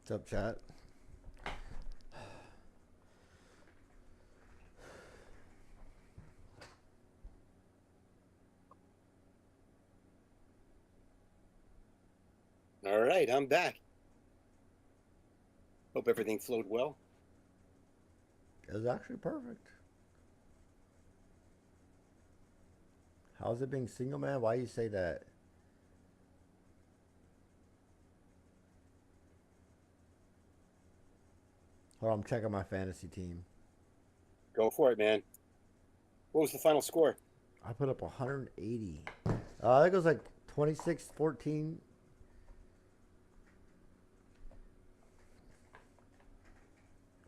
What's up, chat? All right, I'm back. Hope everything flowed well. It was actually perfect. How's it being single, man? Why you say that? Hold on, I'm checking my fantasy team. Go for it, man. What was the final score? I put up 180. I think it was like 26-14.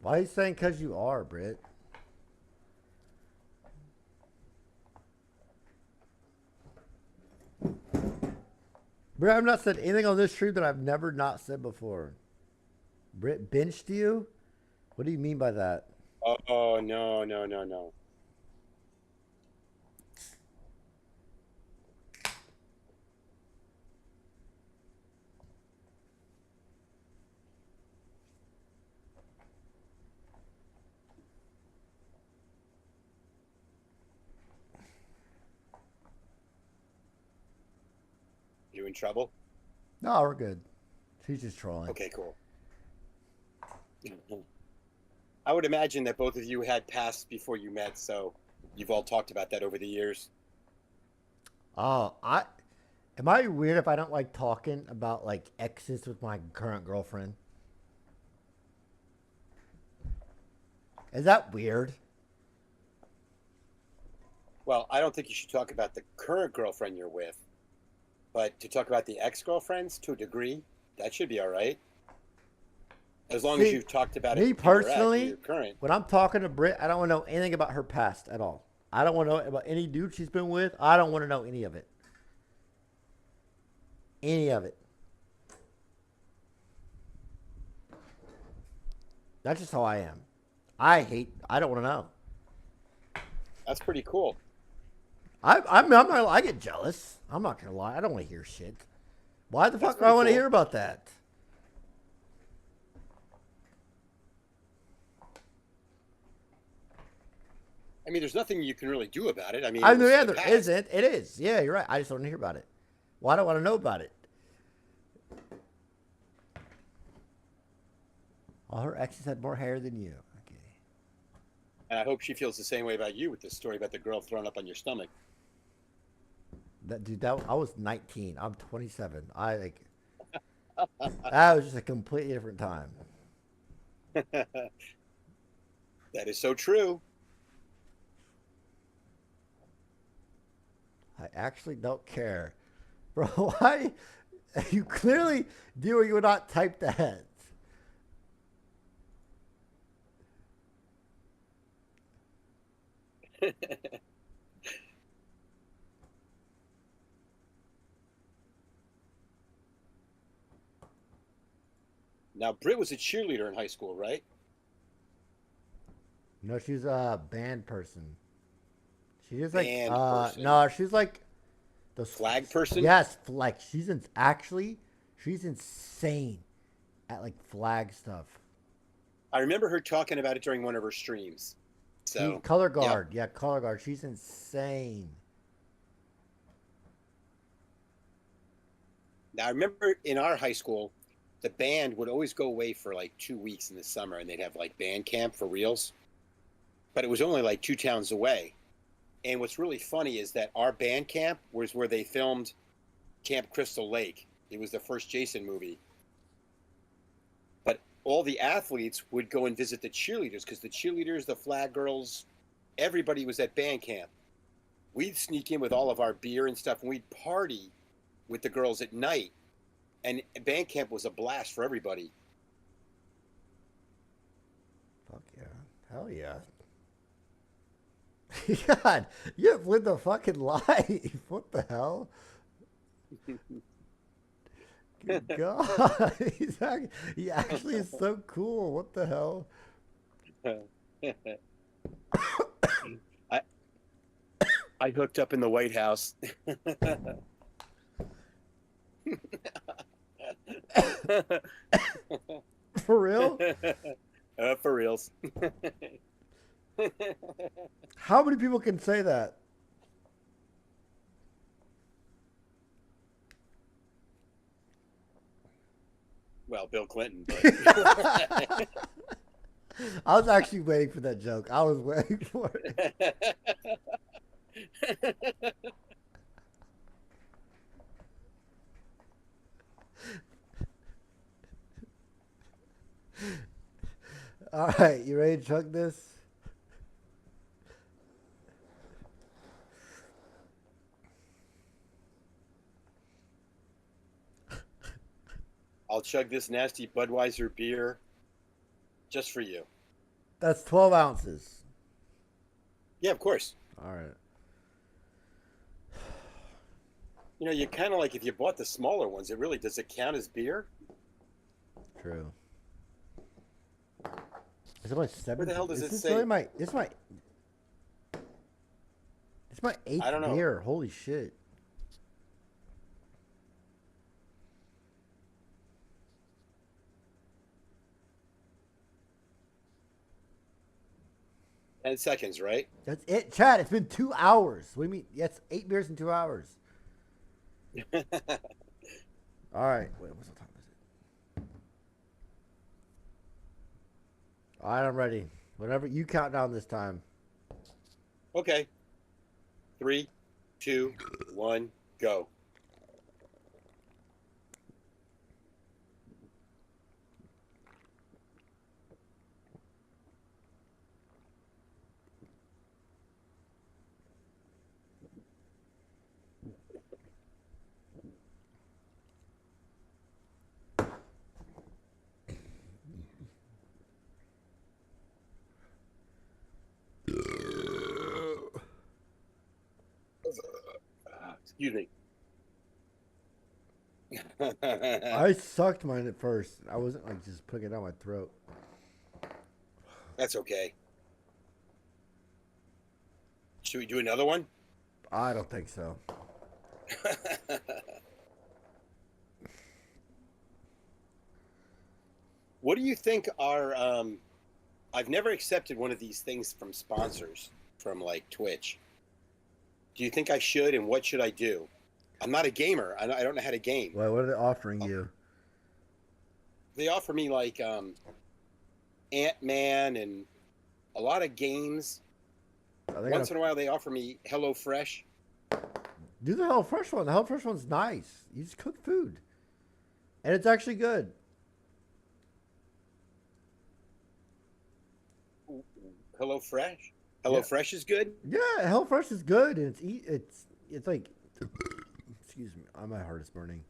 Why are you saying because you are, Britt? Britt, I've not said anything on this stream that I've never not said before. Britt benched you? What do you mean by that? Oh, no, no, no, no. You in trouble? No, we're good. She's just trolling. Okay, cool. I would imagine that both of you had passed before you met, so you've all talked about that over the years. Oh, I am I weird if I don't like talking about like exes with my current girlfriend? Is that weird? Well, I don't think you should talk about the current girlfriend you're with, but to talk about the ex-girlfriends to a degree, that should be all right. As long as See, you've talked about it me to your ex or your personally, current. when I'm talking to Britt, I don't want to know anything about her past at all. I don't want to know about any dude she's been with. I don't want to know any of it. Any of it. That's just how I am. I don't want to know. That's pretty cool. I'm not, I get jealous. I'm not going to lie. I don't want to hear shit. Why the That's fuck do I pretty want to cool. hear about that? I mean, there's nothing you can really do about it. I mean, I it know, was yeah, the there past. isn't. It is. Yeah, you're right. I just don't want to hear about it. Why do I want to know about it? All her exes had more hair than you. Okay. And I hope she feels the same way about you with this story about the girl thrown up on your stomach. That dude, that I was 19. I'm 27. I like that was just a completely different time. That is so true. I actually don't care, bro. Why? You clearly do or you would not type that. Now, Britt was a cheerleader in high school, right? No, she's a band person. She's like Band person. no, she's like those. Flag person? Yes, like she's insane at like flag stuff. I remember her talking about it during one of her streams. She So, color yep. guard, yeah, color guard. She's insane. Now, I remember in our high school, the band would always go away for like 2 weeks in the summer and they'd have like band camp for reals. But it was only like 2 towns away. And what's really funny is that our band camp was where they filmed Camp Crystal Lake. It was the first Jason movie. But all the athletes would go and visit the cheerleaders because the cheerleaders, the flag girls, everybody was at band camp. We'd sneak in with all of our beer and stuff, and we'd party with the girls at night. And band camp was a blast for everybody. Fuck yeah, hell yeah. God, you have lived a fucking life. What the hell? Good God, he actually is so cool. What the hell? I I hooked up in the White House. For real? For reals. How many people can say that? Well, Bill Clinton. I was actually waiting for that joke. I was waiting for it. All right, you ready to chug this? I'll chug this nasty Budweiser beer just for you. That's 12 ounces. Yeah, of course. All right. You know, you kind of like if you bought the smaller ones, does it count as beer? True. Is it my seventh? Where the hell does is it this say? really my? It's my eighth I don't know. beer. Holy shit! 10 seconds, right? That's it, Chad. It's been 2 hours. What do you mean? That's 8 beers in 2 hours. All right. Wait, what time is it? All right, I'm ready. Whatever you count down this time. Okay. 3, 2, 1, go. Excuse me. I sucked mine at first. I wasn't like just putting it down my throat. That's okay. Should we do another one? I don't think so. What do you think are I've never accepted one of these things from sponsors from like Twitch. Do you think I should, and what should I do? I'm not a gamer. I don't know how to game. Well, what are they offering you? They offer me like Ant-Man and a lot of games. Once in a while they offer me HelloFresh. Do the HelloFresh one. The HelloFresh one's nice. You just cook food. And it's actually good. HelloFresh? HelloFresh is good? Yeah, HelloFresh is good, and it's like, excuse me, my heart is burning.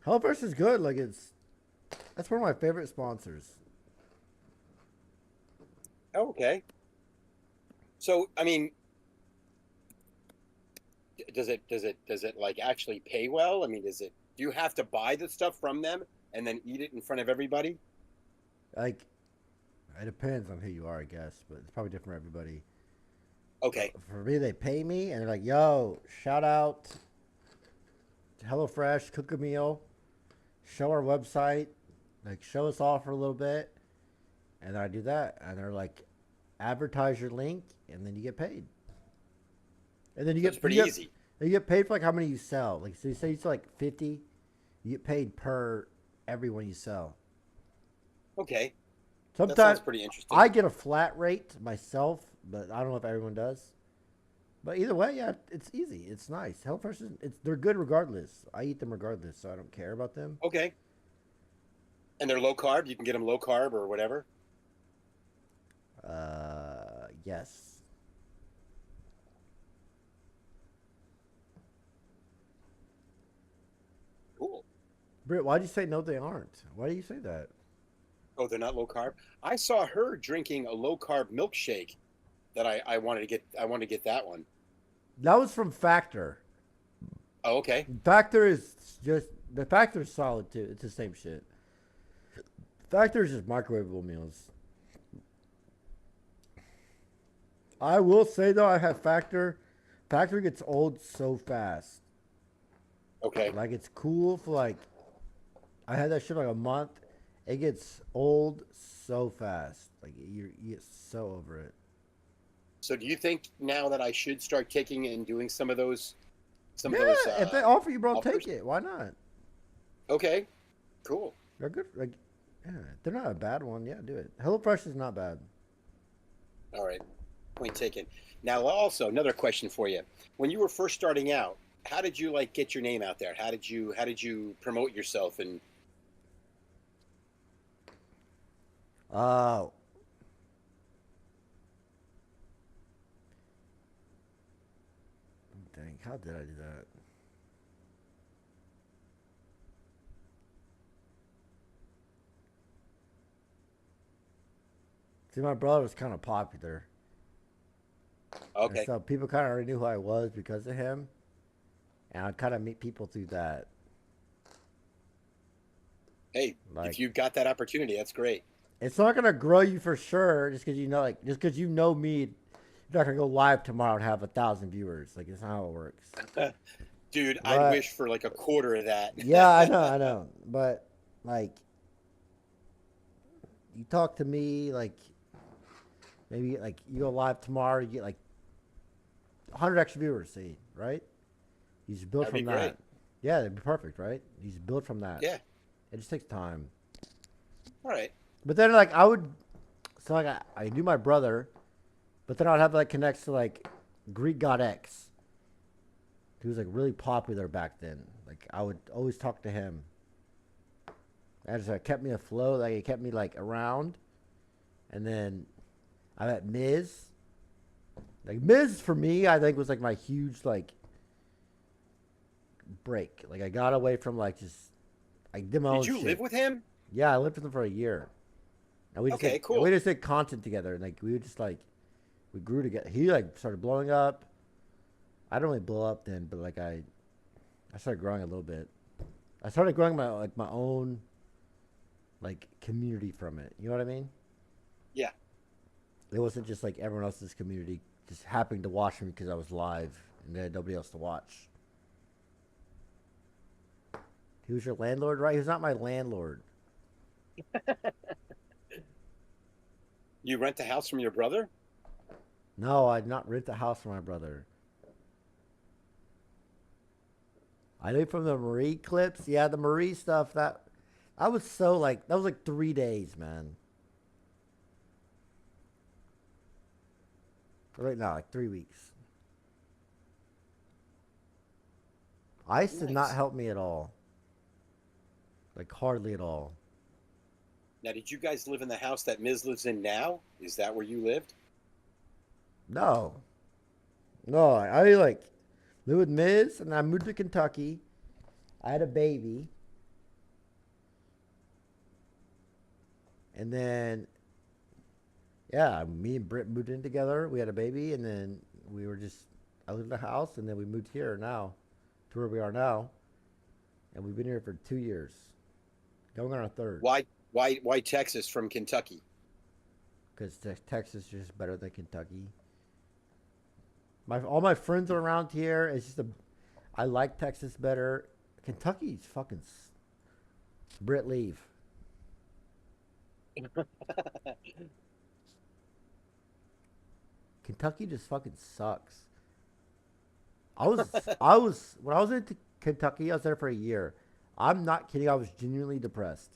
HelloFresh is good. Like that's one of my favorite sponsors. Oh, okay. So, I mean, does it like actually pay well? I mean, do you have to buy the stuff from them and then eat it in front of everybody? Like, it depends on who you are, I guess, but it's probably different for everybody. Okay. For me, they pay me, and they're like, yo, shout out to HelloFresh, cook a meal, show our website, like, show us off for a little bit, and I do that, and they're like, advertise your link, and then you get paid. And then It's pretty easy. You get paid for, like, how many you sell. Like, so you say you sell, like, 50, you get paid per every one you sell. Okay. Sometimes that sounds pretty interesting. I get a flat rate myself, but I don't know if everyone does. But either way, yeah, it's easy. It's nice. HelloFresh they're good regardless. I eat them regardless, so I don't care about them. Okay. And they're low carb. You can get them low carb or whatever. Yes. Cool. Britt, why'd you say no? They aren't. Why do you say that? Oh, they're not low carb. I saw her drinking a low carb milkshake that I wanted to get. I wanted to get that one. That was from Factor. Oh, okay. Factor is solid too. It's the same shit. Factor is just microwavable meals. I will say though, I have Factor. Factor gets old so fast. Okay. Like it's cool for like I had that shit like a month. It gets old so fast. Like you get so over it. So do you think now that I should start taking and doing some Yeah, of those if they offer you, bro, take offers? it. Why not? Okay, cool. They're good. Like, yeah, they're not a bad one. Yeah, do it. HelloFresh is not bad. All right, point taken. Now, also another question for you: when you were first starting out, how did you like get your name out there? How did you promote yourself? And Oh, dang! How did I do that? See, my brother was kind of popular, and okay, so people kind of already knew who I was because of him, and I'd kind of meet people through that. hey, if Like, you got that opportunity, that's great. it's not gonna grow you for sure, just because you know, like, just because you know me, you're not gonna go live tomorrow and have 1,000 viewers. Like, it's not how it works. Dude, I'd But wish for like a quarter of that. yeah, I know. But like, you talk to me, like maybe like you go live tomorrow, you get like 100 extra viewers, see, right? You just build That'd be from great. that. Yeah, it'd be perfect, right? You just build from that. Yeah. It just takes time. All right. But then like I would, so like I do my brother, but then I'd have like connects to like Greek God X. He was like really popular back then. Like I would always talk to him. That just kept me afloat. Like it kept me like around. And then I met Miz. Like Miz for me, I think was like my huge like break. Like I got away from like just I did my Did own you live shit. with him? Yeah, I lived with him for a year. And Okay, we cool. just did content together. And like we would just like we grew together. He like started blowing up. I didn't really blow up then, but like I started growing a little bit. I started growing my own like community from it. You know what I mean? Yeah. It wasn't just like everyone else's community just happening to watch me because I was live and they had nobody else to watch. He was your landlord, right? He was not my landlord. You rent a house from your brother? No, I did not rent the house from my brother. I knew from the Marie clips. Yeah, the Marie stuff. That I was so like that was like 3 days, man. Right now, like 3 weeks. Ice did not Nice. help me at all. Like hardly at all. Now, did you guys live in the house that Miz lives in now? Is that where you lived? No, no. I like lived with Miz, and I moved to Kentucky. I had a baby, and then yeah, me and Britt moved in together. We had a baby, and then we were just I lived in the house, and then we moved here now, to where we are now, and we've been here for 2 years, going on our third. Why Texas from Kentucky? Because Texas is just better than Kentucky. All my friends are around here. It's just I like Texas better. Kentucky's fucking Britt leave. Kentucky just fucking sucks. I was when I was in Kentucky. I was there for a year. I'm not kidding. I was genuinely depressed.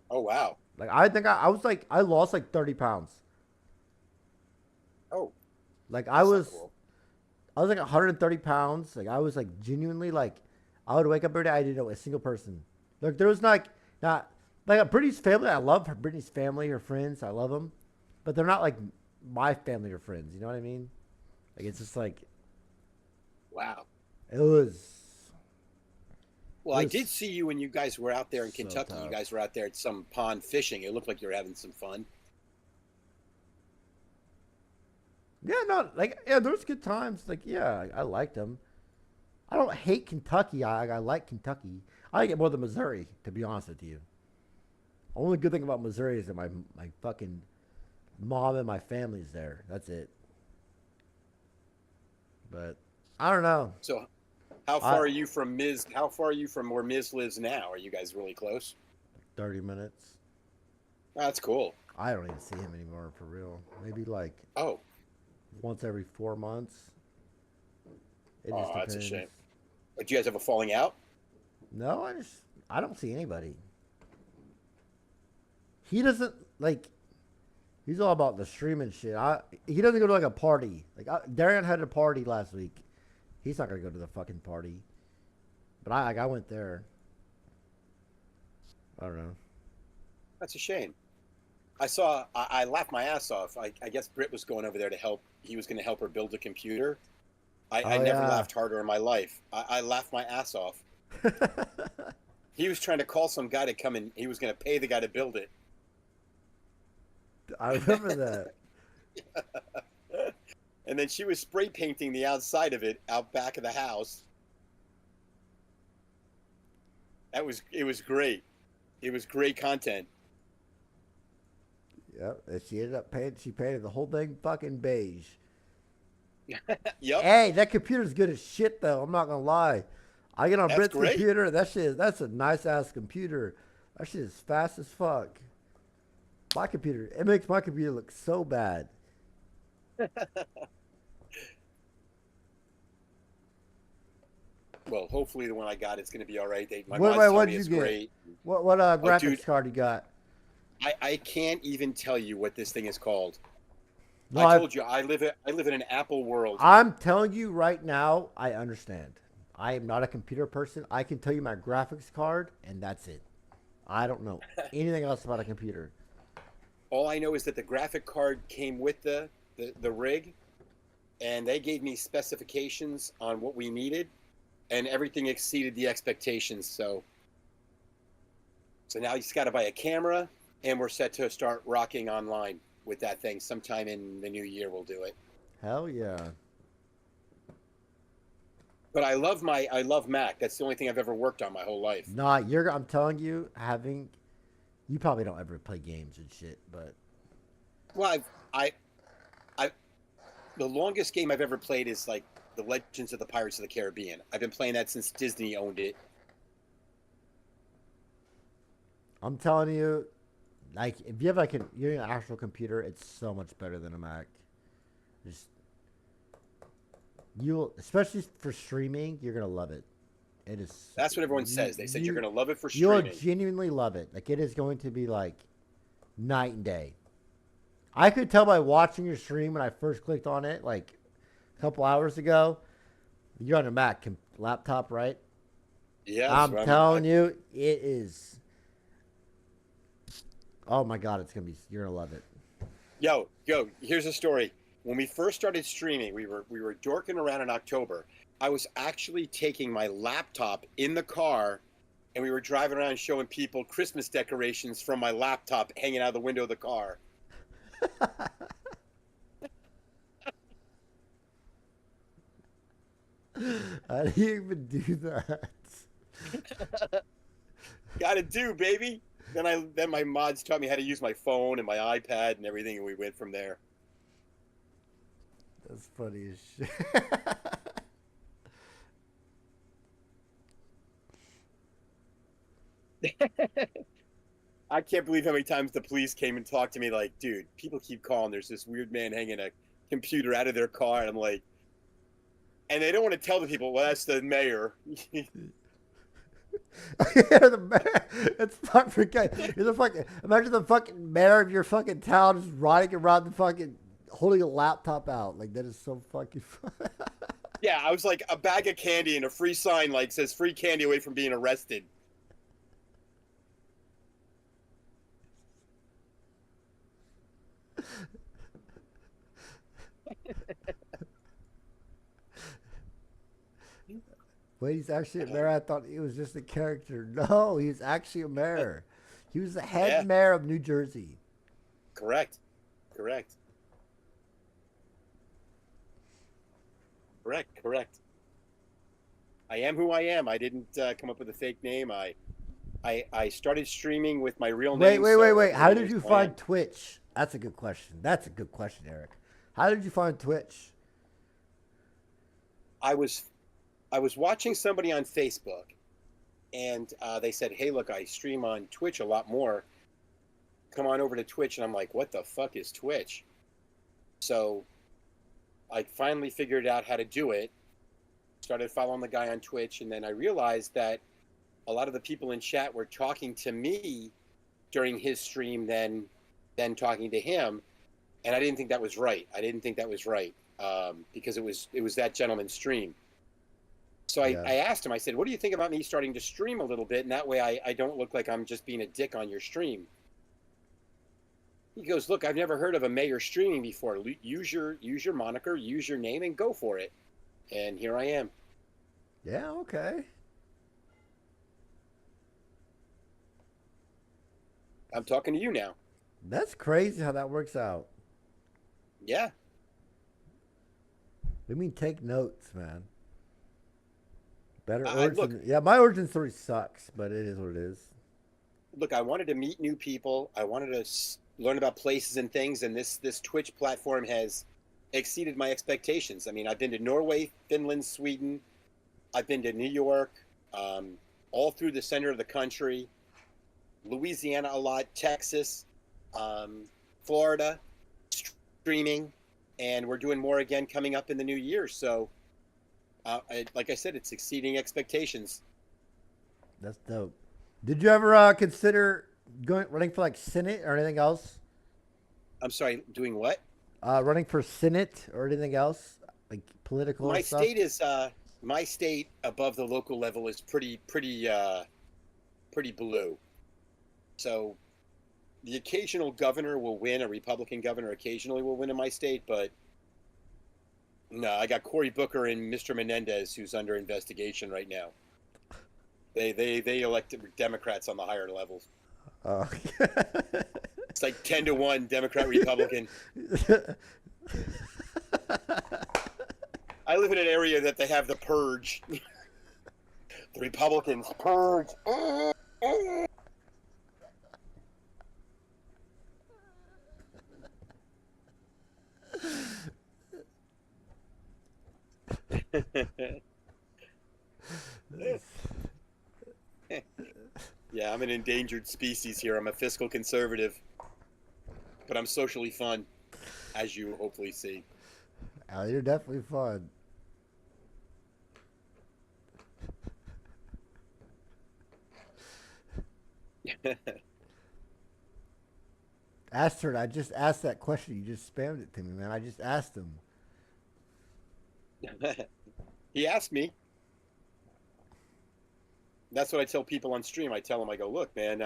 Oh wow. Like I think I was like I lost like 30 pounds. Oh, Like that's not cool. I was like 130 pounds. Like I was like genuinely like I would wake up every day. I didn't know a single person. Like there was like not like a Brittany's family. I love her. Brittany's family, her friends. I love them, but they're not like my family or friends. You know what I mean? Like it's just like Wow. it was. Well, It I did was see you when you guys were out there in so Kentucky. You tough. guys were out there at some pond fishing. It looked like you were having some fun. Yeah, no, like yeah, there was good times. Like yeah, I liked them. I don't hate Kentucky. I like Kentucky. I like it more than Missouri, to be honest with you. Only good thing about Missouri is that my fucking mom and my family's there. That's it. But I don't know. So, How I far are you from Ms.? How far are you from where Ms. lives now? Are you guys really close? 30 minutes. Oh, that's cool. I don't even see him anymore for real. Maybe like Oh, once every 4 months. It just oh, that's a depends. shame. But you guys have a falling out? No, I don't see anybody. He doesn't like. He's all about the streaming shit. He doesn't go to like a party. Like Darian had a party last week. He's not gonna go to the fucking party. But I went there. I don't know. That's a shame. I laughed my ass off. I guess Britt was going over there to help. He was going to help her build a computer. I Oh never yeah. laughed harder in my life. I laughed my ass off. He was trying to call some guy to come in. He was going to pay the guy to build it. I remember that. And then she was spray painting the outside of it out back of the house. It was great. It was great content. Yep. And she ended up paying. She painted the whole thing fucking beige. Yep. Hey, that computer's good as shit though. I'm not gonna lie. I get on That's Britt's great. computer. That's a nice ass computer. That shit is fast as fuck. My computer, it makes my computer look so bad. Well, hopefully the one I got is going to be all right. My Wait, mods wait, tell what me did you it's get? great. What Oh, graphics dude, card you got? I can't even tell you what this thing is called. No, I told you I live in an Apple world. I'm telling you right now, I understand. I am not a computer person. I can tell you my graphics card, and that's it. I don't know anything else about a computer. All I know is that the graphic card came with the rig, and they gave me specifications on what we needed, and everything exceeded the expectations. So now you just got to buy a camera, and we're set to start rocking online with that thing. Sometime in the new year, we'll do it. Hell yeah. But I love Mac. That's the only thing I've ever worked on my whole life. Nah, I'm telling you, you probably don't ever play games and shit, but Well, I the longest game I've ever played is like the Legends of the Pirates of the Caribbean. I've been playing that since Disney owned it. I'm telling you, like if you have you're an actual computer, it's so much better than a Mac. Just you'll, especially for streaming, you're gonna love it. It is. That's what everyone says. They said you're going to love it for You'll streaming. genuinely love it. Like it is going to be like night and day. I could tell by watching your stream when I first clicked on it, like a couple hours ago. You're on a Mac laptop, right? Yeah, I'm telling you, it is. Oh my god, it's gonna be. You're gonna love it. Yo, here's a story. When we first started streaming, we were dorking around in October. I was actually taking my laptop in the car, and we were driving around showing people Christmas decorations from my laptop hanging out of the window of the car. How do you even do that? Gotta do, baby. Then my mods taught me how to use my phone and my iPad and everything, and we went from there. That's funny as shit. I can't believe how many times the police came and talked to me like, dude, people keep calling. There's this weird man hanging a computer out of their car. And I'm like, and they don't want to tell the people, well, that's the mayor. You're the mayor. It's not freaking. You're the fucking. Imagine the fucking mayor of your fucking town just riding around the fucking, holding a laptop out. Like that is so fucking. Yeah, I was like a bag of candy and a free sign like says free candy away from being arrested. Wait, he's actually a mayor? I thought he was just a character. No, he's actually a mayor. He was the head mayor of New Jersey. Correct. I am who I am. I didn't come up with a fake name. I started streaming with my real name. Wait. How did you find Twitch? That's a good question. Eric. How did you find Twitch? I was watching somebody on Facebook, and they said, "Hey, look, I stream on Twitch a lot more. Come on over to Twitch." And I'm like, "What the fuck is Twitch?" So I finally figured out how to do it. Started following the guy on Twitch, and then I realized that a lot of the people in chat were talking to me during his stream, then talking to him, and I didn't think that was right. I didn't think that was right because it was that gentleman's stream. So I Yeah. asked him. I said, "What do you think about me starting to stream a little bit, and that way I don't look like I'm just being a dick on your stream?" He goes, "Look, I've never heard of a mayor streaming before. Use your moniker, use your name, and go for it." And here I am. Yeah. Okay. I'm talking to you now. That's crazy how that works out. Yeah. I mean, take notes, man. Better Look, origin. Yeah, my origin story sucks, but it is what it is. I wanted to meet new people. I wanted to learn about places and things, and this Twitch platform has exceeded my expectations. I mean, I've been to Norway, Finland, Sweden. I've been to New York, all through the center of the country, Louisiana a lot, Texas, Florida, streaming, and we're doing more again coming up in the new year. So, like I said, it's exceeding expectations. That's dope. Did you ever consider running for like Senate or anything else? I'm sorry, doing what? Running for Senate or anything else, like political My stuff? state is my state above the local level is pretty blue. So the occasional governor will win, a Republican governor occasionally will win in my state, but no, I got Cory Booker and Mr. Menendez who's under investigation right now. They elected Democrats on the higher levels. Oh. It's like 10-1 Democrat Republican. I live in an area that they have the purge. The Republicans purge. Yeah, I'm an endangered species here. I'm a fiscal conservative, but I'm socially fun, as you hopefully see. Oh, you're definitely fun. Astrid, I just asked that question. You just spammed it to me, man. I just asked him. He asked me. That's what I tell people on stream. I tell them, I go, "Look, man,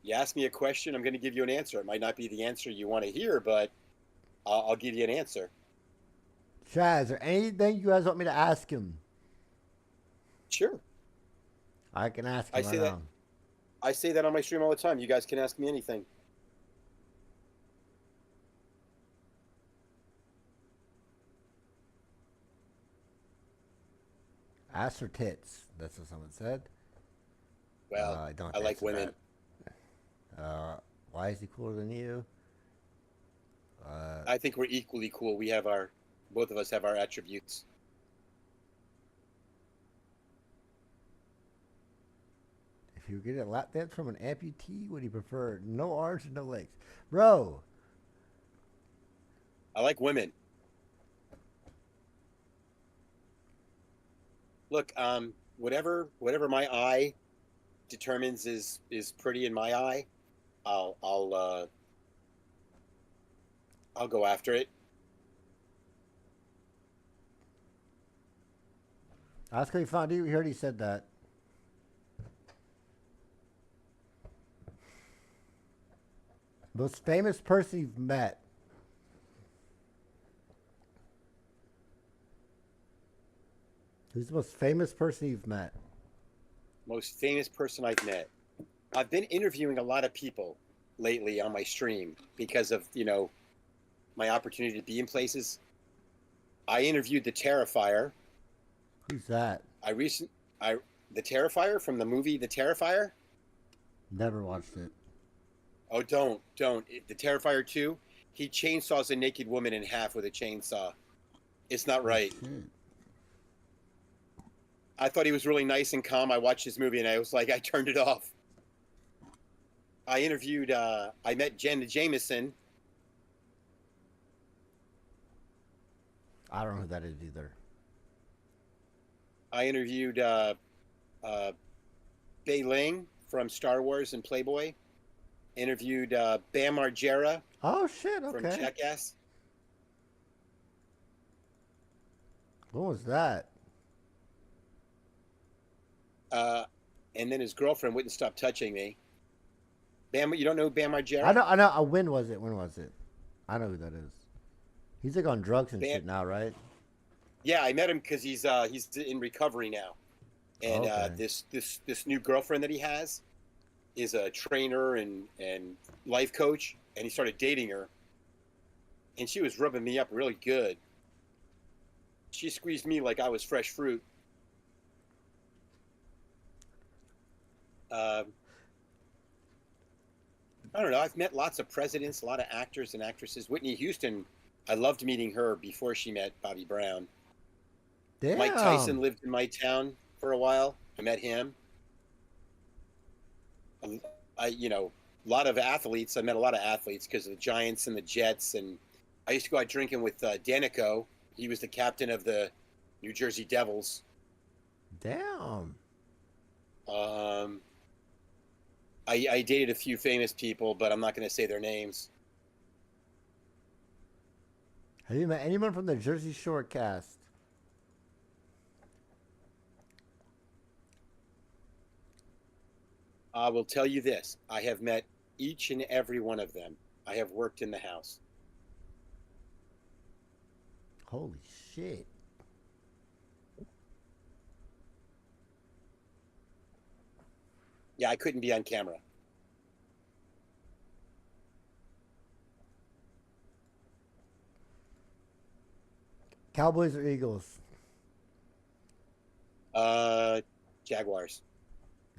you ask me a question, I'm going to give you an answer. It might not be the answer you want to hear, but I'll give you an answer." Chaz, is there anything you guys want me to ask him? Sure. I can ask I him right say that. now. I say that on my stream all the time. You guys can ask me anything. Ask her tits. That's what someone said. Well, I don't have I to like answer women. that. Why is he cooler than you? I think we're equally cool. Both of us have our attributes. If you were getting a lap dance from an amputee, would you prefer no arms and no legs? Bro, I like women. Look, whatever my eye determines is pretty in my eye, I'll go after it. that's how you found you. We already said that. Most famous person you've met. Who's the most famous person you've met? Most famous person I've met. I've been interviewing a lot of people lately on my stream because of, my opportunity to be in places. I interviewed the Terrifier. Who's that? The Terrifier from the movie The Terrifier. Never watched it. Oh, don't. The Terrifier 2, he chainsaws a naked woman in half with a chainsaw. It's not right. Shit. I thought he was really nice and calm. I watched his movie and I was like, I turned it off. I met Jenna Jameson. I don't know who that is either. I interviewed Bei Ling from Star Wars and Playboy. Interviewed Bam Margera Oh shit! from Okay. Jackass. What was that? And then his girlfriend wouldn't stop touching me. Bam, you don't know Bam Margera? I know. I know. When was it? When was it? I know who that is. He's like on drugs and Bam, shit now, right? yeah, I met him because he's in recovery now, and Okay. this new girlfriend that he has is a trainer and life coach, and he started dating her, and she was rubbing me up really good. She squeezed me like I was fresh fruit. I don't know. I've met lots of presidents, a lot of actors and actresses. Whitney Houston, I loved meeting her before she met Bobby Brown. Damn. Mike Tyson lived in my town for a while. I met him. A lot of athletes. I met a lot of athletes because of the Giants and the Jets. And I used to go out drinking with Danico. He was the captain of the New Jersey Devils. Damn. I dated a few famous people, but I'm not going to say their names. Have you met anyone from the Jersey Shore cast? I will tell you this. I have met each and every one of them. I have worked in the house. Holy shit. Yeah, I couldn't be on camera. Cowboys or Eagles? Jaguars.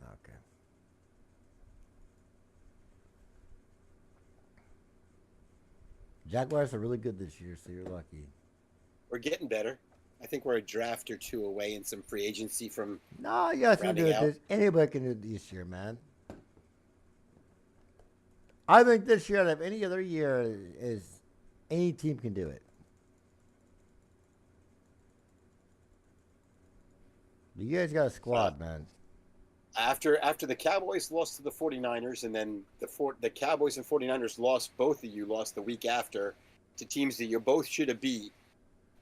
Okay. Jaguars are really good this year, so you're lucky. We're getting better. I think we're a draft or two away and some free agency from No, you guys can do rounding it. out. Anybody can do it this year, man. I think this year, out of any other year, is any team can do it. You guys got a squad, man. After the Cowboys lost to the 49ers, and then the Cowboys and 49ers lost, both of you lost the week after to teams that you both should have beat.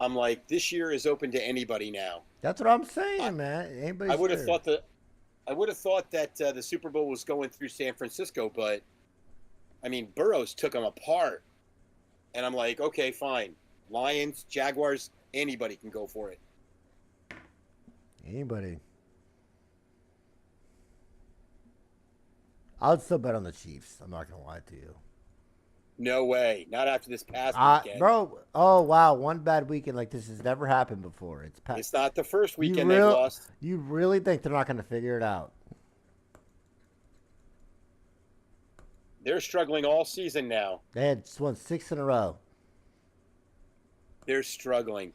I'm like, this year is open to anybody now. That's what I'm saying, I, man. I Anybody's would have here. thought that the Super Bowl was going through San Francisco, but I mean, Burrows took them apart, and I'm like, okay, fine. Lions, Jaguars, anybody can go for it. Anybody. I'd still bet on the Chiefs. I'm not gonna lie to you. No way, not after this past weekend. Bro. Oh wow, one bad weekend like this has never happened before. It's not the first You weekend they've lost. You really think they're not gonna figure it out? They're struggling all season now. They had won 6 in a row. They're struggling.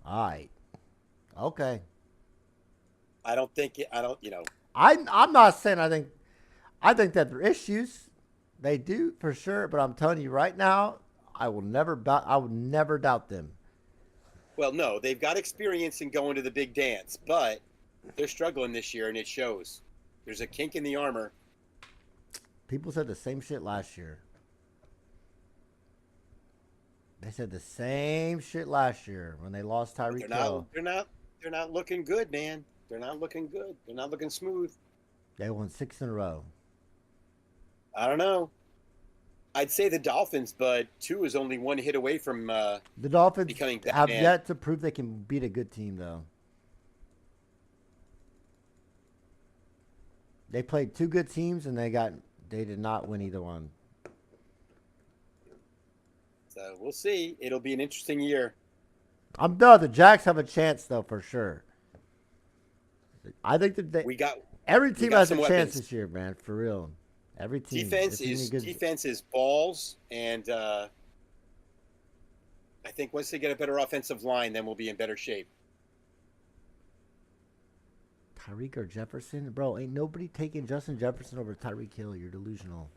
All right. Okay. I don't think it, I don't, you know. I'm not saying I think that there are issues. They do for sure, but I'm telling you right now, I would never doubt them. Well, no, they've got experience in going to the big dance, but they're struggling this year, and it shows. There's a kink in the armor. People said the same shit last year. They said the same shit last year when they lost Tyreek Hill. They're not looking good, man. They're not looking good. They're not looking smooth. They won 6 in a row. I don't know. I'd say the Dolphins, but 2 is only 1 hit away from The Dolphins becoming have Batman. yet to prove they can beat a good team, though. They played 2 good teams, and they did not win either one. So we'll see. It'll be an interesting year. The Jacks have a chance, though, for sure. I think that every team has a chance weapons. this year, man, for real. Every team. Defense is balls, and I think once they get a better offensive line, then we'll be in better shape. Tyreek or Jefferson? Bro, ain't nobody taking Justin Jefferson over Tyreek Hill. You're delusional.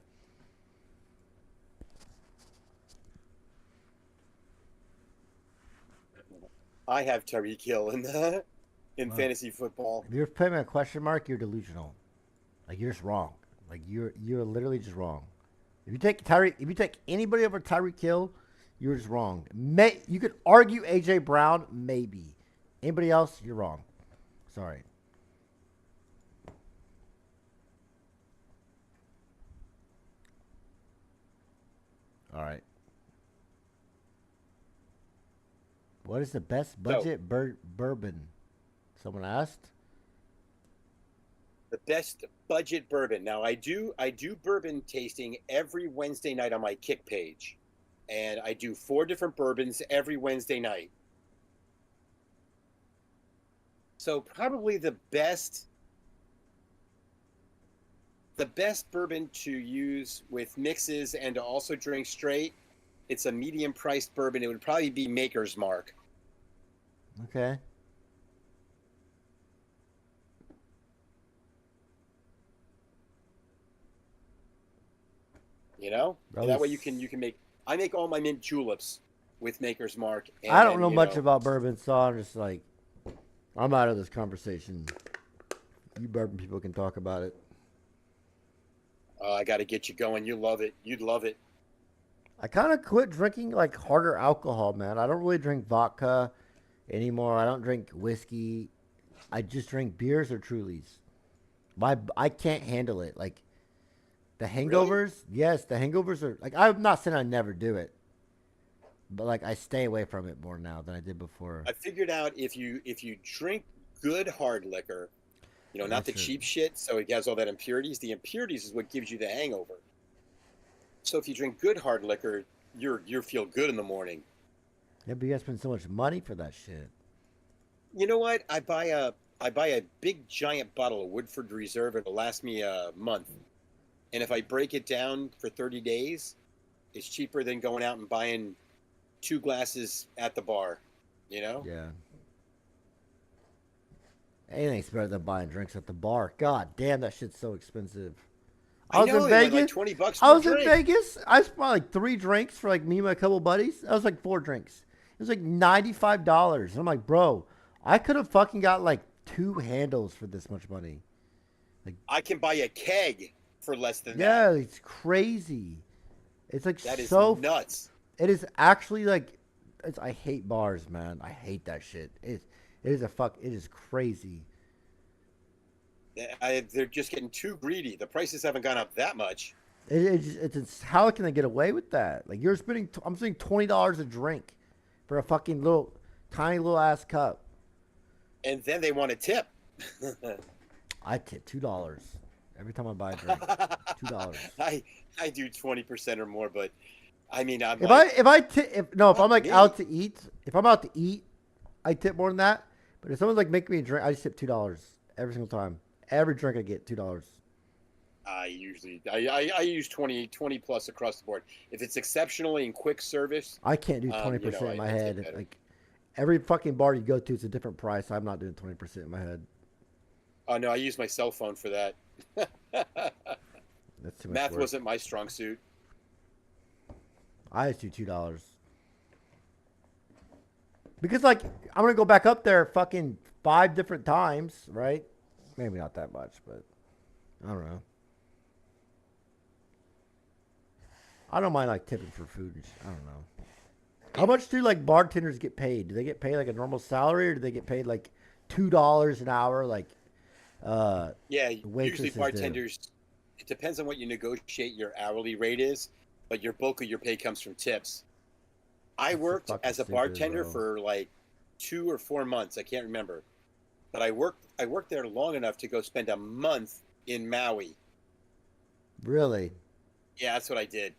I have Tyreek Hill in the in Well, fantasy football. if you're putting a question mark, you're delusional. Like you're just wrong. Like you're literally just wrong. If you take anybody over Tyreek Hill, you're just wrong. You could argue AJ Brown, maybe. Anybody else, you're wrong. Sorry. All right. What is the best budget bourbon? Someone asked. The best budget bourbon. Now I do bourbon tasting every Wednesday night on my Kick page, and I do 4 different bourbons every Wednesday night. So probably the best bourbon to use with mixes and to also drink straight. It's a medium priced bourbon. It would probably be Maker's Mark. Okay. You know, and that way you can make. I make all my mint juleps with Maker's Mark. And I don't know much about bourbon, so I'm just like, I'm out of this conversation. You bourbon people can talk about it. I got to get you going. You love it. You'd love it. I kind of quit drinking like harder alcohol, man. I don't really drink vodka anymore. I don't drink whiskey. I just drink beers or Trulies. I can't handle it. Like the hangovers, Really? yes, the hangovers are like, I'm not saying I never do it, but like I stay away from it more now than I did before. I figured out if you drink good hard liquor, you know, not the That's it. cheap shit, so it has all that impurities. The impurities is what gives you the hangover. So if you drink good hard liquor, you feel good in the morning. Yeah, but you guys spend so much money for that shit. You know what? I buy a big giant bottle of Woodford Reserve. It'll last me a month. And if I break it down for 30 days, it's cheaper than going out and buying 2 glasses at the bar, you know? Yeah. Anything's better than buying drinks at the bar. God damn, that shit's so expensive. I I was know, in it went like Vegas. 20 bucks I per was in drink. Vegas. I bought like 3 drinks for like me and my couple buddies. I was like 4 drinks. It was like $95. And I'm like, bro, I could have fucking got like 2 handles for this much money. I can buy a keg for less than that. Yeah, it's crazy. It's like That is so. nuts. It is actually like. I hate bars, man. I hate that shit. It is a fuck. It is crazy. They're just getting too greedy. The prices haven't gone up that much. It's how can they get away with that? Like I'm spending $20 a drink for a fucking little tiny little ass cup. And then they want a tip. I tip $2 every time I buy a drink. $2. I do 20% or more, but I mean, I'm If like, if I'm like me. out to eat, if I'm out to eat, I tip more than that. But if someone's like making me a drink, I just tip $2 every single time. Every drink I get $2. I use 20 plus across the board. If it's exceptionally in quick service, I can't do 20% in my head. Like every fucking bar you go to, it's a different price. I'm not doing 20% in my head. Oh no, I use my cell phone for that. That's too much Math work. wasn't my strong suit. I just do $2 because like I'm gonna go back up there fucking 5 different times, right? Maybe not that much, but I don't know. I don't mind like tipping for food. I don't know. How much do like bartenders get paid? Do they get paid like a normal salary, or do they get paid like $2 an hour? Like, Yeah, usually waitresses do? bartenders. It depends on what you negotiate your hourly rate is, but your bulk of your pay comes from tips. I That's so worked fucking as a stupid, bartender bro. for like 2 or 4 months. I can't remember, but I worked there long enough to go spend a month in Maui. Really? Yeah, that's what I did.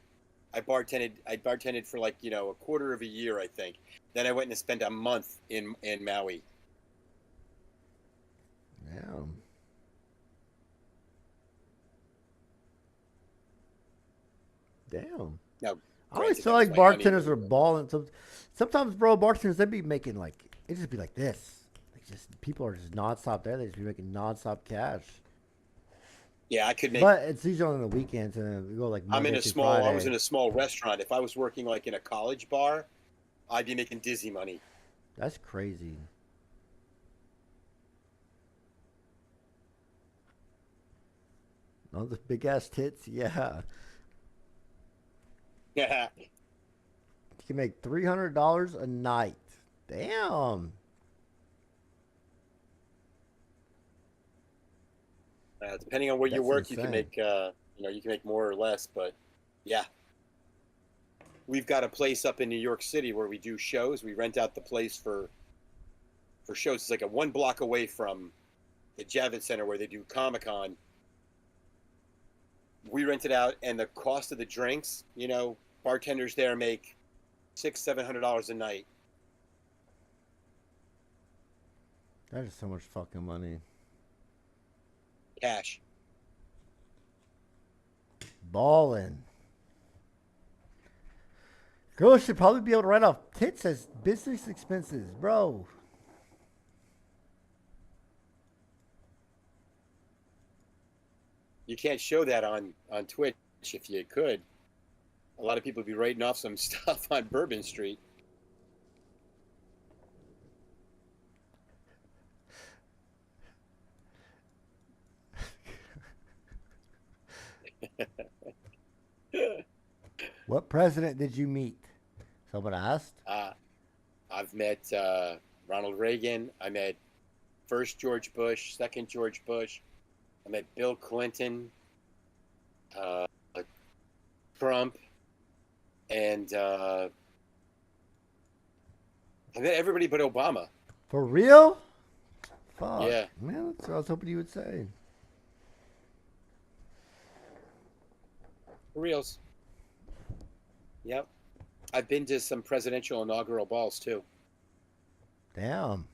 I bartended for like, you know, a quarter of a year, I think. Then I went and spent a month in Maui. Damn. Damn. Now, I always granted, feel that was like my bartenders are honeymoon. balling. Sometimes, bro, bartenders they be making like it just be like this, like just people are just nonstop there. They just be making nonstop cash. Yeah, I could make. But it's usually on the weekends, and we go like I'm in Monday a through small. I was Friday. in a small restaurant. If I was working like in a college bar, I'd be making dizzy money. That's crazy. Oh, the big ass tits, yeah. Yeah. You can make $300 a night. Damn. Depending on where you That's work, you can insane. make. You can make more or less. But yeah, we've got a place up in New York City where we do shows. We rent out the place for shows. It's like a 1 block away from the Javits Center where they do Comic Con. We rent it out, and the cost of the drinks, bartenders there make $600-700 a night. That is so much fucking money. Cash. Ballin'. Girls should probably be able to write off tits as business expenses, bro. You can't show that on Twitch if you could. A lot of people would be writing off some stuff on Bourbon Street. What president did you meet? Someone asked. I've met Ronald Reagan. I met first George Bush, second George Bush. I met Bill Clinton, uh, Trump, and I met everybody but Obama. For real? Fuck. Yeah. Man, that's what I was hoping you would say. For reals. Yep. I've been to some presidential inaugural balls too. Damn.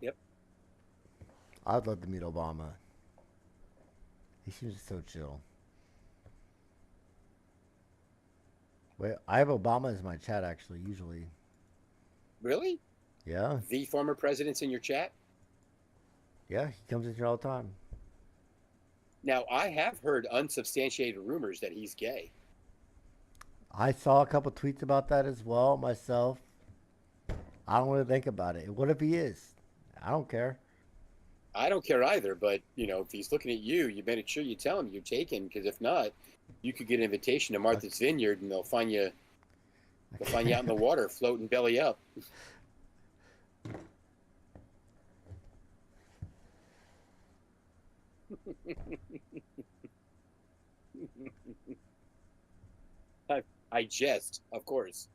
Yep. I'd love to meet Obama. He seems so chill. Wait, I have Obama as my chat actually, usually. Really? Yeah. The former president's in your chat? Yeah, he comes in here all the time. Now, I have heard unsubstantiated rumors that he's gay. I saw a couple tweets about that as well myself. I don't want to think about it. What if he is? I don't care. I don't care either, but if he's looking at you, you better sure you tell him you're taken, because if not, you could get an invitation to Martha's Vineyard, and they'll find you out in the water, floating belly up. I jest, of course.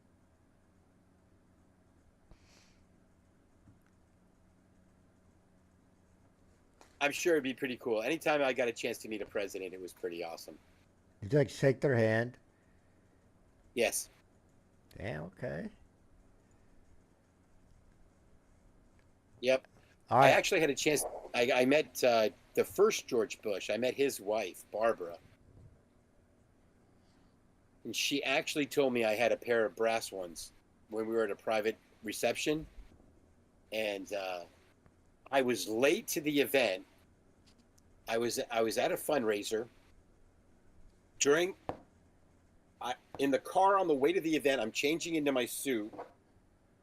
I'm sure it'd be pretty cool. Anytime I got a chance to meet a president, it was pretty awesome. Did you like shake their hand? Yes. Damn, okay. Yep. All I right. actually had a chance. I met the first George Bush. I met his wife, Barbara. And she actually told me I had a pair of brass ones when we were at a private reception. And I was late to the event. I was at a fundraiser. In the car on the way to the event, I'm changing into my suit.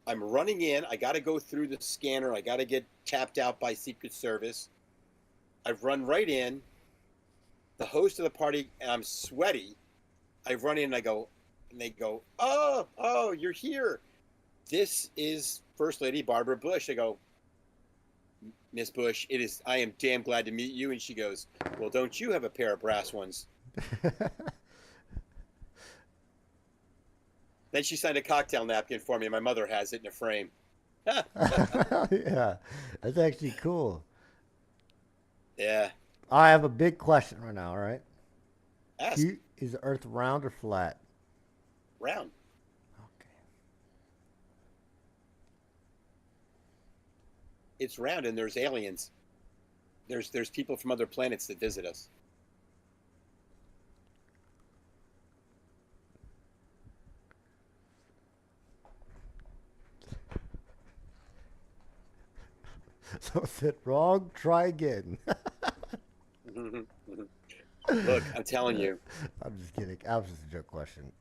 I'm running in. I got to go through the scanner. I got to get tapped out by Secret Service. I've run right in. The host of the party, and I'm sweaty. I run in and they go, oh, you're here. This is First Lady Barbara Bush. I go, Miss Bush, I am damn glad to meet you. And she goes, well, don't you have a pair of brass ones? Then she signed a cocktail napkin for me. My mother has it in a frame. Yeah, that's actually cool. Yeah. I have a big question right now, all right? Ask. Is the Earth round or flat? Round. Okay. It's round, and there's aliens. There's people from other planets that visit us. So I said, wrong, try again. Look, I'm telling you. I'm just kidding. That was just a joke question.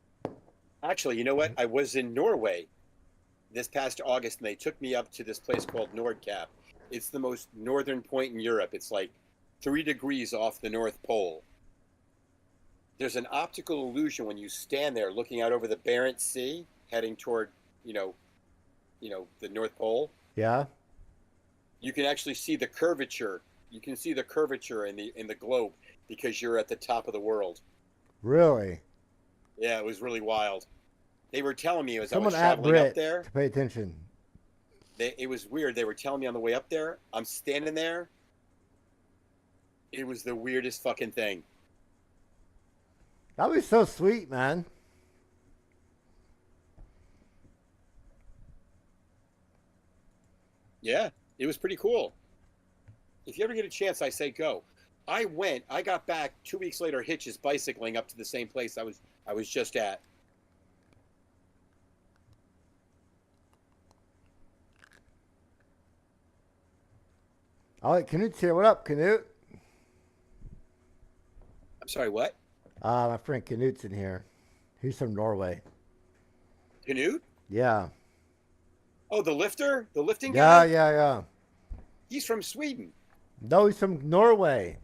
Actually, you know what? I was in Norway this past August, and they took me up to this place called Nordkap. It's the most northern point in Europe. It's like 3 degrees off the North Pole. There's an optical illusion when you stand there looking out over the Barents Sea, heading toward, you know, the North Pole. Yeah? You can actually see the curvature. You can see the curvature in the globe because you're at the top of the world. Really? Yeah, it was really wild. They were telling me as I Someone was at traveling up Brit there. to pay attention. It was weird. They were telling me on the way up there. I'm standing there. It was the weirdest fucking thing. That was so sweet, man. Yeah, it was pretty cool. If you ever get a chance, I say go. I went. I got back 2 weeks later. Hitch is bicycling up to the same place I was just at. All right, Canute's here. What up, Canute? I'm sorry, what? My friend Canute's in here. He's from Norway. Canute? Yeah. Oh, the lifter? The lifting Yeah, guy? yeah. He's from Sweden. No, he's from Norway.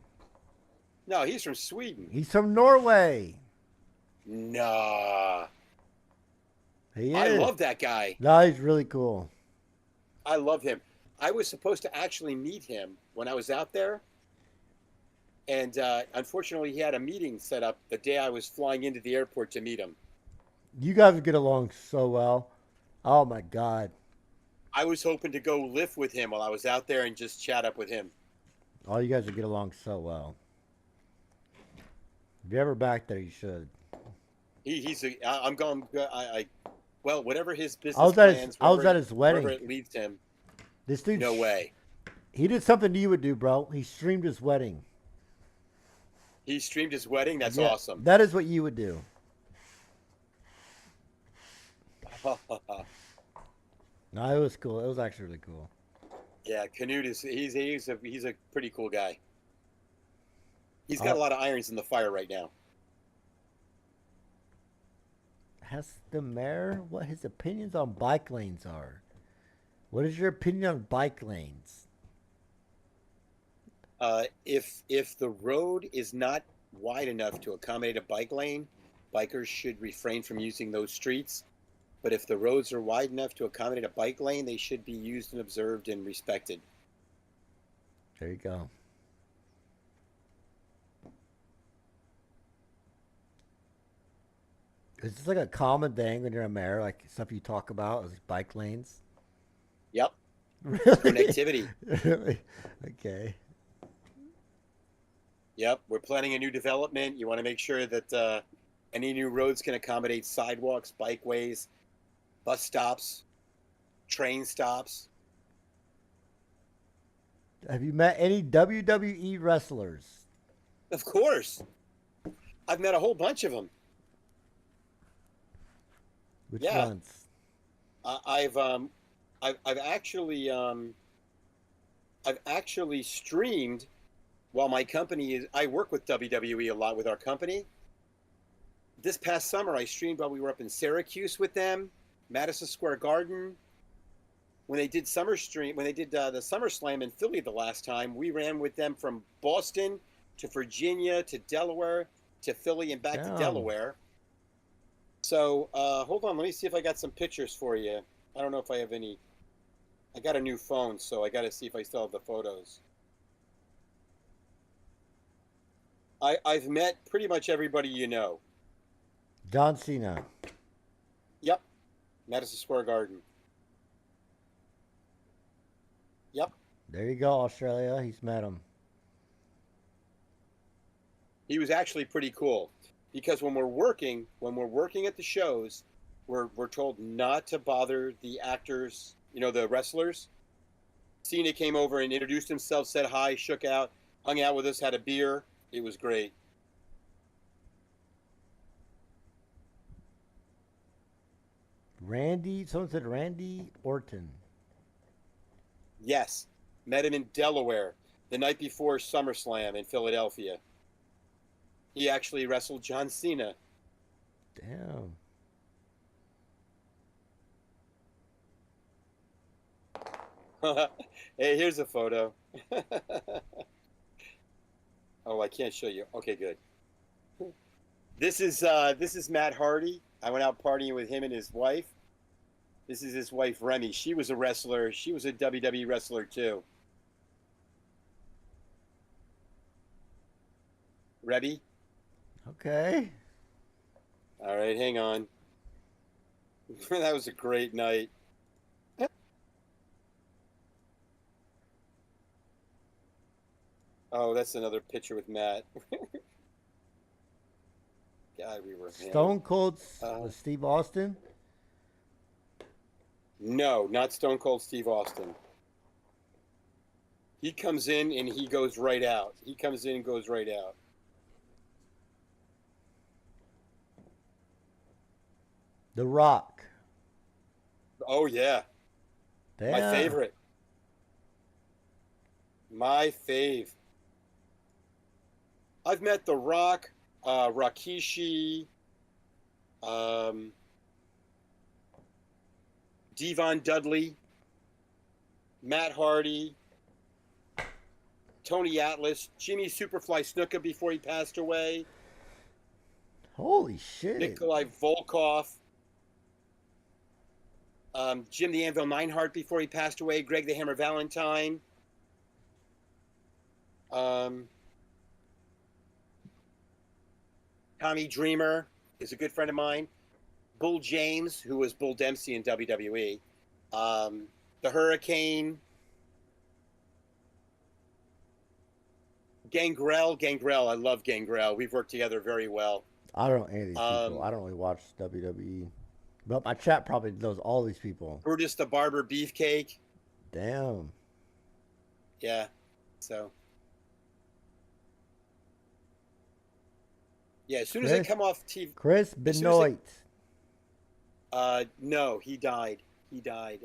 No, he's from Sweden. He's from Norway. Nah. He is. I love that guy. No, he's really cool. I love him. I was supposed to actually meet him when I was out there. And unfortunately, he had a meeting set up the day I was flying into the airport to meet him. You guys would get along so well. Oh, my God. I was hoping to go lift with him while I was out there and just chat up with him. Oh, you guys would get along so well. If you're ever back there, you should. I'm going. Well, whatever his business I was at his wedding. Wherever it leads him. This dude. No way. He did something you would do, bro. He streamed his wedding. He streamed his wedding. That's Yeah, awesome. That is what you would do. No, it was cool. It was actually really cool. Yeah, Canute he's a pretty cool guy. He's got a lot of irons in the fire right now. Ask the mayor what his opinions on bike lanes are. What is your opinion on bike lanes? If the road is not wide enough to accommodate a bike lane, bikers should refrain from using those streets. But if the roads are wide enough to accommodate a bike lane, they should be used and observed and respected. There you go. Is this like a common thing when you're a mayor? Like stuff you talk about is bike lanes? Yep. Really? Connectivity. Really? Okay. Yep. We're planning a new development. You want to make sure that any new roads can accommodate sidewalks, bikeways, bus stops, train stops. Have you met any WWE wrestlers? Of course. I've met a whole bunch of them. Which Yeah. ones? I've actually streamed while my company is. I work with WWE a lot with our company. This past summer, I streamed while we were up in Syracuse with them, Madison Square Garden. When they did the SummerSlam in Philly the last time, we ran with them from Boston to Virginia to Delaware to Philly and back to Delaware. So hold on, let me see if I got some pictures for you. I don't know if I have any. I got a new phone, so I got to see if I still have the photos. I've met pretty much everybody you know. John Cena. Yep. Madison Square Garden. Yep. There you go, Australia. He's met him. He was actually pretty cool because when we're working at the shows, we're told not to bother the actors, the wrestlers. Cena came over and introduced himself, said hi, shook out, hung out with us, had a beer. It was great. Someone said Randy Orton. Yes. Met him in Delaware the night before SummerSlam in Philadelphia. He actually wrestled John Cena. Damn. Hey, here's a photo. Oh, I can't show you. Okay, good. This is Matt Hardy. I went out partying with him and his wife. This is his wife Remy. She was a wrestler. She was a WWE wrestler too. Remy? Okay. All right, hang on. That was a great night. Oh, that's another picture with Matt. God, we were Stone Cold with Steve Austin. No, not Stone Cold Steve Austin. He comes in and he goes right out. He comes in and goes right out. The Rock. Oh yeah, Damn. my favorite. My fave. I've met The Rock, Rakishi, Devon Dudley, Matt Hardy, Tony Atlas, Jimmy Superfly Snuka before he passed away, Holy shit. Nikolai Volkov, Jim the Anvil Meinhardt before he passed away, Greg the Hammer Valentine, Tommy Dreamer is a good friend of mine, Bull James, who was Bull Dempsey in WWE, the Hurricane, Gangrel, I love Gangrel. We've worked together very well. I don't know any of these people. I don't really watch WWE. But my chat probably knows all these people. Brutus the Barber Beefcake. Damn. Yeah. So. Yeah, as soon as they come off TV. Chris Benoit. No, he died. He died.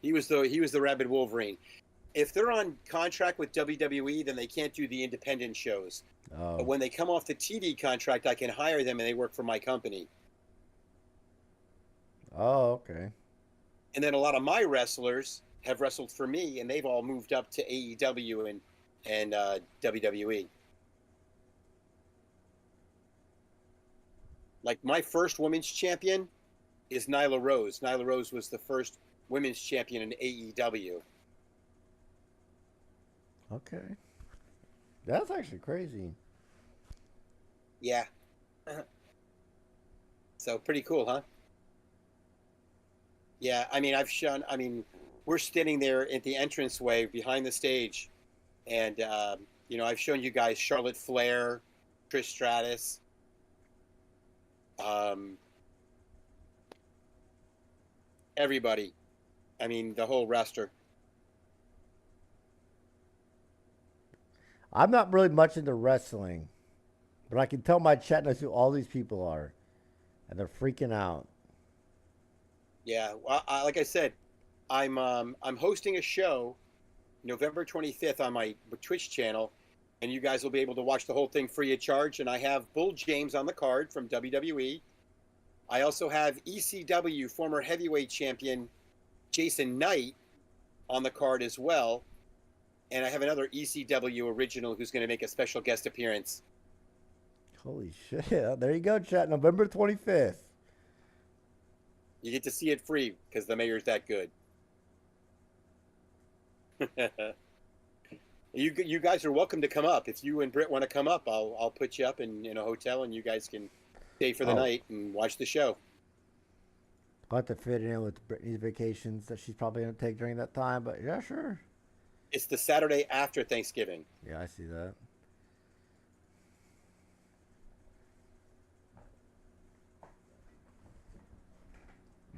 He was the Rabid Wolverine. If they're on contract with WWE, then they can't do the independent shows. Oh. But when they come off the TV contract, I can hire them and they work for my company. Oh, okay. And then a lot of my wrestlers have wrestled for me, and they've all moved up to AEW and WWE. Like my first women's champion is Nyla Rose. Nyla Rose was the first women's champion in AEW. Okay. That's actually crazy. Yeah. So pretty cool, huh? Yeah, I mean, we're standing there at the entranceway behind the stage, and, I've shown you guys Charlotte Flair, Trish Stratus, everybody. I mean, the whole roster. I'm not really much into wrestling, but I can tell my chat knows who all these people are, and they're freaking out. Yeah, well, like I said, I'm hosting a show November 25th on my Twitch channel, and you guys will be able to watch the whole thing free of charge. And I have Bull James on the card from WWE. I also have ECW former heavyweight champion Jason Knight on the card as well. And I have another ECW original who's going to make a special guest appearance. Holy shit. There you go, chat. November 25th. You get to see it free because the mayor's that good. You guys are welcome to come up. If you and Britt want to come up, I'll put you up in a hotel and you guys can stay for the night and watch the show. I'll have to fit it in with Brittany's vacations that she's probably going to take during that time, but yeah, sure. It's the Saturday after Thanksgiving. Yeah, I see that.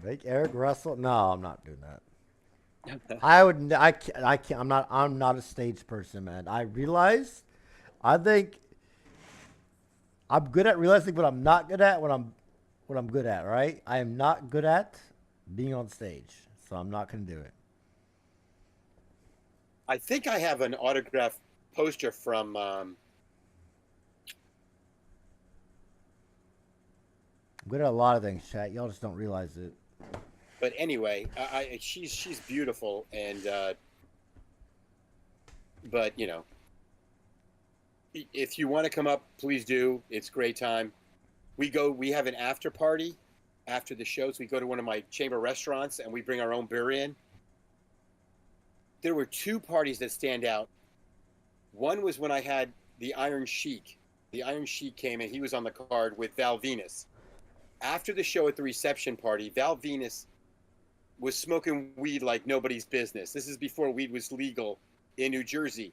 Make Eric Russell? No, I'm not doing that. I can't. I'm not a stage person, man. I think I'm good at realizing what I'm not good at what I'm good at, right? I am not good at being on stage, so I'm not going to do it. I think I have an autographed poster from. I'm good at a lot of things, chat. Y'all just don't realize it. But anyway, she's beautiful, and but you know, if you want to come up, please do. It's a great time. We have an after party after the shows. We go to one of my chamber restaurants and we bring our own beer in. There were two parties that stand out. One was when I had the Iron Sheik. The Iron Sheik came and he was on the card with Val Venus. After the show at the reception party, Val Venus was smoking weed like nobody's business. This is before weed was legal in New Jersey.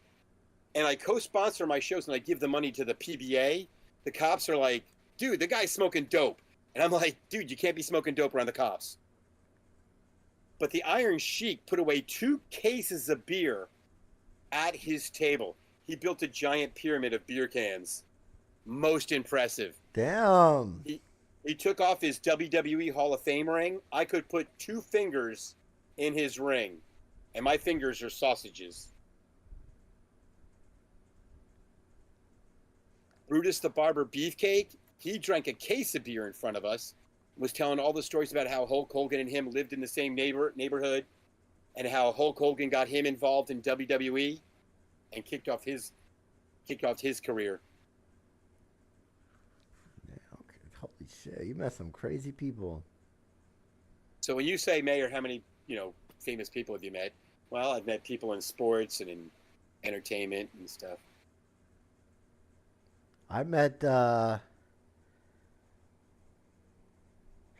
And I co-sponsor my shows and I give the money to the PBA. The cops are like, dude, the guy's smoking dope. And I'm like, dude, you can't be smoking dope around the cops. But the Iron Sheik put away 2 cases of beer at his table. He built a giant pyramid of beer cans. Most impressive. Damn. He took off his WWE Hall of Fame ring. I could put 2 fingers in his ring. And my fingers are sausages. Brutus the Barber Beefcake, he drank a case of beer in front of us, was telling all the stories about how Hulk Hogan and him lived in the same neighborhood, and how Hulk Hogan got him involved in WWE and kicked off his career. Yeah, okay. Holy shit, you met some crazy people. So when you say, Mayor, how many, famous people have you met? Well, I've met people in sports and in entertainment and stuff. I met trying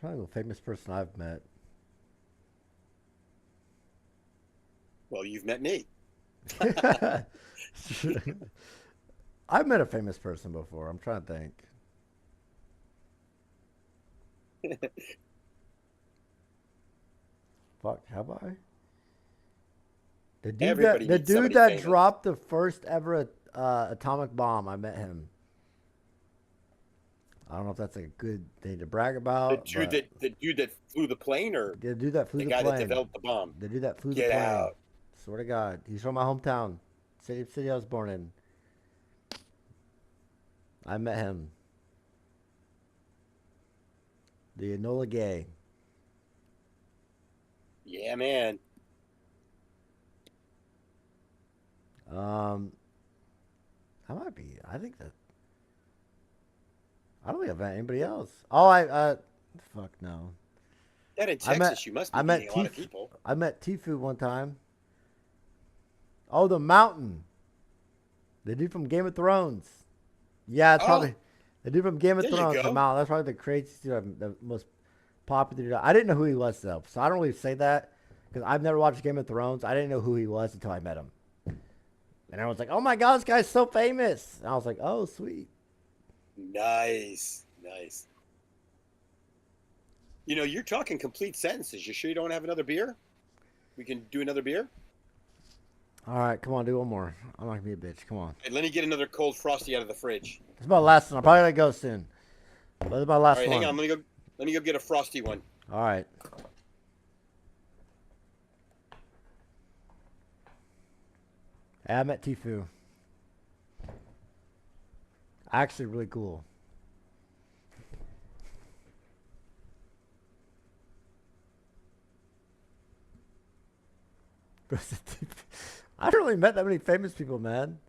to think of a famous person I've met. Well, you've met me. I've met a famous person before. I'm trying to think. Fuck, have I? The dude that dropped the first ever atomic bomb, I met him. I don't know if that's a good thing to brag about. The dude that flew the plane, or the dude that flew the plane? The guy that developed the bomb. The dude that flew the plane. Get out. Swear to God. He's from my hometown. City I was born in. I met him. The Enola Gay. Yeah, man. I might be. I think that. I don't think I've met anybody else. Oh, fuck no. That in Texas, you must be meeting a lot of people. I met Tfue one time. Oh, the Mountain. The dude from Game of Thrones. Yeah, it's probably the dude from Game of Thrones. The Mountain. That's probably the craziest dude, the most popular dude. I didn't know who he was though, so I don't really say that because I've never watched Game of Thrones. I didn't know who he was until I met him. And everyone's like, "Oh my God, this guy's so famous!" And I was like, "Oh, sweet." Nice. You're talking complete sentences. You sure you don't have another beer? We can do another beer? All right, come on, do one more. I'm not gonna be a bitch. Come on. Hey, let me get another cold frosty out of the fridge. It's my last one. I'm probably gonna go soon. But it's my last one. All right, hang on. Let me go get a frosty one. All right. Hey, I met Tfue. Actually, really cool. I haven't really met that many famous people, man.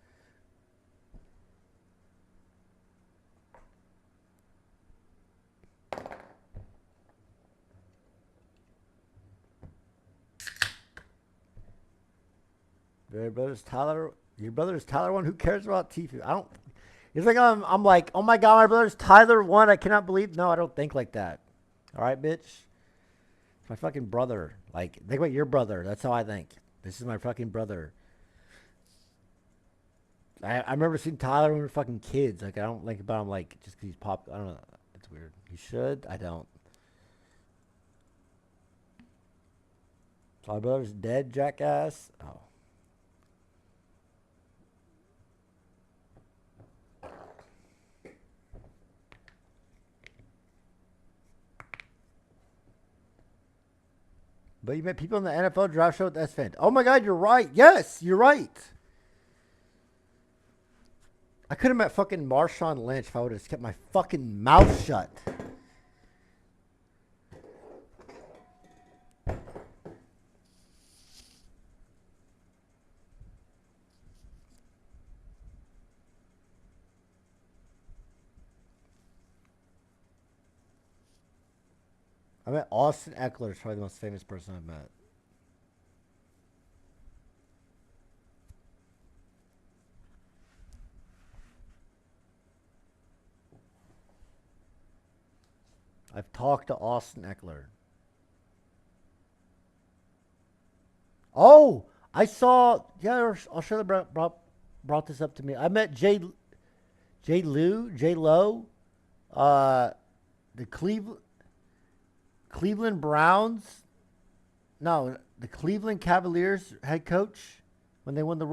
Your brother's Tyler one. Who cares about Tfue? I don't. It's like I'm like, oh my God, my brother's Tyler one. I cannot believe. No, I don't think like that. All right, bitch. It's my fucking brother. Like, think about your brother. That's how I think. This is my fucking brother. I remember seeing Tyler when we were fucking kids. Like, I don't think about him like just because he's pop. I don't know. It's weird. He should. I don't. So my brother's dead, jackass. Oh. But you met people in the NFL draft show with EsfandTV. Oh my God, you're right. Yes, you're right. I could have met fucking Marshawn Lynch if I would have kept my fucking mouth shut. I met Austin Eckler. Is probably the most famous person I've met. I've talked to Austin Eckler. Oh, I saw. Yeah, Australia brought this up to me. I met J Lo, uh, the Cleveland Browns. No, the Cleveland Cavaliers head coach when they won the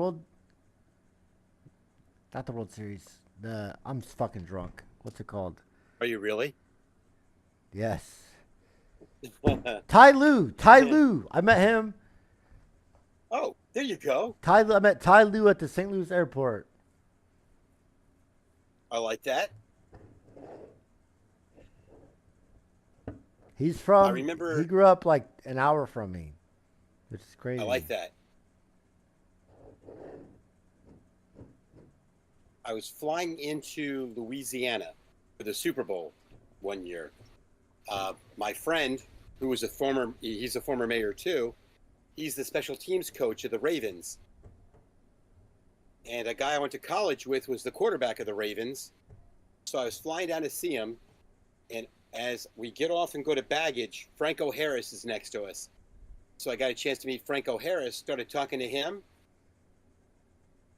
not the World Series. I'm fucking drunk. What's it called? Are you really? Yes. Ty Lue. I met him. Oh, there you go. I met Ty Lue at the St. Louis airport. I like that. He's from. I remember. He grew up like an hour from me, which is crazy. I like that. I was flying into Louisiana for the Super Bowl one year. My friend, who was he's a former mayor too. He's the special teams coach of the Ravens. And a guy I went to college with was the quarterback of the Ravens. So I was flying down to see him. And as we get off and go to baggage, Franco Harris is next to us. So I got a chance to meet Franco Harris, started talking to him.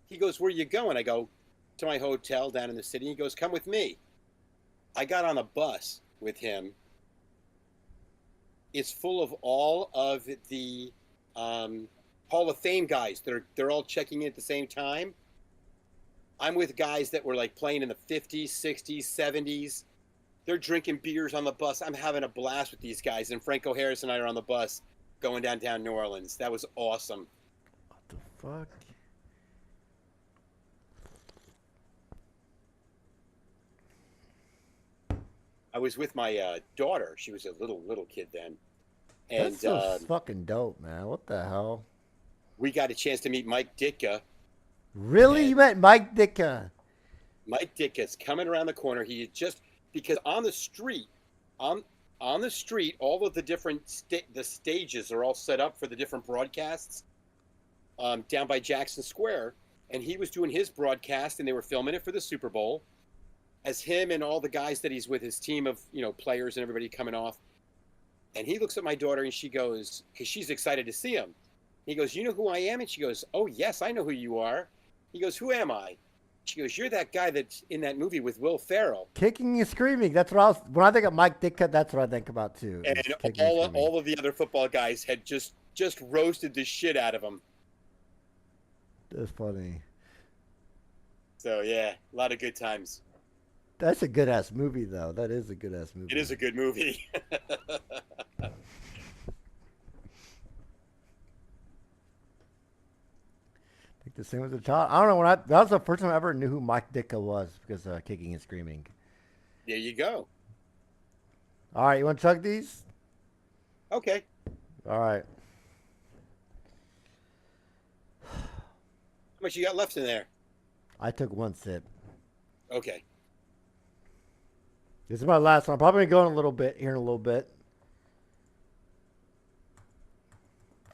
He goes, "Where you going?" I go, "To my hotel down in the city." He goes, "Come with me." I got on a bus with him. It's full of all of the Hall of Fame guys. They're all checking in at the same time. I'm with guys that were like playing in the 50s, 60s, 70s. They're drinking beers on the bus. I'm having a blast with these guys. And Franco Harris and I are on the bus going downtown New Orleans. That was awesome. What the fuck? I was with my daughter. She was a little kid then. And That's so fucking dope, man. What the hell? we got a chance to meet Mike Ditka. Really? You met Mike Ditka? Mike Ditka's coming around the corner. He had just, because on the street, on the street, all of the different the stages are all set up for the different broadcasts down by Jackson Square. And he was doing his broadcast, and they were filming it for the Super Bowl as him and all the guys that he's with, his team of, players and everybody coming off. And he looks at my daughter and she goes, because she's excited to see him. He goes, "You know who I am?" And she goes, "Oh, yes, I know who you are." He goes, "Who am I?" She goes, "You're that guy that's in that movie with Will Ferrell." Kicking and screaming. That's what when I think of Mike Ditka, that's what I think about too. And all of the other football guys had just roasted the shit out of him. That's funny. So, yeah, a lot of good times. That's a good ass movie, though. That is a good ass movie. It is a good movie. I think the same as a child. I don't know that was the first time I ever knew who Mike Ditka was because of Kicking and Screaming. There you go. All right, you want to chug these? Okay. All right. How much you got left in there? I took one sip. Okay. This is my last one. I'm probably going to go in a little bit here in a little bit.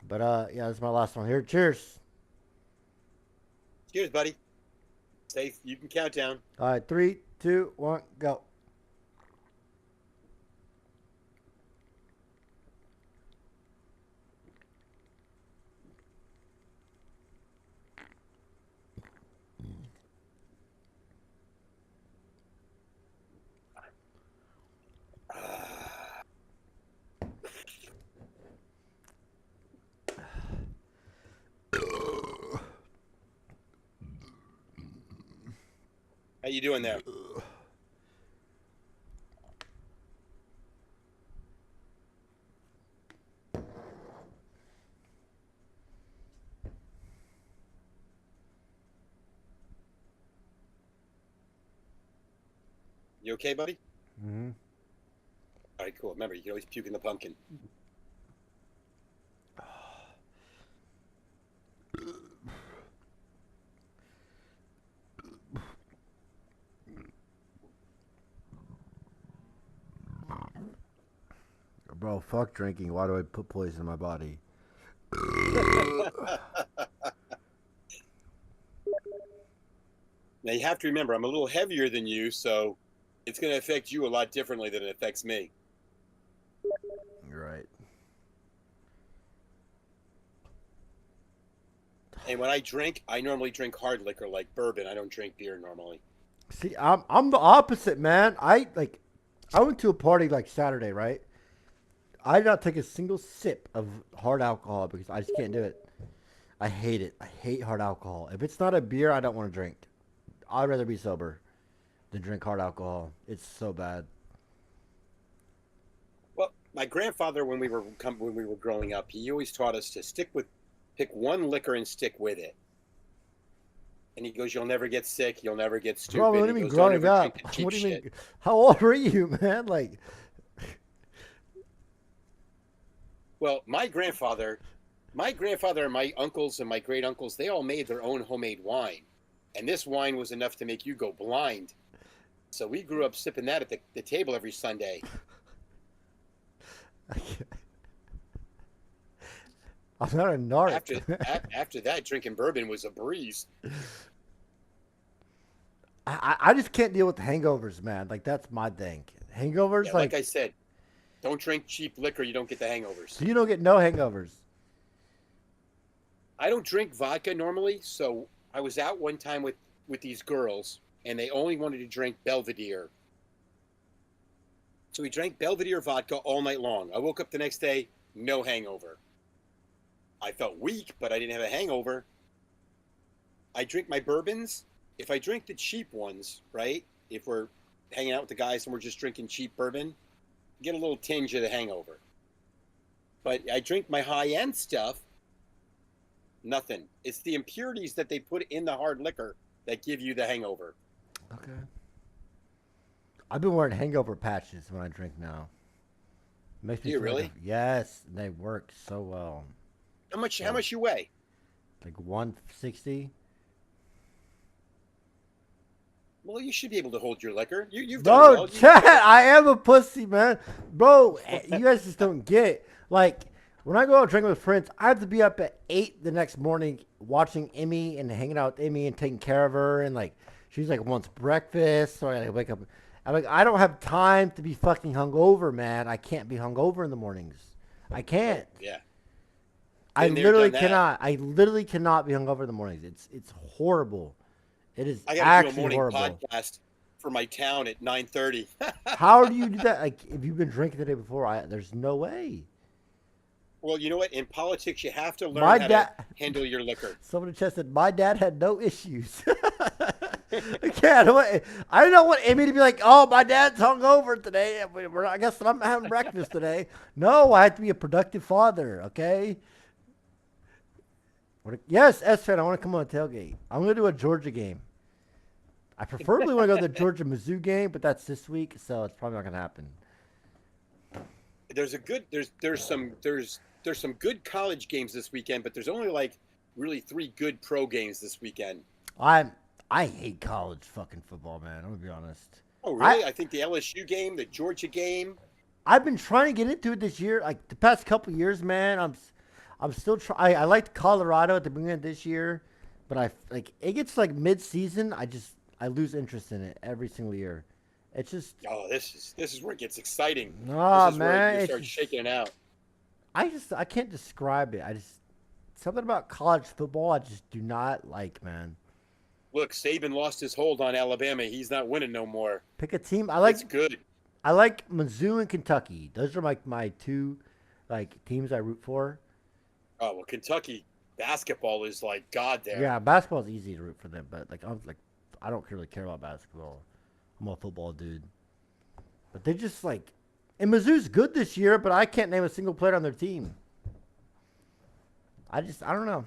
But yeah, this is my last one. Here, cheers. Cheers, buddy. Safe. You can count down. All right, 3, 2, 1, go. How you doing there? You okay, buddy? Mm-hmm. All right, cool. Remember, you can always puke in the pumpkin. Bro, fuck drinking. Why do I put poison in my body? Now you have to remember, I'm a little heavier than you, so it's going to affect you a lot differently than it affects me. You're right. And when I drink, I normally drink hard liquor like bourbon. I don't drink beer normally. See, I'm the opposite, man. I went to a party like Saturday, right? I did not take a single sip of hard alcohol because I just can't do it. I hate it. I hate hard alcohol. If it's not a beer, I don't want to drink. I'd rather be sober than drink hard alcohol. It's so bad. Well, my grandfather, when we were growing up, he always taught us to pick one liquor and stick with it. And he goes, "You'll never get sick. You'll never get stupid." Bro, what do you mean growing up? What do you mean? How old were you, man? Like, well, my grandfather and my uncles and my great uncles, they all made their own homemade wine. And this wine was enough to make you go blind. So we grew up sipping that at the table every Sunday. I'm not a narc. After that, drinking bourbon was a breeze. I just can't deal with hangovers, man. Like, that's my thing. Hangovers, Yeah, like I said, don't drink cheap liquor. You don't get the hangovers. So you don't get no hangovers. I don't drink vodka normally, so I was out one time with these girls, and they only wanted to drink Belvedere. So we drank Belvedere vodka all night long. I woke up the next day, no hangover. I felt weak, but I didn't have a hangover. I drink my bourbons. If I drink the cheap ones, right? If we're hanging out with the guys and we're just drinking cheap bourbon, get a little tinge of the hangover. But I drink my high-end stuff, nothing. It's the impurities that they put in the hard liquor that give you the hangover. Okay. I've been wearing hangover patches when I drink now. Makes me Do you feel really? like yes, they work so well. How much you weigh? Like 160. Well, you should be able to hold your liquor. You've done Bro, well. Chad, I am a pussy, man. Bro, you guys just don't get. Like, when I go out drinking with friends, I have to be up at 8 the next morning watching Emmy and hanging out with Emmy and taking care of her. And, like, she's, like, wants breakfast. So I gotta wake up. I'm like, I don't have time to be fucking hungover, man. I can't be hungover in the mornings. I can't. Yeah. I literally cannot. I literally cannot be hungover in the mornings. It's horrible. It is I got to do a actually morning horrible. podcast for my town at 9:30. How do you do that? Like, if you've been drinking the day before, there's no way. Well, you know what? In politics, you have to learn how to handle your liquor. Someone just said, my dad had no issues. I don't want Amy to be like, oh, my dad's hungover today. I guess I'm having breakfast today. No, I have to be a productive father, okay? Yes, S-Fan, I want to come on a tailgate. I'm going to do a Georgia game. I preferably want to go to the Georgia-Mizzou game, but that's this week, so it's probably not going to happen. There's some good college games this weekend, but there's only like really 3 good pro games this weekend. I hate college fucking football, man. I'm gonna be honest. Oh really? I think the LSU game, the Georgia game. I've been trying to get into it this year. Like the past couple years, man. I'm still trying. I liked Colorado at the beginning of this year, but it gets like mid-season. I lose interest in it every single year. It's just. Oh, this is where it gets exciting. Oh this is man, where you start shaking it out. I can't describe it. Something about college football I just do not like, man. Look, Saban lost his hold on Alabama. He's not winning no more. Pick a team. It's good. I like Mizzou and Kentucky. Those are like my two teams I root for. Oh well, Kentucky basketball is like God there. Yeah, basketball is easy to root for them, but I don't really care about basketball. I'm a football dude. But they just and Mizzou's good this year, but I can't name a single player on their team. I don't know.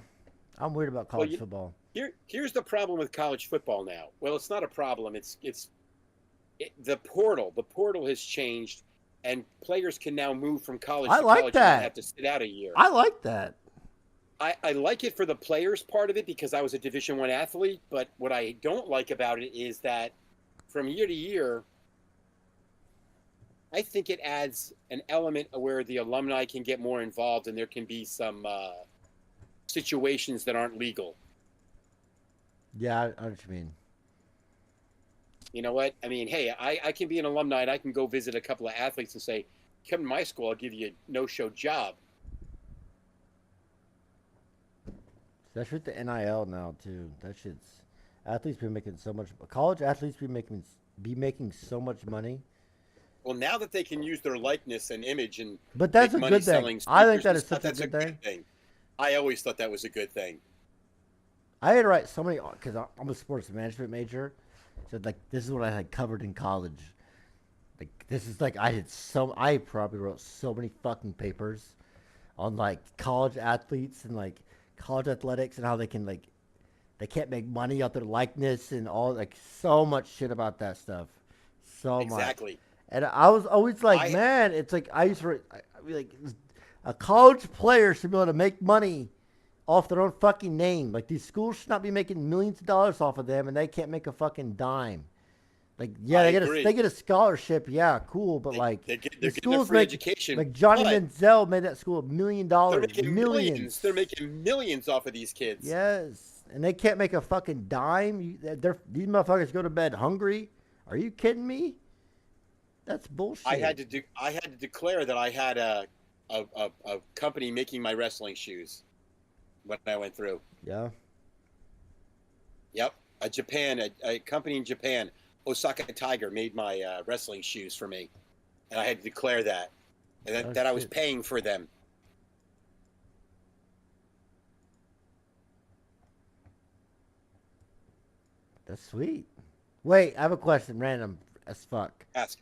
I'm weird about college football. Here's the problem with college football now. Well, it's not a problem. It's the portal has changed, and players can now move from college I to like college and not that. have to sit out a year. I like that. I like it for the players part of it because I was a Division I athlete, but what I don't like about it is that from year to year, I think it adds an element where the alumni can get more involved and there can be some situations that aren't legal. Yeah, I know what you mean. You know what? I mean, hey, I can be an alumni and I can go visit a couple of athletes and say, come to my school, I'll give you a no-show job. Especially with the NIL now too. That shit's athletes be making so much. College athletes be making so much money. Well, now that they can use their likeness and image and But that's make a money good thing. selling I think sneakers that and is stuff, such a that's a good thing. good thing. I always thought that was a good thing. I had to write so many because I'm a sports management major. So like this is what I had covered in college. Like this is like I probably wrote so many fucking papers on like college athletes and like college athletics and how they can like they can't make money off their likeness and all like so much shit about that stuff. So much. Exactly. And I was always like, I man, it's like I used to I'd be like a college player should be able to make money off their own fucking name. Like these schools should not be making millions of dollars off of them and they can't make a fucking dime. Like yeah, I they agree. get a scholarship, yeah, cool, but They like they're the getting a schools free make education, like Johnny but Manziel made that school they're $1 million. making millions. Millions. They're making millions off of these kids. Yes. And they can't make a fucking dime. These motherfuckers go to bed hungry. Are you kidding me? That's bullshit. I had to declare that I had a company making my wrestling shoes when I went through. Yeah. Yep, a company in Japan, Osaka Tiger, made my wrestling shoes for me, and I had to declare that, and Oh that I was shit. paying for them. That's sweet. Wait, I have a question, random as fuck. Ask.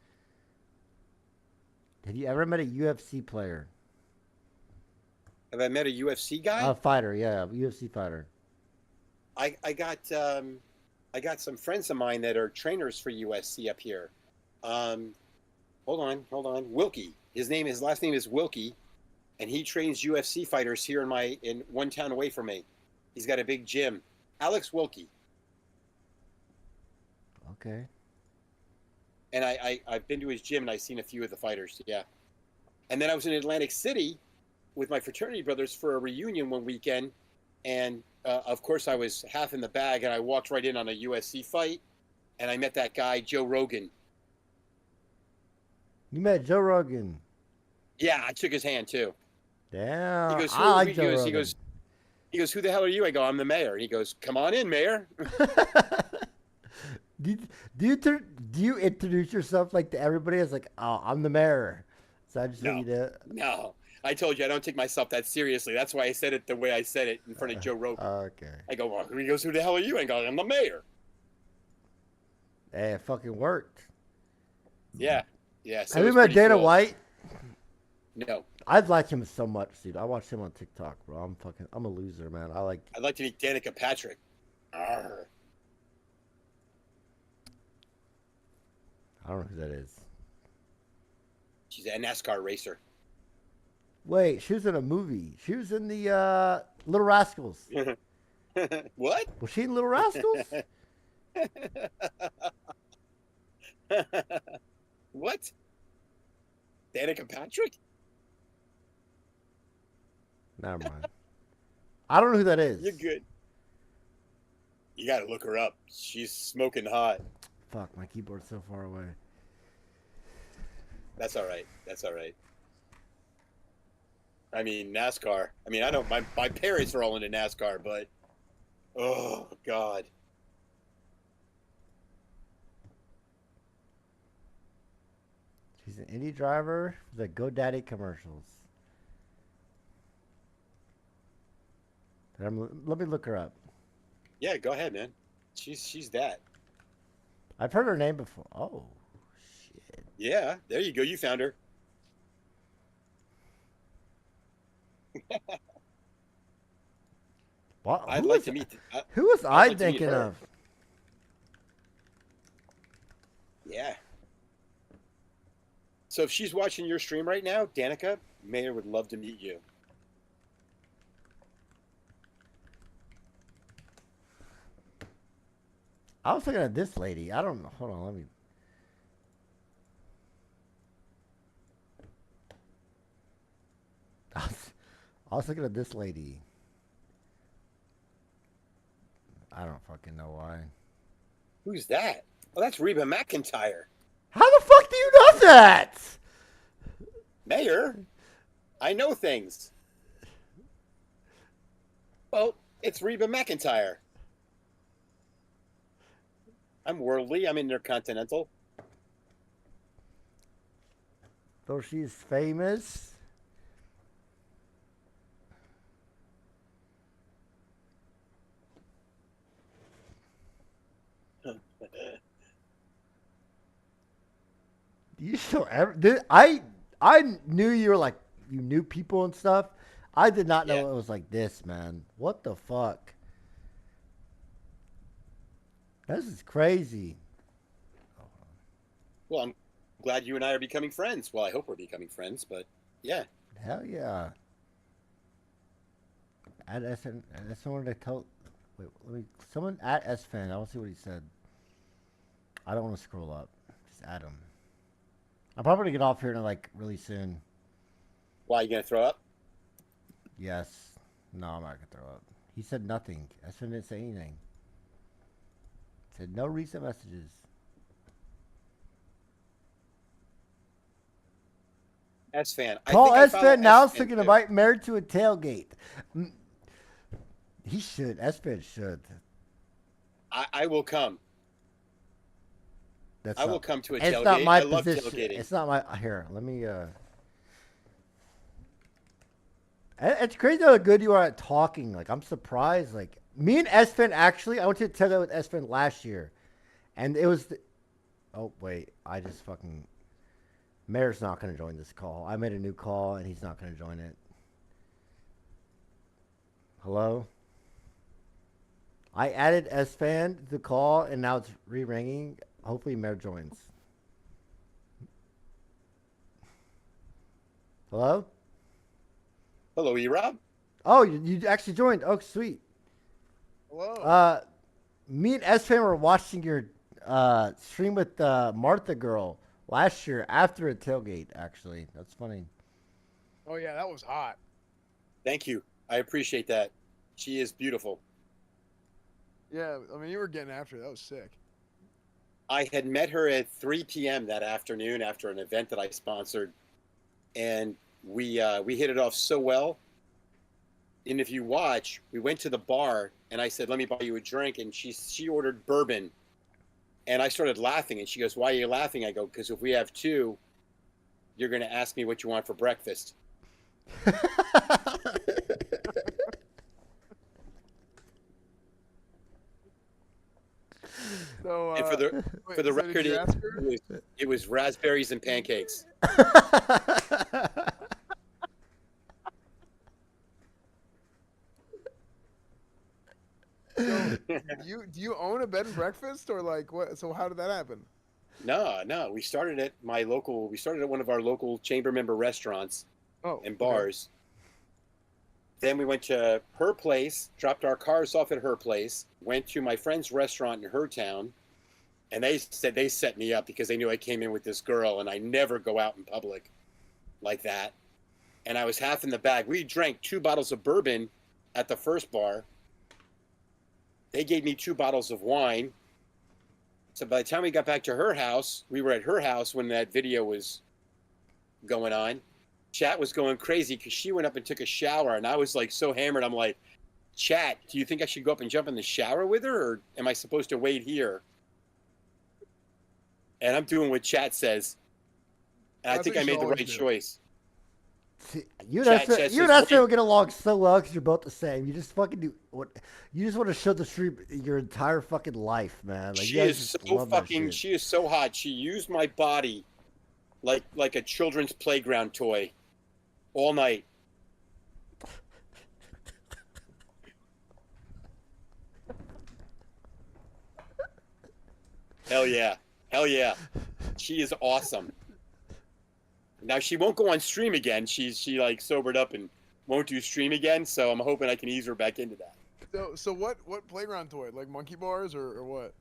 Have you ever met a UFC player? Have I met a UFC A guy? fighter, yeah, a UFC fighter. I I got I got some friends of mine that are trainers for USC up here. Um, hold on, Wilkie. His last name is Wilkie, and he trains UFC fighters here in one town away from me. He's got a big gym. Alex Wilkie. Okay. And I've been to his gym and I've seen a few of the fighters. Yeah. And then I was in Atlantic City with my fraternity brothers for a reunion one weekend, and of course I was half in the bag, and I walked right in on a USC fight, and I met that guy Joe Rogan. You met Joe Rogan. Yeah, I shook his hand too. He Damn, goes, I who? like Joe Rogan. He goes, who the hell are you? I go, I'm the mayor. He goes, come on in, mayor. do, do you introduce yourself like to everybody as like, oh, I'm the mayor? So I just No, you to. no. I told you I don't take myself that seriously. That's why I said it the way I said it in front of Joe Rogan. Okay. I go, well, he goes, who the hell are you? I go, I'm the mayor. Hey, it fucking worked. Yeah, yeah. So Have it you was met pretty Dana cool. White? No, I like him so much, dude. I watch him on TikTok, bro. I'm a loser, man. I'd like to meet Danica Patrick. Arr. I don't know who that is. She's a NASCAR racer. Wait, she was in a movie. She was in the Little Rascals. What? Was she in Little Rascals? What? Danica Patrick? Never mind. I don't know who that is. You're good. You got to look her up. She's smoking hot. Fuck, my keyboard's so far away. That's all right. That's all right. I mean, NASCAR. I mean, I know my parents are all into NASCAR, but oh God. She's an indie driver for the GoDaddy commercials. Let me look her up. Yeah, go ahead, man. She's that. I've heard her name before. Oh, shit. Yeah, there you go. You found her. What? I'd like to meet. Who was I'd I like to meet thinking her. of? Yeah, So if she's watching your stream right now, Danica, Mayor would love to meet you. I was looking at this lady. I don't know. Hold on, let me. I was looking at this lady. I don't fucking know why. Who's that? Oh, that's Reba McEntire. How the fuck do you know that? Mayor, I know things. Well, it's Reba McEntire. I'm worldly. I'm intercontinental. So she's famous. You still ever? Dude, I knew you were like you knew people and stuff. I did not know Yeah. it was like this, man. What the fuck? This is crazy. Well, I'm glad you and I are becoming friends. Well, I hope we're becoming friends, but yeah. Hell yeah. At SN, that's someone to tell. Wait, let me. Someone at SFan. I want to see what he said. I don't want to scroll up. Just add him. I'm probably gonna get off here in like really soon. Why, you going to throw up? Yes. No, I'm not gonna throw up. He said nothing. SFan didn't say anything. Said no recent messages. S fan. Call I follow SFan now. S-Fan Thinking too. about married to a tailgate. He should. SFan should. I will come. That's I not, will come to a it's tailgate. not my I love position. tailgating. It's not my. Here, let me. It's crazy how good you are at talking. Like I'm surprised. Like me and SFan actually, I went to a tailgate with SFan last year, and it was. Oh wait, I just fucking. Mayor's not going to join this call. I made a new call, and he's not going to join it. Hello? I added SFan to the call, and now it's re-ringing. Hopefully, Mayor joins. Hello? Hello, E-Rob. Oh, you actually joined. Oh, sweet. Hello. Me and SFan were watching your stream with Martha Girl last year after a tailgate, actually. That's funny. Oh yeah, that was hot. Thank you. I appreciate that. She is beautiful. Yeah, I mean you were getting after it. That was sick. I had met her at 3 p.m. that afternoon after an event that I sponsored, and we hit it off so well. And if you watch, we went to the bar, and I said, "Let me buy you a drink," and she ordered bourbon, and I started laughing, and she goes, "Why are you laughing?" I go, "Because if we have two, you're going to ask me what you want for breakfast." So And wait, for the so did record, you ask her? it was raspberries and pancakes. So do you own a bed and breakfast or like what? So how did that happen? No. We started at one of our local chamber member restaurants Oh, and okay. bars. Then we went to her place, dropped our cars off at her place, went to my friend's restaurant in her town, and they said they set me up because they knew I came in with this girl, and I never go out in public like that. And I was half in the bag. We drank 2 bottles of bourbon at the first bar. They gave me 2 bottles of wine. So by the time we got back to her house, we were at her house when that video was going on. Chat was going crazy because she went up and took a shower, and I was like so hammered. I'm like, "Chat, do you think I should go up and jump in the shower with her, or am I supposed to wait here?" And I'm doing what Chat says, and I That's think what I you made should the always right do. choice. See, you Chat and says SFan wait. will get along so well because you're both the same. You just fucking do what you just want to show the stream your entire fucking life, man. Like She you guys is just so love that fucking. shit. She is so hot. She used my body like a children's playground toy all night. Hell yeah. She is awesome. Now she won't go on stream again. She like sobered up and won't do stream again. So I'm hoping I can ease her back into that. So what playground toy? Like monkey bars or what?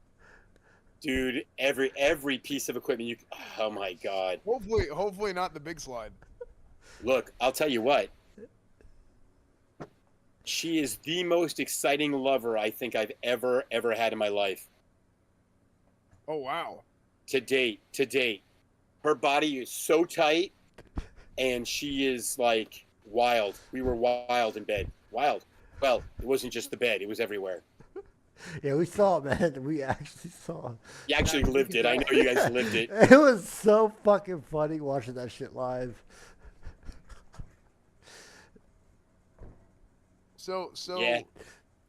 Dude, every piece of equipment you. Oh my god. Hopefully not the big slide. Look, I'll tell you what. She is the most exciting lover I think I've ever had in my life. Oh wow. To date. Her body is so tight, and she is like wild. We were wild in bed. Wild. Well, it wasn't just the bed; it was everywhere. Yeah, we saw it, man. We actually saw it. You actually lived it. I know you guys lived it. It was so fucking funny watching that shit live. So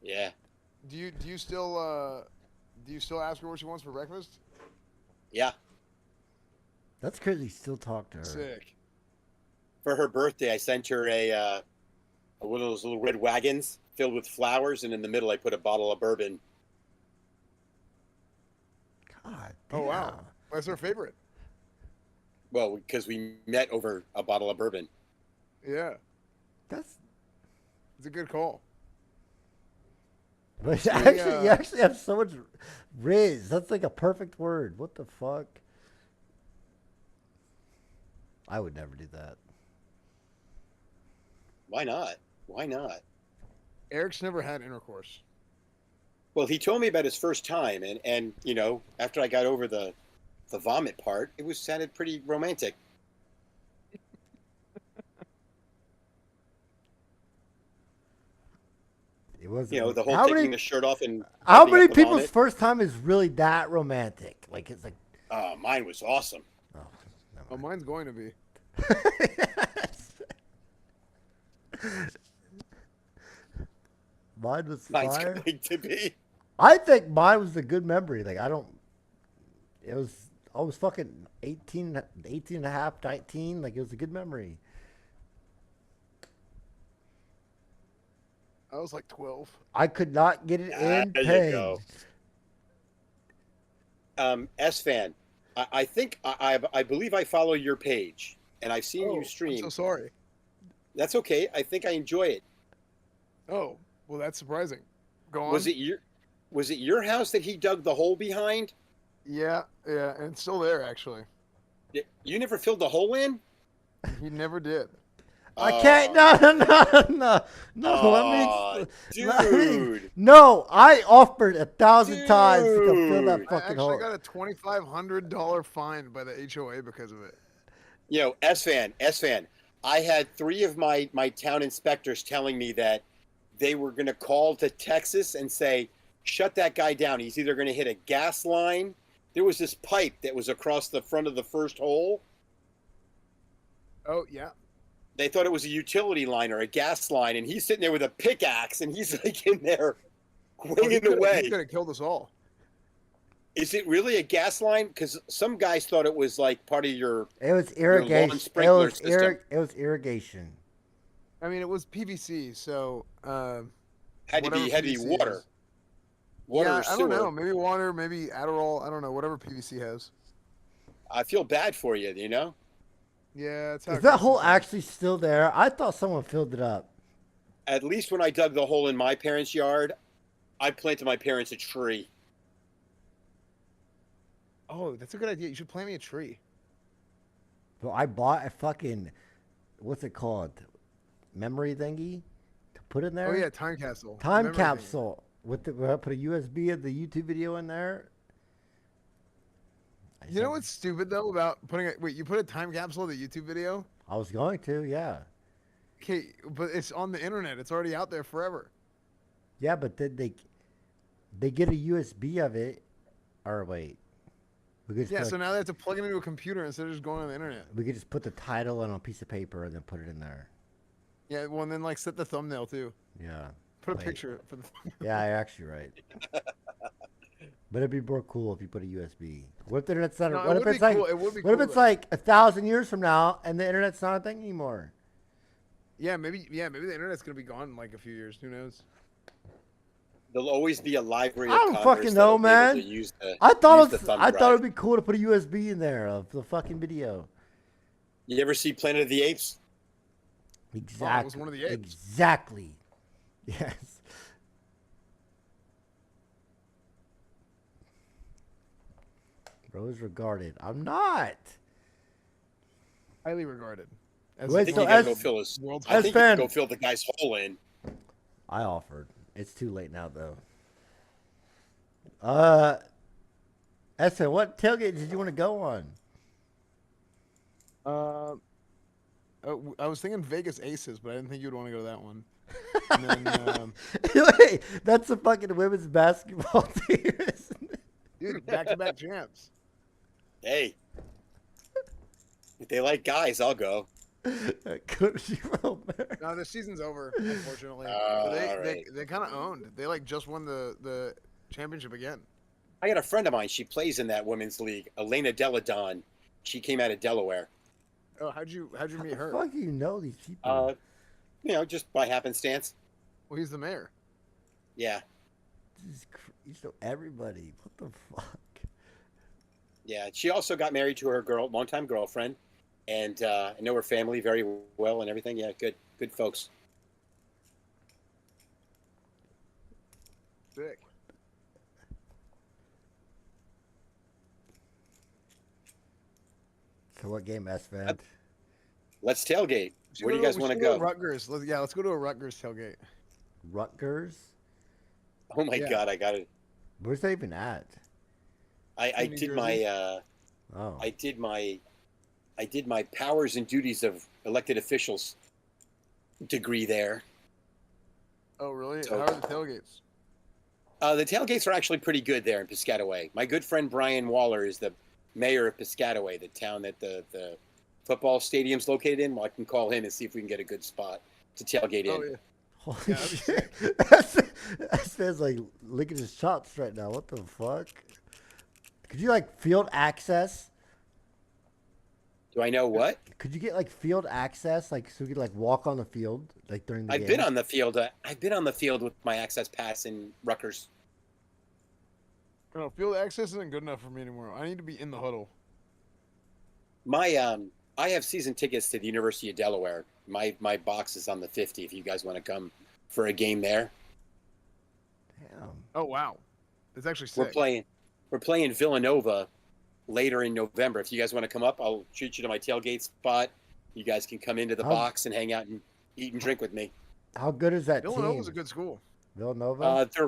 Yeah. Do you still ask her what she wants for breakfast? Yeah. That's crazy. Still talk to her. Sick. For her birthday, I sent her one of those little red wagons filled with flowers, and in the middle, I put a bottle of bourbon. God. Oh wow. damn. That's her favorite. Well, because we met over a bottle of bourbon. Yeah. That's. It's a good call. But So, you actually have so much riz. That's like a perfect word. What the fuck? I would never do that. Why not? Why not? Eric's never had intercourse. Well, he told me about his first time, and you know, after I got over the vomit part, it sounded pretty romantic. It was. You know, the whole how taking many, the shirt off and how wiping many up the people's vomit. first time is really that romantic? Like it's like. Oh, mine was awesome. Oh, Oh, mine's going to be. Mine was Mine's fire. going to be. I think mine was a good memory. Like I don't. It was. I was fucking 18 and a half, 19. Like it was a good memory. I was like 12. I could not get it in There pain. you go. S-Fan, I think I believe I follow your page, and I've seen you I'm stream. so sorry. That's okay. I think I enjoy it. Oh, well, that's surprising. Go on. Was it your house that he dug the hole behind? Yeah, and it's still there actually. You never filled the hole in? He never did. I can't. No. Oh, dude. No, I offered 1,000 times to come fill that Dude. I fucking actually hole. got a $2,500 fine by the HOA because of it. You know, S-Fan, I had 3 of my town inspectors telling me that they were going to call to Texas and say, shut that guy down. He's either going to hit a gas line. There was this pipe that was across the front of the first hole. Oh yeah. They thought it was a utility line or a gas line, and he's sitting there with a pickaxe, and he's like in there winging away. He could have killed us all. Is it really a gas line? Because some guys thought it was like part of your. It was Your lawn irrigation. sprinkler system. It was irrigation. I mean, it was PVC, so Had to be PVC water. is. Water Yeah, or I sewer. don't know. Maybe water, maybe Adderall. I don't know. Whatever PVC has. I feel bad for you, you know? Yeah, it's how Is it that goes hole sometimes. actually still there? I thought someone filled it up. At least when I dug the hole in my parents' yard, I planted my parents a tree. Oh, that's a good idea. You should plant me a tree. But I bought a fucking, what's it called? Memory thingy to put in there. Oh yeah, time capsule. Time Memory thing. capsule with the. I put a USB of the YouTube video in there. You know what's stupid though about putting a wait? You put a time capsule of the YouTube video? I was going to, yeah. Okay, but it's on the internet. It's already out there forever. Yeah, but then they get a USB of it. Or wait. We could just Yeah, put, so now they have to plug it into a computer instead of just going on the internet. we could just put the title on a piece of paper and then put it in there. Yeah, well, and then like set the thumbnail too. Yeah. Put a Wait. picture for the. Yeah, you're actually right. But it'd be more cool if you put a USB. What if the internet's not? No, what it if would it's be like? cool. It would be What if cool, it's though. like 1,000 years from now and the internet's not a thing anymore? Yeah, maybe the internet's gonna be gone in like a few years. Who knows? There'll always be a library I of don't Congress fucking that'll know, be able man. to use the- I thought use the thumb I thought drive. it'd be cool to put a USB in there of the fucking video. You ever see Planet of the Apes? Exactly. Oh, it was one of the apes. Exactly. Yes. Bro is regarded. I'm not. Highly regarded. As Wait, I think so you gotta as- go fill his. world's I as think you fan- go fill the guy's hole in. I offered. It's too late now, though. Esfand, what tailgate did you want to go on? I was thinking Vegas Aces, but I didn't think you'd want to go to that one. And then, Wait, that's the fucking women's basketball team, isn't it? dude, back-to-back champs. Hey, if they like guys, I'll go. Coach Romer. No, the season's over, unfortunately. All they right. they kind of owned. They like just won the championship again. I got a friend of mine. She plays in that women's league. Elena Deladon. She came out of Delaware. Oh, how'd you meet her? Fuck, you know these people. Just by happenstance. Well, he's the mayor. Yeah, You know everybody. What the fuck? yeah. She also got married to her longtime girlfriend, and I know her family very well and everything. Yeah, good folks. Sick. So what game, Esfand? Let's tailgate. Where do you guys want to go? Rutgers. Let's go to a Rutgers tailgate. Rutgers? Oh my Yeah. God, I got it. Where's that even at? I New did Jersey? my Oh. I did my powers and duties of elected officials degree there. Oh, really? So- How are the tailgates? The tailgates are actually pretty good there in Piscataway. My good friend Brian Waller is the mayor of Piscataway, the town that the football stadium's located in. Well, I can call him and see if we can get a good spot to tailgate in. Oh, yeah. Holy Yeah, that'd be shit. Esfand's like licking his chops right now. What the fuck? Could you like field access? Do I know what? Could you get like field access, like so we could like walk on the field, like during the I've game? been on the field. I've been on the field with my access pass in Rutgers. No, field access isn't good enough for me anymore. I need to be in the huddle. I have season tickets to the University of Delaware. My box is on the 50. If you guys want to come for a game there, Damn. Oh, wow. It's actually sick. we're playing Villanova later in November. If you guys want to come up, I'll treat you to my tailgate spot. You guys can come into the box and hang out and eat and drink with me. How good is that Villanova's team? a good school. Villanova? They're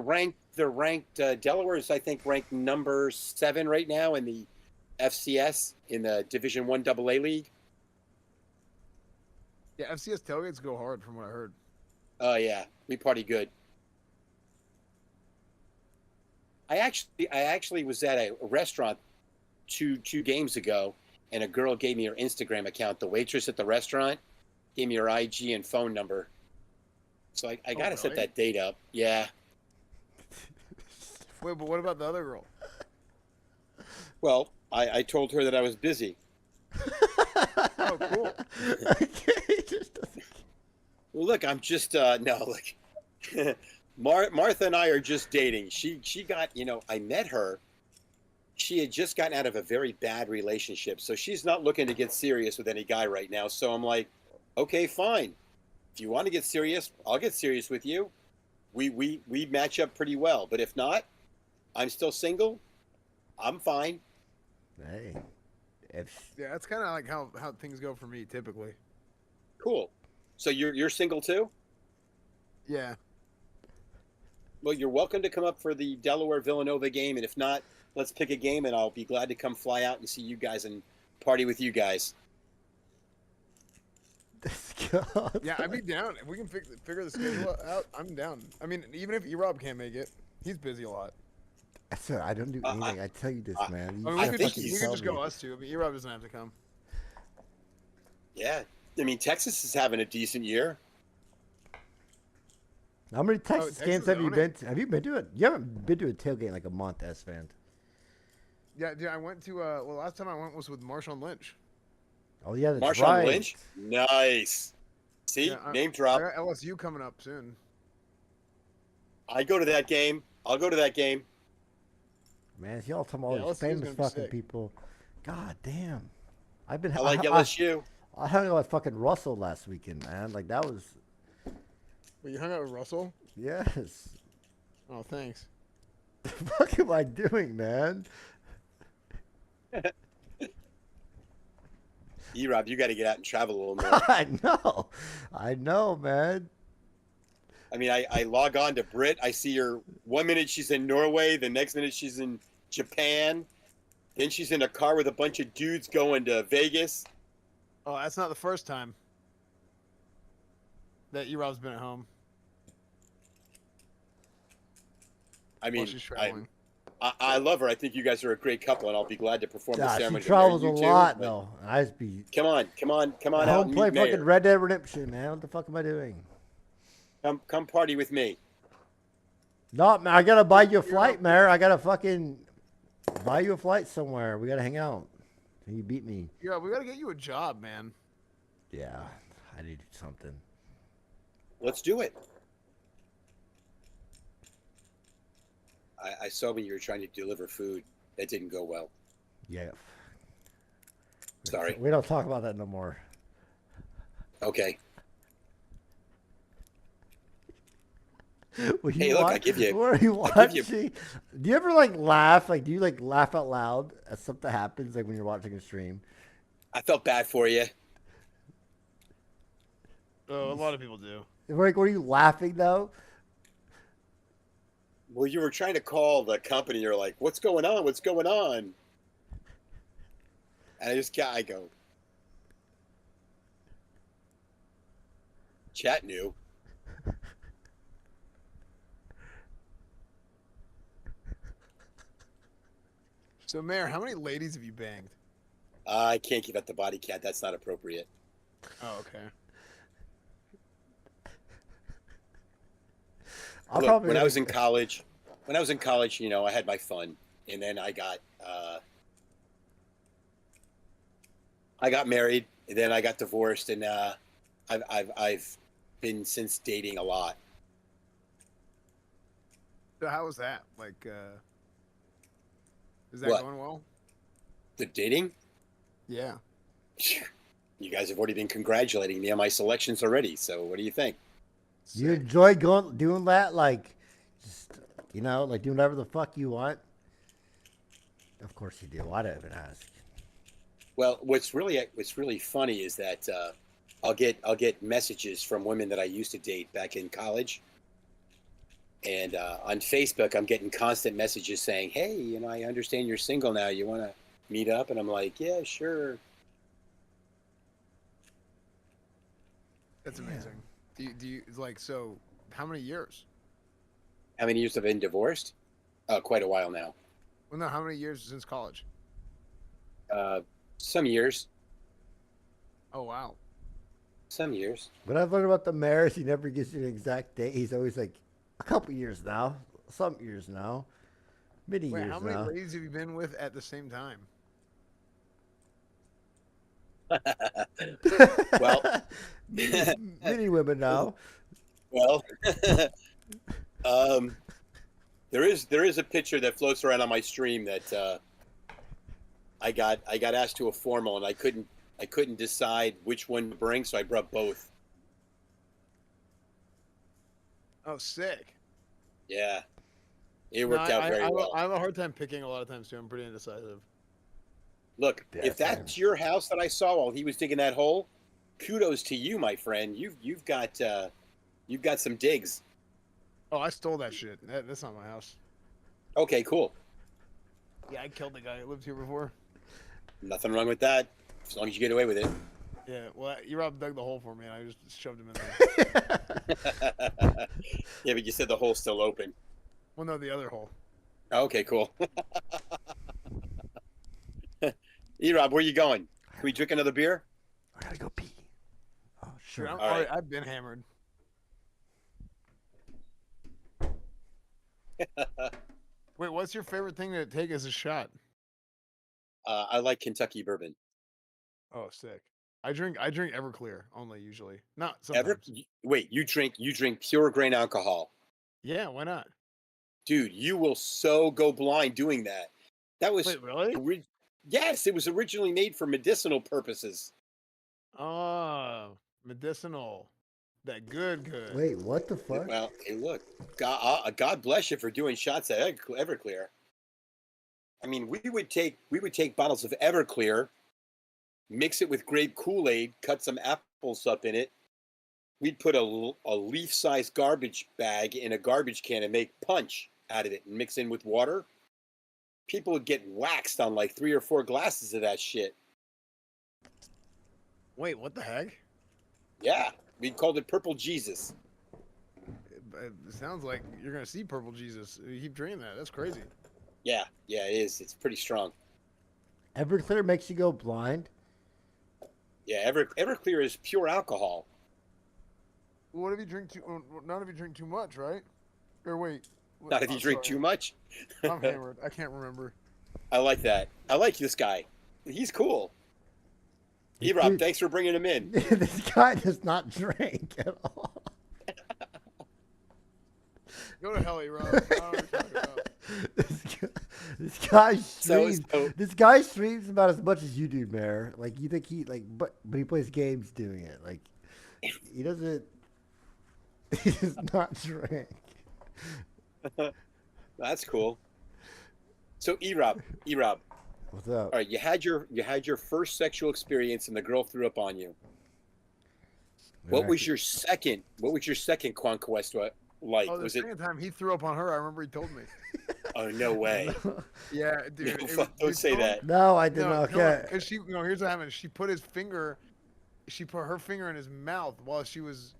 ranked. Delaware is, I think, ranked number 7 right now in the FCS in the Division I AA league. Yeah, FCS tailgates go hard from what I heard. Oh yeah, we party good. I actually was at a restaurant two games ago, and a girl gave me her Instagram account. The waitress at the restaurant gave me her IG and phone number. So I got to set really? that date up. Yeah. Wait, but what about the other girl? Well, I told her that I was busy. Oh, cool. Okay, just doesn't- Well, look, I'm just no, look. Martha and I are just dating. She got, I met her. She had just gotten out of a very bad relationship, so she's not looking to get serious with any guy right now. So I'm like, okay, fine. If you want to get serious, I'll get serious with you. We match up pretty well. But if not, I'm still single. I'm fine. Hey. If Yeah, that's kind of like how things go for me typically. Cool. So you're single too? Yeah. Well, you're welcome to come up for the Delaware Villanova game, and if not, let's pick a game, and I'll be glad to come fly out and see you guys and party with you guys. this God. Yeah, I'd be down. If we can figure the schedule out, I'm down. I mean, even if E-Rob can't make it, he's busy a lot. Sir, I don't do anything. I tell you this, man. You I mean, I we could think just, he's we could just tell go me. us two. I mean, E-Rob doesn't have to come. Yeah. I mean, Texas is having a decent year. How many Texas Texas games have you own it. been to? Have you been to it? You haven't been to a tailgate in like a month, Esfand. Yeah, dude, I went to, well, last time I went was with Marshawn Lynch. Oh yeah, that's Marshawn right. Lynch? Nice. See? Yeah, Name I drop. got LSU coming up soon. I go to that game. I'll go to that game. Man, y'all talking all Yeah, these LSU is famous gonna be fucking sick. people. God damn. I've been. I like LSU. I hung out with fucking Russell last weekend, man. Like that was Wait, you hung out with Russell? yes. Oh, thanks. The fuck am I doing, man? Rob, you got to get out and travel a little more. I know, man. I mean, I log on to Brit. I see her 1 minute she's in Norway, the next minute she's in Japan. Then she's in a car with a bunch of dudes going to Vegas. Oh, that's not the first time that E-Rob's been at home I while mean, she's traveling. I love her. I think you guys are a great couple, and I'll be glad to perform the Nah, she ceremony to marry travels a you two. lot But though. I just be come on at out home and play meet fucking Mayor. Red Dead Redemption, man. What the fuck am I doing? Come party with me. No, man, I gotta buy you a flight, Mayor. I gotta fucking buy you a flight somewhere. We gotta hang out. You beat me. Yeah, we gotta get you a job, man. Yeah, I need something. Let's do it. I saw when you were trying to deliver food. That didn't go well. Yeah. Sorry. We don't talk about that no more. Okay. What Hey, look, I give you. What are you I give you. watching? Do you ever like laugh? Like, do you like laugh out loud as something happens? Like when you're watching a stream. I felt bad for you. Oh, a lot of people do. Like, were you laughing though? Well, you were trying to call the company. You're like, "What's going on? What's going on?" And I go, "Chat knew." So, Mayor, how many ladies have you banged? I can't give out the body count. That's not appropriate. Oh, okay. Look, when I was in college, you know, I had my fun, and then I got married, and then I got divorced, and I've been since dating a lot. So, how was that? Like, is that What? going well? The dating? Yeah. You guys have already been congratulating me on my selections already. So what do you think? You Sick. enjoy doing that? Like, just, like doing whatever the fuck you want? Of course you do. Why do I even ask? Well, what's really funny is that I'll get messages from women that I used to date back in college, and on Facebook I'm getting constant messages saying, "Hey, you know, I understand you're single now. You want to meet up?" And I'm like, "Yeah, sure." That's amazing. Do you like, so how many years? How many years have I been divorced? Quite a while now. Well, no, how many years since college? Some years. Oh, wow. Some years. What I've learned about the mayor is he never gives you an exact date. He's always like, a couple years now, some years now, many Wait, years how many now. ladies have you been with at the same time? Well, many women now. well, um, there is a picture that floats around on my stream that I got asked to a formal, and I couldn't decide which one to bring, so I brought both. Oh, sick. Yeah, it worked out very well. I have a hard time picking a lot of times too. I'm pretty indecisive. Look, Yeah, if that's your house that I saw while he was digging that hole, kudos to you, my friend. You've got some digs. Oh, I stole that shit. That's not my house. Okay, cool. Yeah, I killed the guy who lived here before. Nothing wrong with that, as long as you get away with it. Yeah, well, E-Rob dug the hole for me, and I just shoved him in there. Yeah, but you said the hole's still open. Well, no, the other hole. Okay, cool. E-Rob, where you going? Can we drink another beer? I gotta go pee. Oh, Dude, sure. All right. I've been hammered. Wait, what's your favorite thing to take as a shot? I like Kentucky bourbon. Oh, sick. I drink Everclear only usually. Not sometimes. Ever? Wait, you drink pure grain alcohol. Yeah, why not? Dude, you will so go blind doing that. That was Wait, really? Yes, it was originally made for medicinal purposes. Oh, medicinal. That good. Wait, what the fuck? Well, hey, look, God bless you for doing shots at Everclear. I mean, we would take bottles of Everclear, mix it with grape Kool-Aid, cut some apples up in it. We'd put a leaf-sized garbage bag in a garbage can and make punch out of it and mix in with water. People would get waxed on like 3 or 4 glasses of that shit. Wait, what the heck? Yeah, we called it Purple Jesus. It sounds like you're gonna see Purple Jesus. You keep drinking that. That's crazy. Yeah, it is. It's pretty strong. Everclear makes you go blind. Yeah, Everclear is pure alcohol. What if you drink too? Not if you drink too much, right? Or wait. Not if you drink too much. I'm hammered. I can't remember. I like that. I like this guy. He's cool. E-Rob, thanks for bringing him in. This guy does not drink at all. Go to hell, Rob. I don't know what you're talking about. This guy streams. So- This guy streams about as much as you do, Mayor. Like you think he like, but he plays games doing it. Like he doesn't. He does not drink. That's cool. So E-Rob, What's up? all right, you had your first sexual experience and the girl threw up on you. What was your second conquest like? Oh, the Was it? second time he threw up on her, I remember he told me. Oh, no way. Yeah, dude. No, it fuck, was- don't dude, say that. No, I did not. Okay. Because here's what happened. She put her finger in his mouth while she was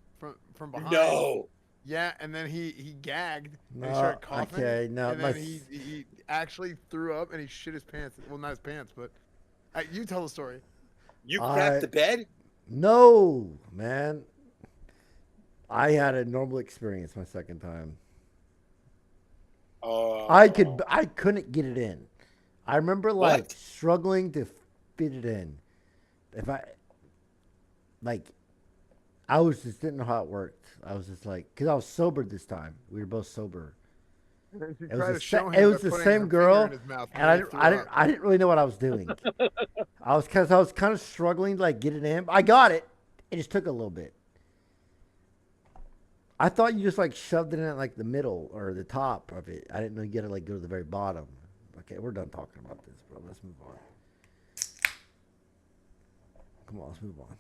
from behind. No. Yeah, and then he gagged and he No, started coughing. okay, no, and my then he actually threw up and he shit his pants. Well, not his pants, but you tell the story. You crapped the bed? No, man. I had a normal experience my second time. Oh. I couldn't get it in. I remember like What? struggling to fit it in. If I was just didn't know how it worked. I was just like, cause I was sober this time. We were both sober. It was the same girl, and I didn't really know what I was doing. I was kind of struggling to like get it in. I got it. It just took a little bit. I thought you just like shoved it in at like the middle or the top of it. I didn't know you had to like go to the very bottom. Okay, we're done talking about this, bro. Let's move on. Come on, let's move on.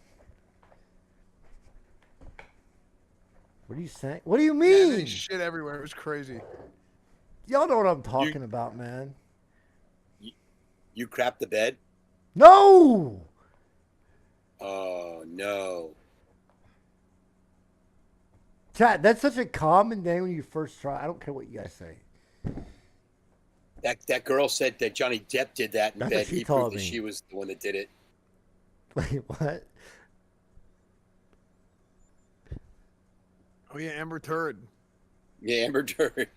What are you saying? What do you Yeah, mean? shit everywhere. It was crazy. Y'all know what I'm talking about, man. You crapped the bed? No! Oh, no. Chat, that's such a common thing when you first try. I don't care what you guys say. That girl said that Johnny Depp did that in That's bed. what she He told proved that me. she was the one that did it. Wait, what? Oh yeah, Amber Turd. Yeah, Amber Turd.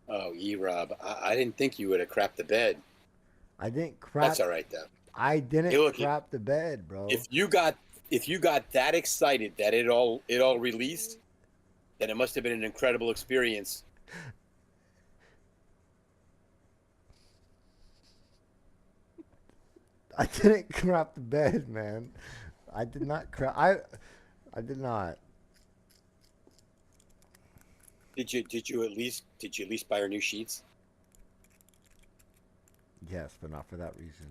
Oh, E-Rob, I didn't think you would have crapped the bed. I didn't crap. That's all right, though. I didn't Hey, look, crap the bed, bro. If you got that excited that it all released, then it must have been an incredible experience. I didn't crap the bed, man. I did not crap. I did not. Did you at least buy her new sheets? Yes, but not for that reason.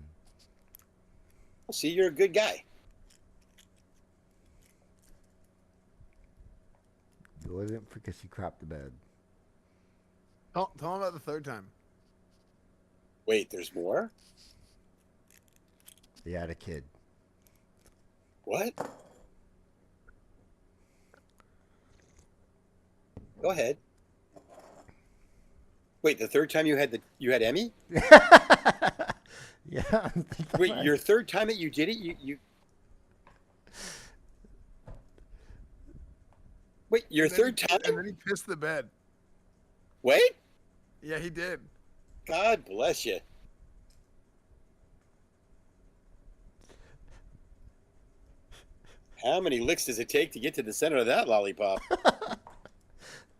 See, you're a good guy. It wasn't because she crapped the bed. Tell him about the third time. Wait, there's more? They had a kid. What? Go ahead. Wait, the third time you had Emmy? Yeah. Wait, your third time that you did it, you. Wait, your third time? And then he pissed the bed. Wait. Yeah, he did. God bless you. How many licks does it take to get to the center of that lollipop?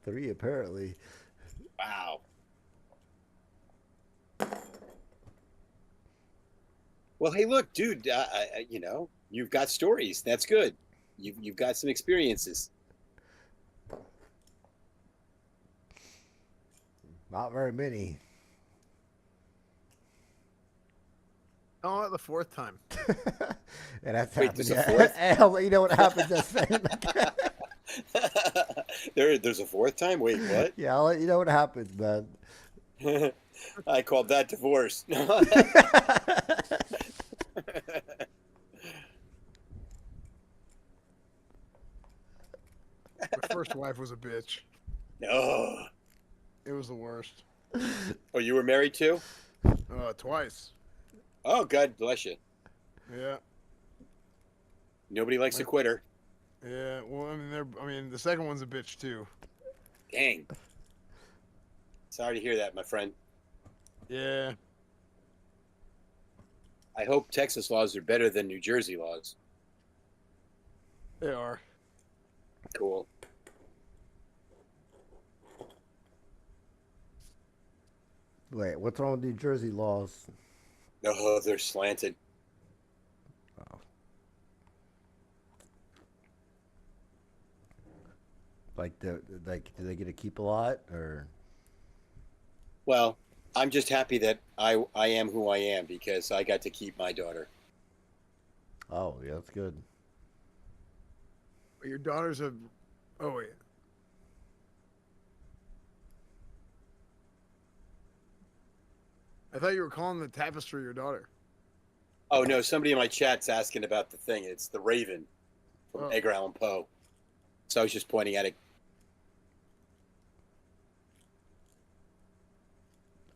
3 apparently. Wow. Well, hey, look, dude. You've got stories. That's good. You've got some experiences. Not very many. Oh, the fourth time. And that's Wait, happened. there's a Yeah. fourth? I'll let you know what happens. That's There's a fourth time. Wait, what? yeah, I'll let you know what happens, man. I called that divorce. My first wife was a bitch. Oh, It was the worst. oh, you were married too? Twice. Oh, God bless you. Yeah. Nobody likes a quitter. Yeah. Well, I mean, the second one's a bitch too. Dang. Sorry to hear that, my friend. Yeah. I hope Texas laws are better than New Jersey laws. They are. Cool. Wait, what's wrong with New Jersey laws? Oh, they're slanted. Oh. Like, do they get to keep a lot, or? Well, I'm just happy that I am who I am because I got to keep my daughter. Oh, yeah, that's good. Your daughter's a. Oh wait. I thought you were calling the tapestry your daughter. Oh no, somebody in my chat's asking about the thing. It's the Raven from Edgar Allan Poe. So I was just pointing at it.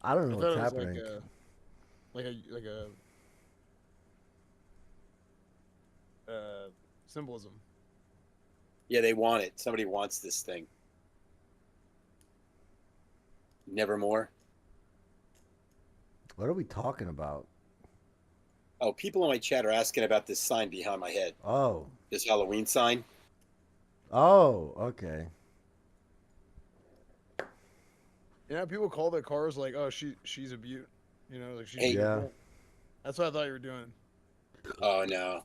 I don't know I what's thought it was happening. like a symbolism. Yeah, they want it. Somebody wants this thing. Nevermore. What are we talking about? Oh, people in my chat are asking about this sign behind my head. Oh. This Halloween sign. Oh, okay. Yeah, people call their cars like, "Oh, she's a beaut," you know, like she's Hey. Yeah. beautiful. That's what I thought you were doing. Oh no.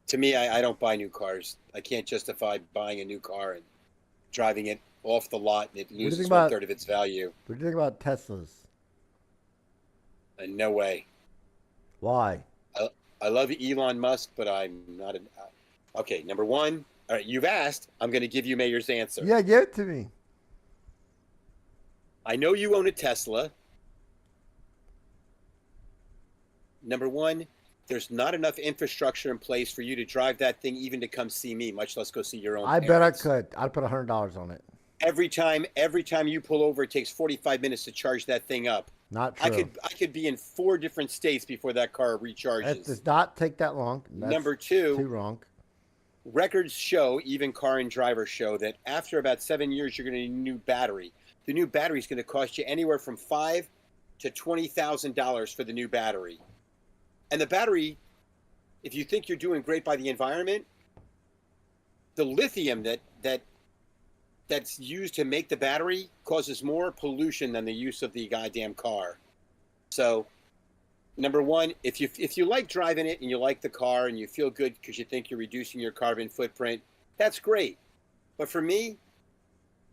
To me, I don't buy new cars. I can't justify buying a new car and driving it off the lot and it do you loses think about- 1/3 of its value. What do you think about Teslas? No way. Why? I love Elon Musk, but I'm not an. Okay, number one. All right, you've asked. I'm going to give you Mayor's answer. Yeah, give it to me. I know you own a Tesla. Number one, there's not enough infrastructure in place for you to drive that thing even to come see me, much less go see your own I parents. bet I could. I'd put $100 on it. Every time you pull over, it takes 45 minutes to charge that thing up. Not true. I could be in 4 different states before that car recharges. It does not take that long. That's Number two, too wrong. records show, even car and driver show, that after about 7 years, you're going to need a new battery. The new battery is going to cost you anywhere from $5,000 to $20,000 for the new battery. And the battery, if you think you're doing great by the environment, the lithium that's used to make the battery causes more pollution than the use of the goddamn car. So, number one, if you like driving it and you like the car and you feel good because you think you're reducing your carbon footprint, that's great. But for me,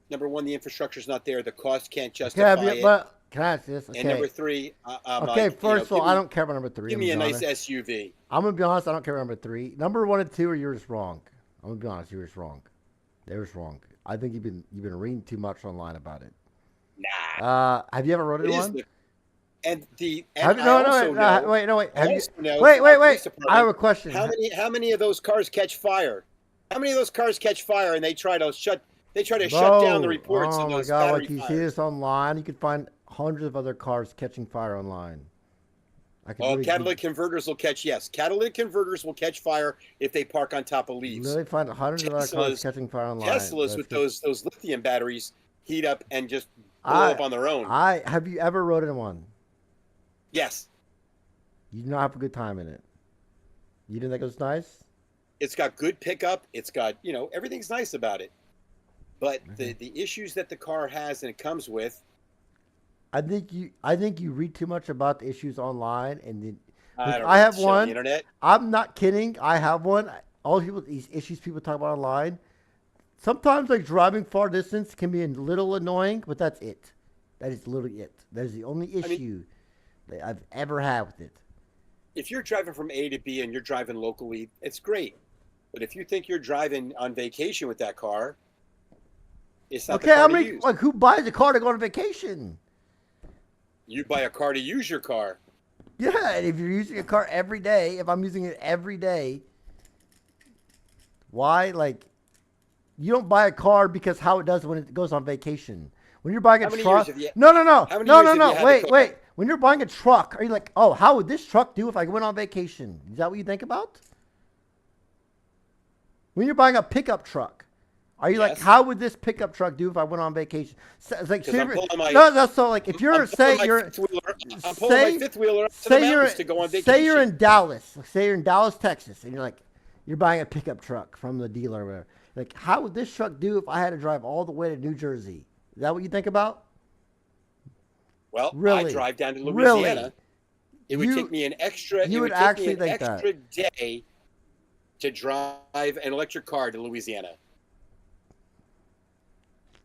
number one, the infrastructure's not there. The cost can't justify it. But can I ask this? Okay. And number three, okay, first of all, I don't care about number 3. Give me a nice SUV. I'm going to be honest. I don't care about number 3. Number 1 and 2 are yours wrong. I'm going to be honest. Yours wrong. They was wrong. I think you've been reading too much online about it. Nah. Have you ever rode in one? Wait. Wait. I have a question. How many of those cars catch fire? How many of those cars catch fire and they try to shut shut down the reports of those battery like you fires? see this online, you can find hundreds of other cars catching fire online. Catalytic converters will catch. Yes, catalytic converters will catch fire if they park on top of leaves. Literally find hundreds of other cars catching fire online. Teslas with those lithium batteries heat up and just blow up on their own. Have you ever rode in one? Yes. You did not have a good time in it. You didn't think it was nice? It's got good pickup. It's got, everything's nice about it. But the issues that the car has and it comes with. I think you read too much about the issues online, and then I don't I read have shit on the one. internet. I'm not kidding. I have one. All people, these issues people talk about online. Sometimes like driving far distance can be a little annoying, but that's it. That is literally it. That is the only I mean, issue that I've ever had with it. if you're driving from A to B and you're driving locally, it's great. But if you think you're driving on vacation with that car, it's not the Okay, car I to mean, use. like who buys a car to go on vacation? You buy a car to use your car. Yeah, and if you're using a car every day, if I'm using it every day, why like you don't buy a car because how it does when it goes on vacation. When you're buying a How many years truck, have you? no, no, no, How many no, years no, have you no. had the Wait, car? wait. When you're buying a truck, are you like, oh, how would this truck do if I went on vacation? Is that what you think about? When you're buying a pickup truck, are you like, Yes. how would this pickup truck do if I went on vacation? So, it's like, Because I'm pulling my no, no. So like, if I'm you're pulling say my you're fifth wheeler. I'm pulling my say fifth wheeler up to the say you're mountains to go on say you're vacation. in Dallas, say you're in Dallas, Texas, and you're like, you're buying a pickup truck from the dealer or whatever. Like, how would this truck do if I had to drive all the way to New Jersey? Is that what you think about? Well, I Really? drive down to Really? Louisiana. It would take me an extra. You It would would take me actually an think that. extra day to drive an electric car to Louisiana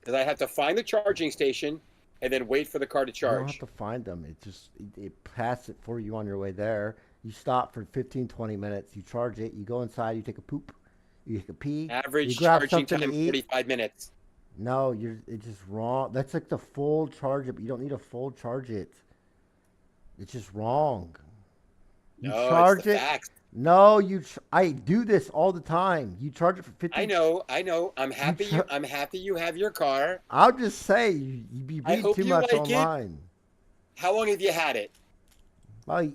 because I have to find the charging station and then wait for the car to You don't have charge. to find them. It passes it for you on your way there. You stop for 15, 20 minutes. You charge it. You go inside. You take a poop. You take a pee. You Average grab charging something to time eat. 45 minutes. No, it's just wrong. That's like the full charge it, but you don't need a full charge it. It's just wrong. You No, it's the charge it. facts. No, I do this all the time. You charge it for 50. I know. I know. I'm You happy. I'm happy you have your car. I'll just say you I read hope too you much like it. online. How long have you had it? I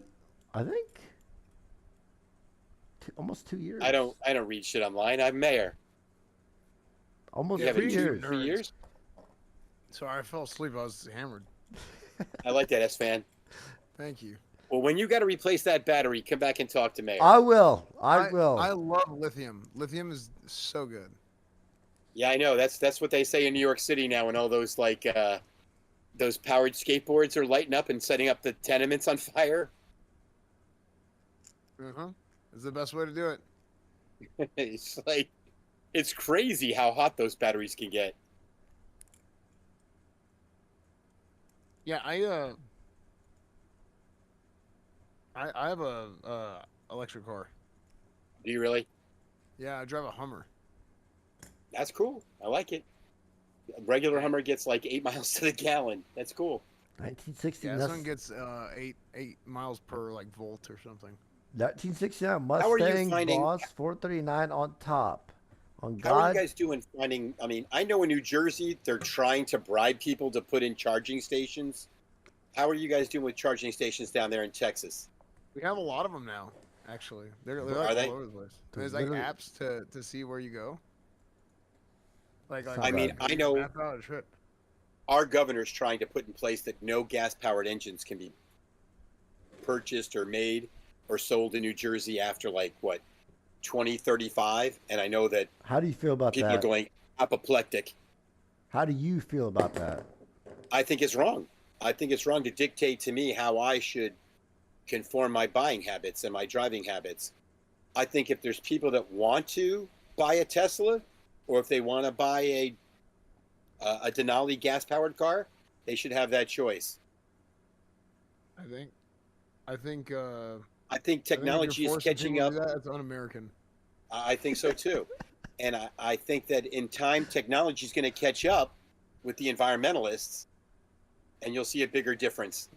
think almost 2 years. I don't read shit online. I'm mayor. Almost You have for it you 2 years. nerds. 3 years. Sorry, I fell asleep. I was hammered. I like that, S-Fan. Thank you. Well, when you got to replace that battery, come back and talk to Mayor. I will. I will. I love lithium. Lithium is so good. Yeah, I know. That's what they say in New York City now, when all those those powered skateboards are lighting up and setting up the tenements on fire. It's the best way to do it. It's like it's crazy how hot those batteries can get. Yeah, I have a electric car. Do you really? Yeah, I drive a Hummer. That's cool. I like it. A regular Hummer gets like 8 miles to the gallon. That's cool. 1960. Yeah, this one gets 8 miles per like volt or something. 1969 How are you Mustang finding- Boss 439 on top. On How are God. you guys doing finding? I mean, I know in New Jersey they're trying to bribe people to put in charging stations. How are you guys doing with charging stations down there in Texas? We have a lot of them now. Actually, they're Are like they? all over the place. There's There's like literally- apps to see where you go. Like I mean, I know- map out a trip. Our governor's trying to put in place that no gas-powered engines can be purchased or made or sold in New Jersey after like what 2035, and I know that How do you feel about people that? are going apoplectic. How do you feel about that? I think it's wrong. I think it's wrong to dictate to me how I should conform my buying habits and my driving habits. I think if there's people that want to buy a Tesla, or if they want to buy a Denali gas-powered car, they should have that choice. I think I think technology is catching up. That's un-American. I think so too. And I think that in time, technology is going to catch up with the environmentalists, and you'll see a bigger difference.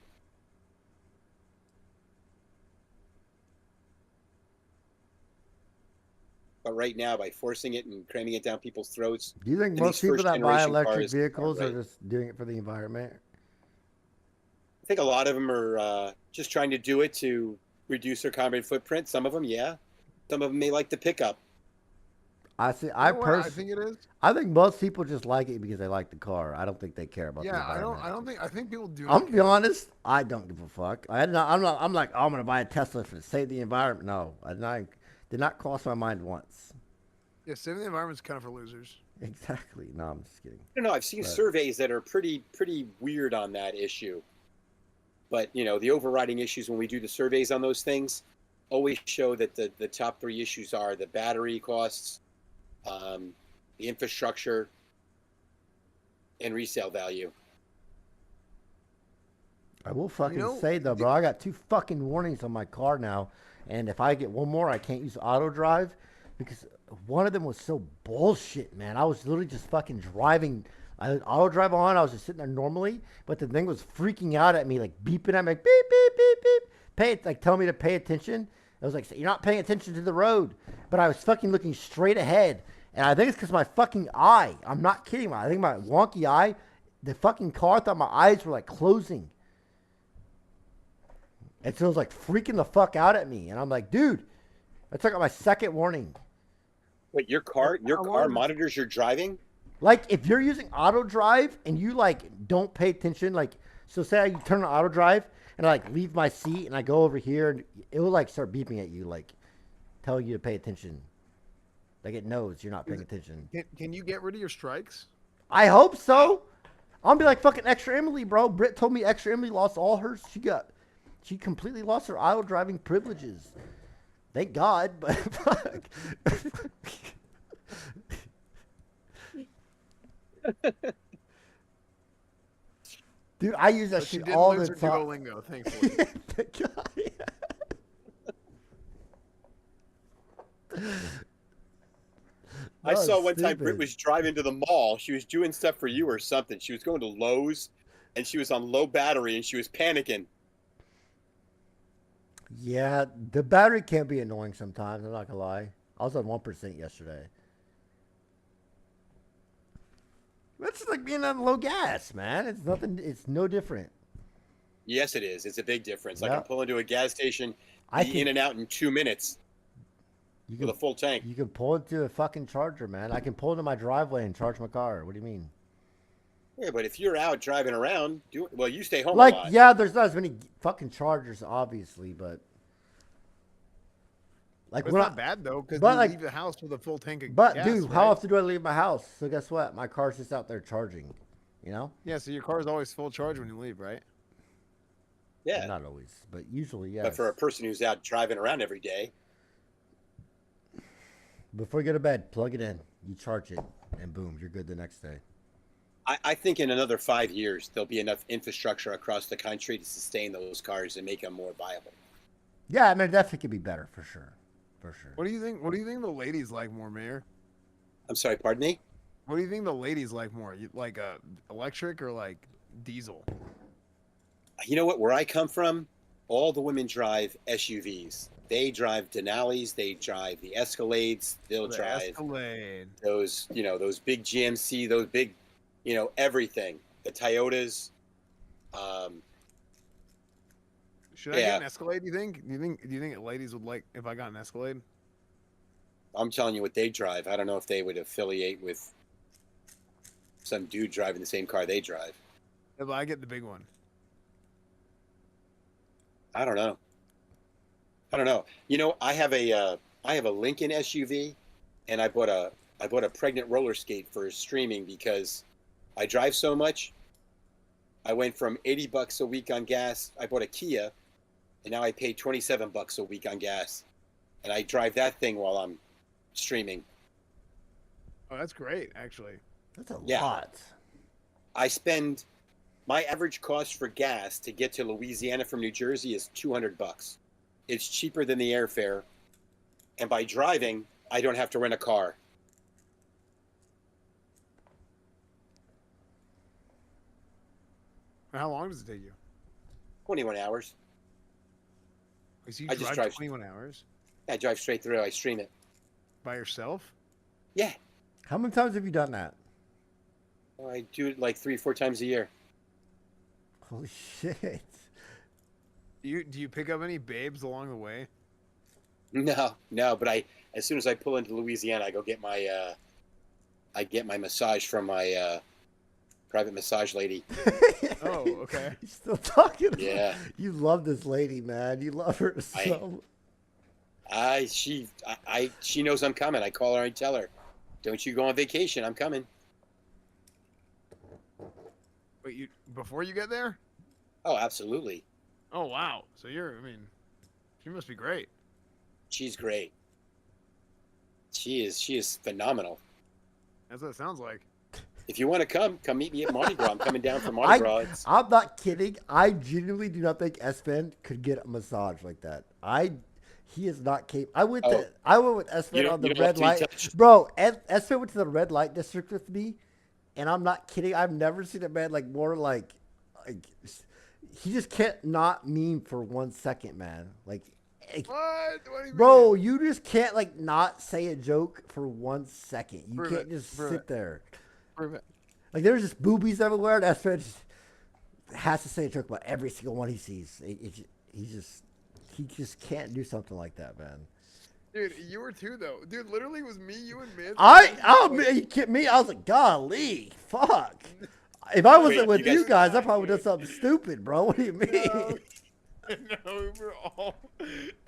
But right now, by forcing it and cramming it down people's throats, Do you think And most these people that buy first-generation electric cars vehicles are are just doing it for the environment? I think a lot of them are just trying to do it to reduce their carbon footprint. Some of them, yeah. Some of them may like the pickup. I see. You know what I personally, think it is. I think most people just like it because they like the car. I don't think they care about the Yeah, environment. I don't think. I think people do. I'm gonna be honest. I don't give a fuck. I'm like, oh, I'm gonna buy a Tesla to save the environment. No, did not cross my mind once. Yeah, saving the environment's kind of for losers. Exactly. No, I'm just kidding. I don't know. I've seen Right. surveys that are pretty weird on that issue. But, you know, the overriding issues when we do the surveys on those things always show that the top 3 issues are the battery costs, the infrastructure, and resale value. I will fucking say though, bro, I got 2 fucking warnings on my car now, and if I get one more, I can't use auto drive because one of them was so bullshit, man. I was literally just fucking driving. I had auto drive on. I was just sitting there normally, but the thing was freaking out at me, like beeping at me, like beep beep beep beep, like telling me to pay attention. I was like, you're not paying attention to the road, but I was fucking looking straight ahead, and I think it's because my fucking eye. I'm not kidding. I think my wonky eye. The fucking car thought my eyes were like closing. And so it was like freaking the fuck out at me. And I'm like, dude, I took out my 2nd warning. Wait, your car monitors your driving? Like if you're using auto drive and you like don't pay attention, like, so say I turn on auto drive and I like leave my seat and I go over here and it will like start beeping at you, like telling you to pay attention. Like it knows you're not paying attention. Can you get rid of your strikes? I hope so. I'm gonna be like fucking Extra Emily, bro. Britt told me Extra Emily lost all hers. She completely lost her auto driving privileges. Thank God, but fuck. Dude, I use that shit all the time. Duolingo, thankfully. Thank God. I saw one time stupid. Britt was driving to the mall. She was doing stuff for you or something. She was going to Lowe's, and she was on low battery, and she was panicking. Yeah, the battery can be annoying sometimes. I'm not gonna lie. I was on 1% yesterday. That's just like being on low gas, man. It's nothing. It's no different. Yes, it is. It's a big difference. I Yeah. can pull into a gas station, I be can- in and out in 2 minutes You with can a full tank. You can pull into a fucking charger, man. I can pull into my driveway and charge my car. What do you mean? Yeah, but if you're out driving around, well, you stay home a Like, lot. yeah, there's not as many fucking chargers, obviously, but like It's when not bad though, because but, you like- leave the house with a full tank of But gas, dude, right? how often do I leave my house? So guess what? My car's just out there charging. You know? Yeah, so your car is always full charge when you leave, right? Yeah. Not always, but usually, yes. But for a person who's out driving around every day, Before you go to bed, plug it in. You charge it, and boom, you're good the next day. I think in another 5 years, there'll be enough infrastructure across the country to sustain those cars and make them more viable. Yeah, I mean, it definitely could be better for sure. For sure. What do you think? What do you think the ladies like more, Mayor? I'm sorry, pardon me? What do you think the ladies like more? You like electric or like diesel? You know what? Where I come from, all the women drive SUVs. They drive Denali's. They drive the Escalades. They'll The drive Escalade. those, those big GMC, those big, everything. The Toyotas. Should I Yeah. get an Escalade? Do you think? Do you think ladies would like if I got an Escalade? I'm telling you what they drive. I don't know if they would affiliate with some dude driving the same car they drive. If I get the big one. I don't know. I have a Lincoln SUV, and I bought a pregnant roller skate for streaming because I drive so much. I went from $80 a week on gas. I bought a Kia, and now I pay $27 a week on gas, and I drive that thing while I'm streaming. Oh, that's great, actually. That's a Yeah. lot. My average cost for gas to get to Louisiana from New Jersey is $200. It's cheaper than the airfare, and by driving, I don't have to rent a car. How long does it take you? 21 hours. So you I just drive drive- 21 hours I drive straight through. I stream it. by yourself? Yeah, How many times have you done that? I do it like 3-4 times a year. Holy shit. Do you pick up any babes along the way? No, but as soon as I pull into Louisiana, I go get my massage from my private massage lady. Oh, okay. You still talking about Yeah. You love this lady, man. You love her so. She knows I'm coming. I call her and tell her, "Don't you go on vacation? I'm coming." Wait, before you get there? Oh, absolutely. Oh wow. So she must be great. She's great. She is phenomenal. That's what it sounds like. If you want to come meet me at Mardi Gras. I'm coming down for Mardi Gras. I'm not kidding. I genuinely do not think Esfand could get a massage like that. He is not capable. I went with Esfand on the you don't red like to be light, touched? bro. Esfand went to the red light district with me, and I'm not kidding. I've never seen a man like more like he just can't not meme for 1 second, man. Like, What do you bro, mean? you just can't like not say a joke for 1 second. You Prove can't it. just Prove sit it. there. Prove it. Like there's just boobies everywhere. And Esfand just has to say a joke about every single one he sees. He just can't do something like that, man. Dude, you were too though. Dude, literally it was me, you, and Miz. You kidding me? I was like, golly, fuck. If I wasn't Wait, with you guys, I probably would have done something stupid, bro. What do you mean? No, we were all,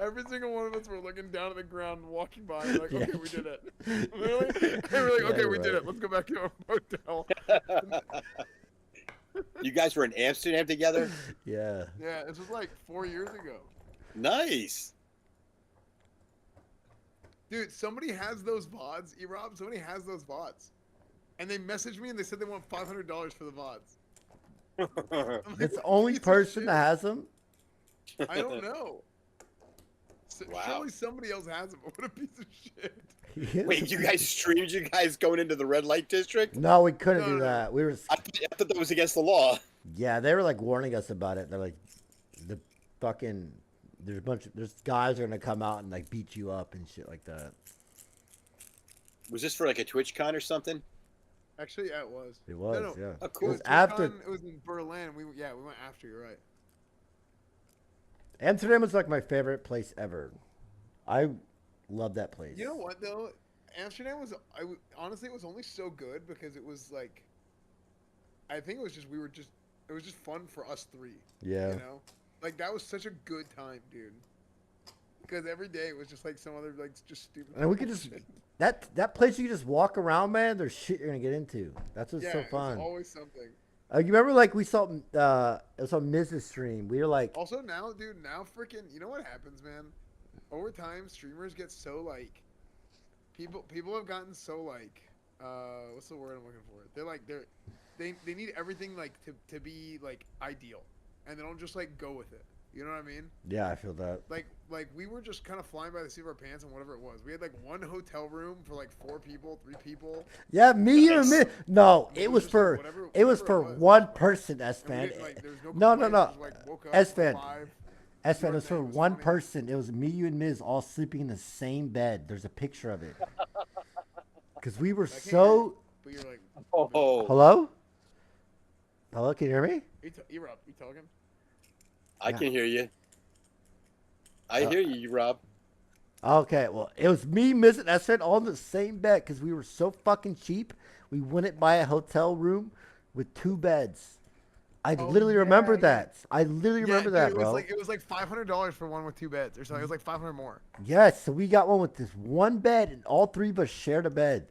every single one of us were looking down at the ground and walking by. We're like, okay, Yeah. we did it. Really? And we're like, Yeah, okay, you're we did right. it. Let's go back to our motel. You guys were in Amsterdam together? Yeah. Yeah, this was like 4 years ago. Nice. Dude, somebody has those VODs, E-Rob. Somebody has those VODs. And they messaged me and they said they want $500 for the VODs. I'm like, It's the what only piece of person shit? that has them. I don't know. Wow. Surely somebody else has them. What a piece of shit. Wait, you guys streamed you guys going into the red light district? No, we couldn't No, do no, no. that. We were. I thought that was against the law. Yeah, they were like warning us about it. They're like, the fucking. There's guys are gonna come out and like beat you up and shit like that. Was this for like a TwitchCon or something? Actually, yeah, it was. It was, no. yeah. Oh, It cool. was It after. It was in Berlin. We went after. You're right. Amsterdam was like my favorite place ever. I love that place. You know what though? Amsterdam was. Honestly, it was only so good because it was like. I think it was just It was just fun for us three. Yeah. You know, like that was such a good time, dude. Because every day it was just like some other like just stupid. And we could just shit. that place you can just walk around, man. There's shit you're gonna get into. That's what's so It fun. was always something. You remember like we saw it was on Mrs. Stream. We were like, Also now, dude, freaking, you know what happens, man? Over time, streamers get so like, people have gotten so like, what's the word I'm looking for? They need everything like to be like ideal, and they don't just like go with it. You know what I mean? yeah, I feel that. Like we were just kind of flying by the seat of our pants and whatever it was. We had like one hotel room for like 4 people, 3 people. Yeah, me or me. No, it was just, like, for whatever- it was whatever for it was. one person, And we S-Fan. didn't, like, there was No, complaints, no. just, like, woke up S-Fan. at 5. S-Fan, it was Your for name was one funny. person. It was me, you, and Miz all sleeping in the same bed. There's a picture of it. Because we were I can't hear so. you, but you're like, Oh, Hello? Hello, can you hear me? E-Rob, you talking? I Yeah. can hear you. I hear you, Rob. Okay, well, it was me, Miz, and S-Fan all in the same bed because we were so fucking cheap. We wouldn't buy a hotel room with 2 beds. I Oh, literally yeah, remember yeah. that. I literally remember dude, that, it bro. was like $500 for one with 2 beds or something. It was like 500 more. Yes, so we got one with this one bed, and all 3 of us shared a bed.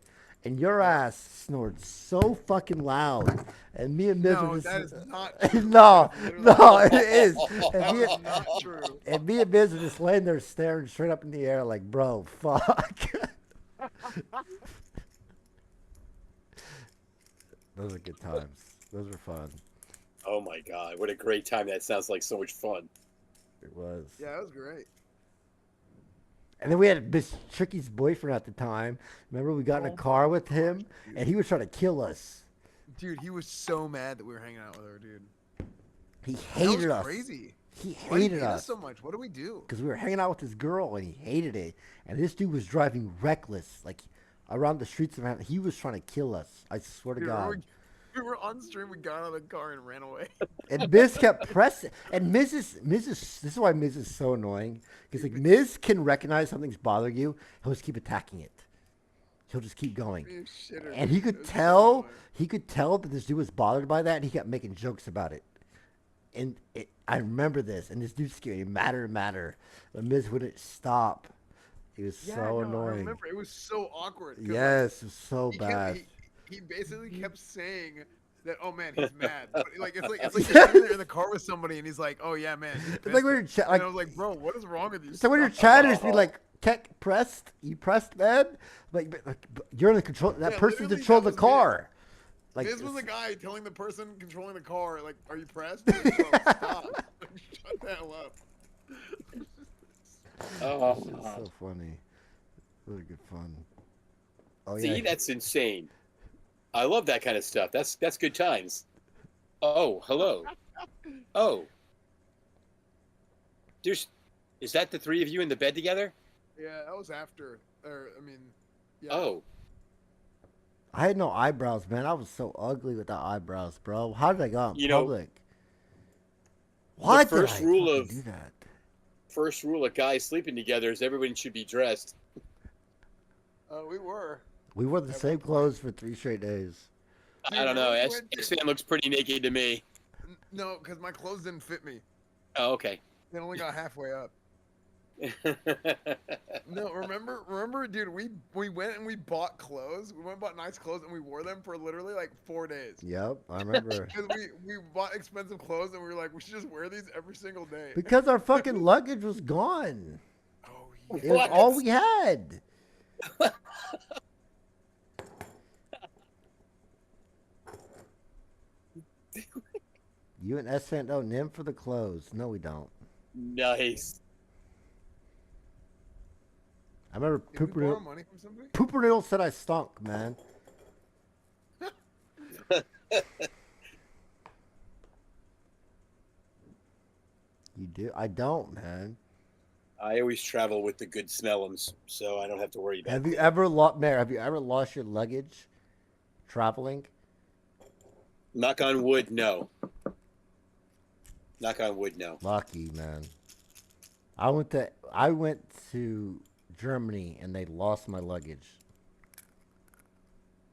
And your ass snored so fucking loud, and me and Miz No, were just that is not true. no, That is no, literally- it is. That is not true. And me and Miz were just laying there staring straight up in the air, like, bro, fuck. Those are good times. Those were fun. Oh my God, what a great time! That sounds like so much fun. It was. Yeah, that was great. And then we had Miss Tricky's boyfriend at the time. Remember, we got in a Oh car my with him, gosh, and he was trying to kill us. Dude, he was so mad that we were hanging out with her, dude. He That hated was us. crazy. He Why did he hated hate us so much? What do we do? because we were hanging out with this girl, and he hated it. And this dude was driving reckless, like around the streets of Manhattan. He was trying to kill us. I swear to Dude, God. we were on stream. We got out of the car and ran away. And Miz kept pressing. And Miz is this is why Miz is so annoying. Because like Miz can recognize something's bothering you, he'll just keep attacking it. He'll just keep going. Me and shitter, And he dude. It could was so tell annoying. that this dude was bothered by that, and he kept making jokes about it. And I remember this, and this dude just getting madder and madder. But Miz wouldn't stop. It was Yeah, so no, I annoying. remember it was so awkward. 'cause, like, Yes, it was so he bad. Kept, he basically kept saying that, oh man, he's mad. But it's like you're sitting there in the car with somebody and he's like, oh yeah, man. He's It's like when you're and I was like, bro, what is wrong with you? so when you're chatting, just be like, "Tech pressed, you pressed, man." Like you're in the control. That Yeah, person's literally, control that the was Miz. car. Like This was a guy telling the person controlling the car, like, are you pressed? Like, bro, stop. Shut the hell up. Oh, it's so funny. Really good fun. Oh see, yeah. that's insane. I love that kind of stuff. That's good times. Oh, hello. Oh, is that the three of you in the bed together? Yeah, that was after. Or I mean, yeah. Oh, I had no eyebrows, man. I was so ugly without eyebrows, bro. How did I go out in You know, public? Why did first I rule fucking of- do that? first rule of guys sleeping together is everybody should be dressed. We were. We wore the At same one point. clothes for 3 straight days. Dude, I don't know. remember when- Sam looks pretty naked to me. No, because my clothes didn't fit me. Oh, okay. They only got halfway up. No, remember, dude, we went and we bought clothes. We went and bought nice clothes and we wore them for literally like 4 days. Yep, I remember. Because we bought expensive clothes and we were like, we should just wear these every single day. Because our fucking luggage was gone. Oh, It yeah. was What? all we had. You and Esfand owe Nim for the clothes. No, we don't. Nice. I remember Did we borrow Pooper money from somebody? Noodle said I stunk, man. You do? I don't, man. I always travel with the good smellums, so I don't have to worry about Have it. you ever lost, Mayor? Have you ever lost your luggage traveling? Knock on wood, no. Knock on wood, no. Lucky, man. I went to Germany and they lost my luggage.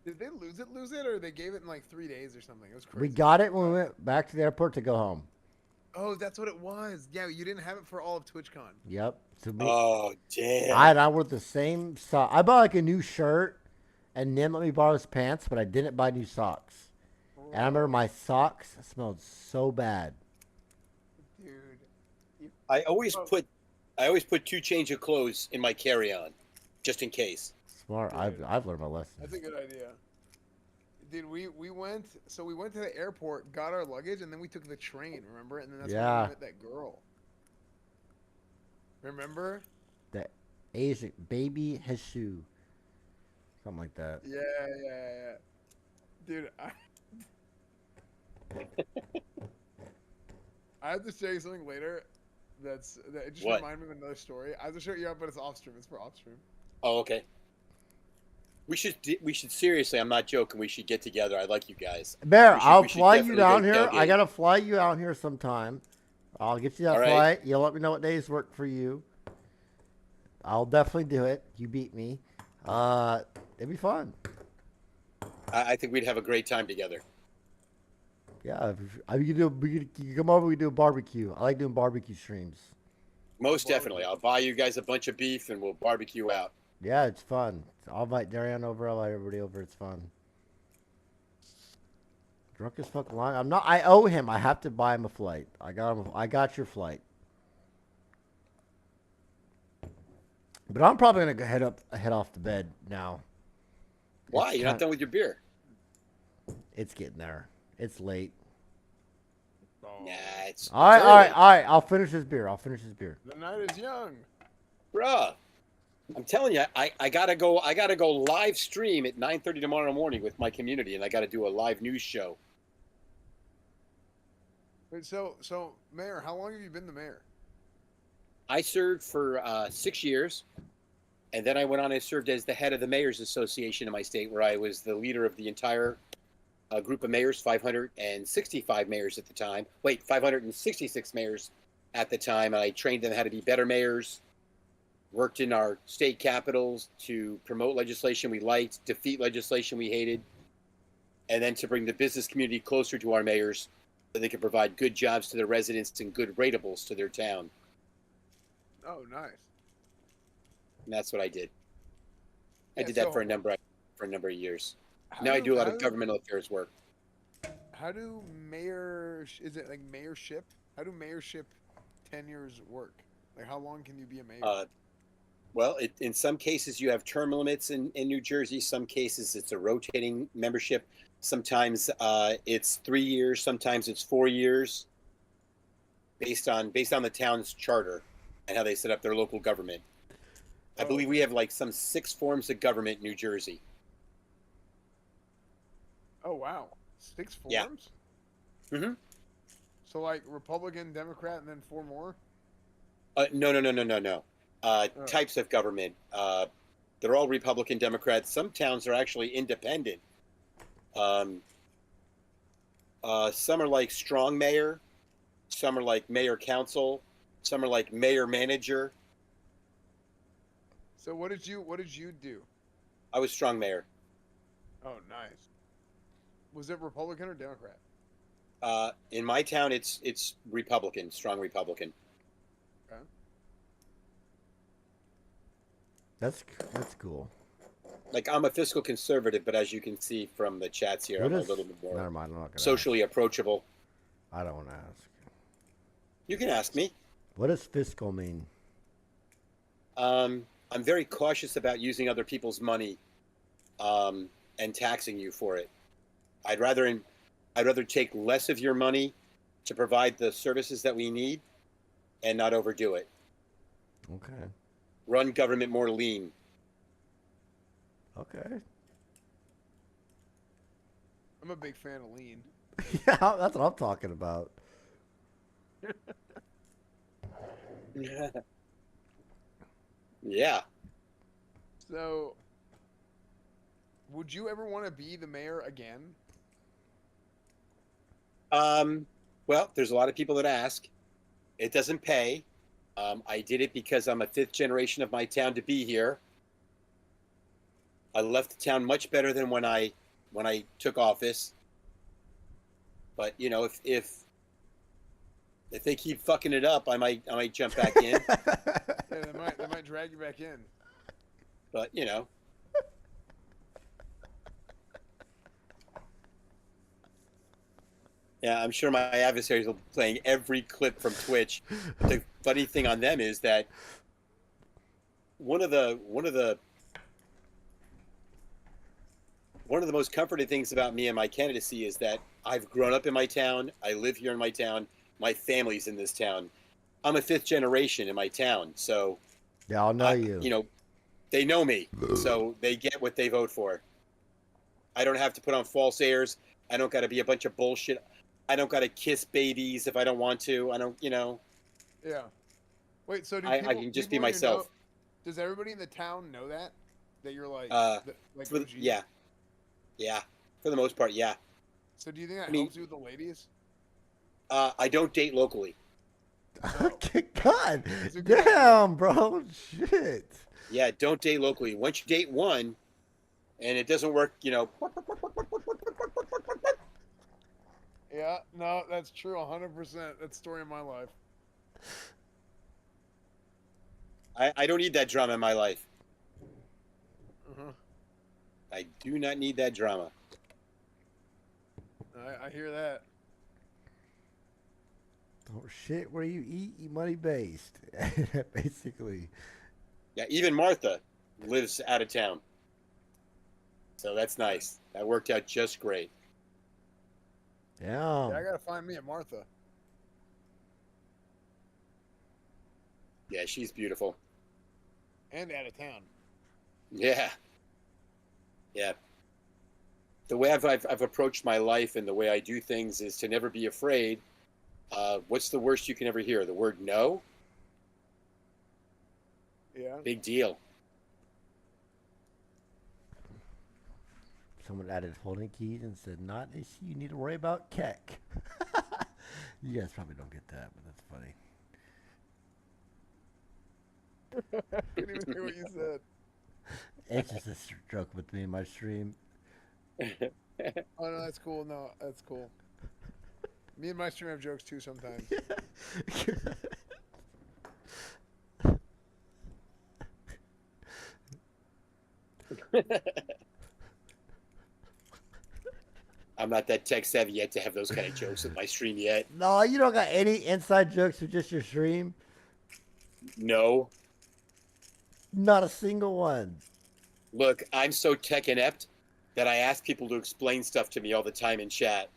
Did they lose it, or they gave it in like 3 days or something? It was crazy. We got it when we went back to the airport to go home. Oh, that's what it was. Yeah, you didn't have it for all of TwitchCon. Yep. So me, Oh, damn. I wore the same sock. I bought like a new shirt, and Nim let me borrow his pants, but I didn't buy new socks. And I remember my socks smelled so bad. Dude. I always put 2 change of clothes in my carry-on, just in case. Smart. I've learned my lesson. That's a good idea. Dude, we went to the airport, got our luggage, and then we took the train, remember? And then that's when Yeah. we met that girl. Remember? That Asian baby Heshu. Something like that. Yeah. Dude, I have to show you something later that just What? reminded me of another story. I have to show you, but it's off stream. It's for off stream. Oh, okay. We should seriously, I'm not joking, we should get together. I like you guys. Bear, We should- I'll we should fly you definitely down go here. I tailgate. gotta fly you out here sometime. I'll get you that All right. flight. You'll let me know what days work for you. I'll definitely do it. You beat me. It'd be fun. I think we'd have a great time together. Yeah, you can come over. We do a barbecue. I like doing barbecue streams. Most definitely. I'll buy you guys a bunch of beef and we'll barbecue out. Yeah, it's fun. I'll invite Darian over. I'll invite everybody over. It's fun. Drunk as fuck line. I'm not. I owe him. I have to buy him a flight. I got him. I got your flight. But I'm probably gonna head off to bed now. Why? It's You're not kind- done with your beer? It's getting there. It's late. Nah, it's All right, it's all right, early. all right. I'll finish this beer. The night is young. Bruh. I'm telling you, I gotta go live stream at 9:30 tomorrow morning with my community, and I gotta do a live news show. Wait, so Mayor, how long have you been the mayor? I served for 6 years, and then I went on and served as the head of the Mayors Association in my state, where I was the leader of the entire group of mayors, 565 mayors at the time. 566 mayors at the time, and I trained them how to be better mayors, worked in our state capitals to promote legislation we liked, defeat legislation we hated, and then to bring the business community closer to our mayors so they could provide good jobs to their residents and good ratables to their town. Oh, nice. And that's what I did. I Yeah, did that so- for a number of years. How Now I does- do a lot how of does- governmental affairs work. how do mayor is it like mayorship? How do mayorship tenures work? Like how long can you be a mayor? Well, in some cases you have term limits in New Jersey. Some cases it's a rotating membership. Sometimes it's 3 years. Sometimes it's 4 years, based on the town's charter and how they set up their local government. I believe we have like some 6 forms of government in New Jersey. Oh wow, 6 Yeah. forms. Mm-hmm. So like Republican, Democrat, and then 4 more. No. Oh. Types of government. They're all Republican, Democrats. Some towns are actually independent. Some are like strong mayor. Some are like mayor council. Some are like mayor manager. So what did you do? I was strong mayor. Oh, nice. Was it Republican or Democrat? In my town, it's Republican, strong Republican. Okay. That's cool. Like I'm a fiscal conservative, but as you can see from the chats here, I'm a little bit more Never mind. I'm not gonna socially approachable. I don't want to ask. You can ask me. What does fiscal mean? I'm very cautious about using other people's money, and taxing you for it. I'd rather take less of your money to provide the services that we need, and not overdo it. Okay. Run government more lean. Okay. I'm a big fan of lean. Yeah, that's what I'm talking about. Yeah. So, would you ever want to be the mayor again? Well, there's a lot of people that ask. It doesn't pay. I did it because I'm a 5th generation of my town to be here. I left the town much better than when I took office. But you know, if they keep fucking it up, I might jump back in. Yeah, they might drag you back in. But you know. Yeah, I'm sure my adversaries will be playing every clip from Twitch. But the funny thing on them is that one of the most comforting things about me and my candidacy is that I've grown up in my town. I live here in my town. My family's in this town. I'm a 5th generation in my town, so They all know you. You know, they know me, so they get what they vote for. I don't have to put on false airs. I don't got to be a bunch of bullshit. I don't got to kiss babies if I don't want to. I don't, you know. Yeah. Wait, so I can just be myself. Does everybody in the town know that you're like Yeah, for the most part, yeah. So do you think that helps you with the ladies? I don't date locally. Okay, God, damn, bro, shit. Yeah, don't date locally. Once you date one, and it doesn't work, you know. Yeah, no, that's true, 100%. That's the story of my life. I don't need that drama in my life. Uh-huh. I do not need that drama. I hear that. Oh shit, where you eat money based, basically. Yeah, even Martha lives out of town, so that's nice. That worked out just great. Yeah. Yeah, I gotta find me a Martha. Yeah, she's beautiful. And out of town. Yeah. Yeah. The way I've approached my life and the way I do things is to never be afraid. What's the worst you can ever hear? The word no? Yeah. Big deal. Someone added holding keys and said, not an issue you need to worry about, keck. You guys probably don't get that, but that's funny. I couldn't even hear what you said. It's just a joke with me in my stream. Oh, no, that's cool. No, that's cool. Me and my stream have jokes, too, sometimes. I'm not that tech savvy yet to have those kind of jokes with my stream yet. No, you don't got any inside jokes with just your stream. No. Not a single one. Look, I'm so tech inept that I ask people to explain stuff to me all the time in chat.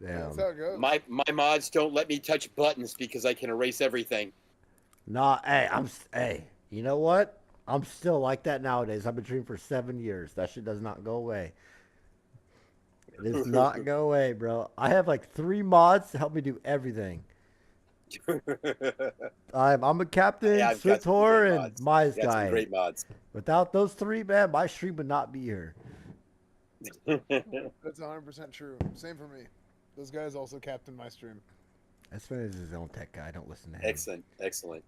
Damn. That's how it goes. My mods don't let me touch buttons because I can erase everything. Nah, hey, you know what? I'm still like that nowadays. I've been streaming for 7 years. That shit does not go away. It does not go away, bro. I have like 3 mods to help me do everything. I'm a captain, Yeah, I've got some great Sritor, and mods. Mize Got some guy. great mods. Without those 3, man, my stream would not be here. That's 100% true. Same for me. Those guys also captain my stream. Esfand is his own tech guy. I don't listen to him. Excellent, excellent.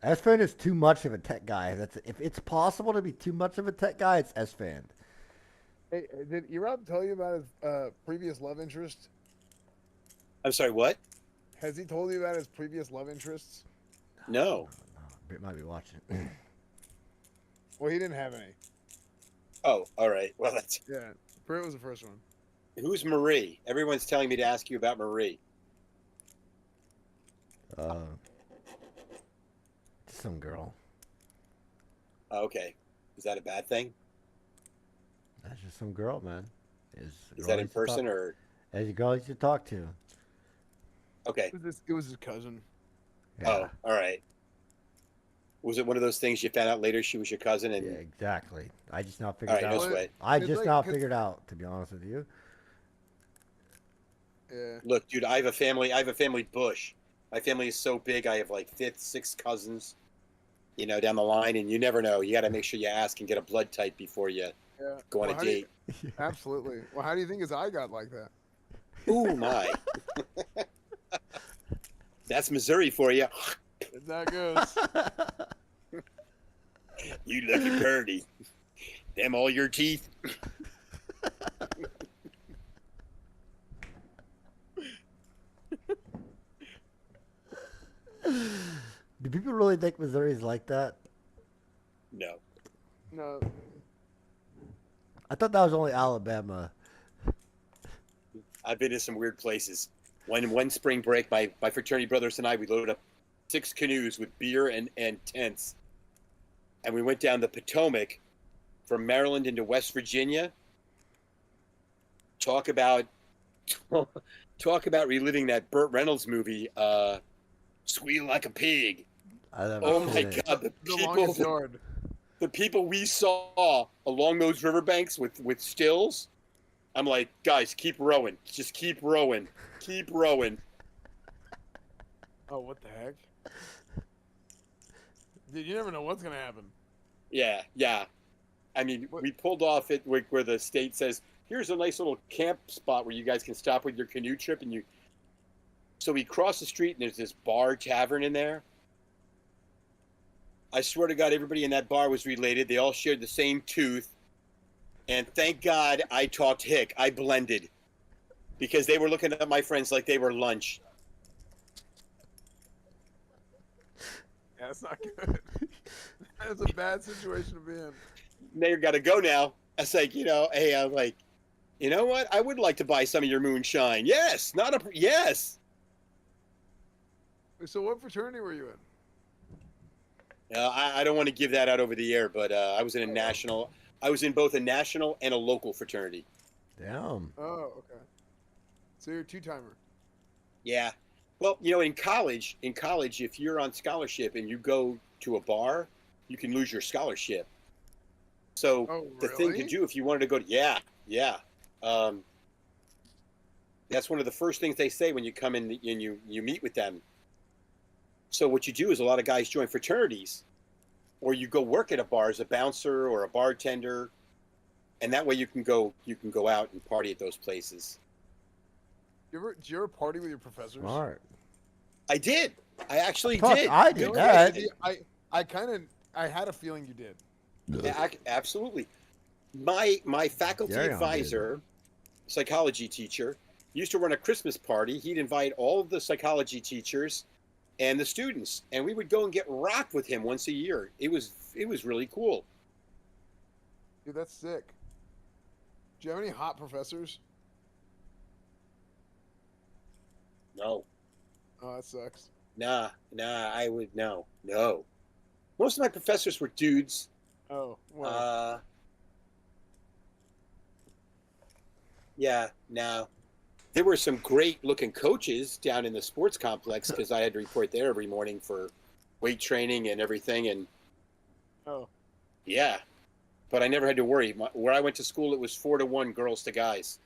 Esfand is too much of a tech guy. If it's possible to be too much of a tech guy, it's Esfand. Hey, did Rob tell you about his previous love interest? I'm sorry, what? Has he told you about his previous love interests? No. Britt might be watching. Well, he didn't have any. Oh, all right. Well, that's... Yeah, Britt was the first one. Who's Marie? Everyone's telling me to ask you about Marie. Some girl. Oh, okay. Is that a bad thing? That's just some girl, man. Is that in person or? As a girl you should talk to. Okay. It was his cousin. Yeah. Oh, all right. Was it one of those things you found out later she was your cousin? And Yeah, exactly. I just now all figured right, out. no sweat. I It's just like- now cause- figured out, to be honest with you. Yeah. Look, dude, I have a family bush. My family is so big. I have like 5th, 6th cousins, you know, down the line, and you never know. You got to make sure you ask and get a blood type before you Yeah. go on Well, a how do you- date. Absolutely. Well, how do you think his eye got like that? Ooh, my. That's Missouri for you. It's that goes. You looking pretty. Them all your teeth. Do people really think Missouri's like that? No. No. I thought that was only Alabama. I've been to some weird places. One spring break, my fraternity brothers and I, we loaded up 6 canoes with beer and tents. And we went down the Potomac from Maryland into West Virginia. Talk about reliving that Burt Reynolds movie, Squeal Like a Pig. Oh my seen it. God, The longest yard. the people we saw along those riverbanks with stills, I'm like, guys, keep rowing. Just keep rowing. Keep rowing. Oh, what the heck? Dude, you never know what's gonna happen. Yeah, yeah. I mean, we pulled off it where the state says, here's a nice little camp spot where you guys can stop with your canoe trip. And so we cross the street and there's this bar tavern in there. I swear to God, everybody in that bar was related. They all shared the same tooth. And thank God I talked hick. I blended. Because they were looking at my friends like they were lunch. Yeah, that's not good. That's a bad situation to be in. Mayor got to go now. I was like, hey, I'm like, you know what? I would like to buy some of your moonshine. Yes, yes. So, what fraternity were you in? I don't want to give that out over the air, but I was in both a national and a local fraternity. Damn. Oh, okay. So you're a 2-timer. Yeah. Well, in college, if you're on scholarship and you go to a bar, you can lose your scholarship. So Oh, the thing to really? do if you wanted to go to, yeah. That's one of the first things they say when you come in and you meet with them. So what you do is a lot of guys join fraternities, or you go work at a bar as a bouncer or a bartender, and that way you can go out and party at those places. Did you ever party with your professors? Smart. I did. I actually Fuck, did. I You did know, that. I had a feeling you did. Yeah, absolutely. My faculty Jerry on advisor, psychology teacher, used to run a Christmas party. He'd invite all of the psychology teachers and the students, and we would go and get rocked with him once a year. It was really cool. Dude, that's sick. Do you have any hot professors? No, Oh, that sucks. nah. I would no. Most of my professors were dudes. Oh, well. Uh, yeah, no. There were some great looking coaches down in the sports complex because I had to report there every morning for weight training and everything. And Oh, yeah, but I never had to worry. Where I went to school, it was 4-1 girls to guys.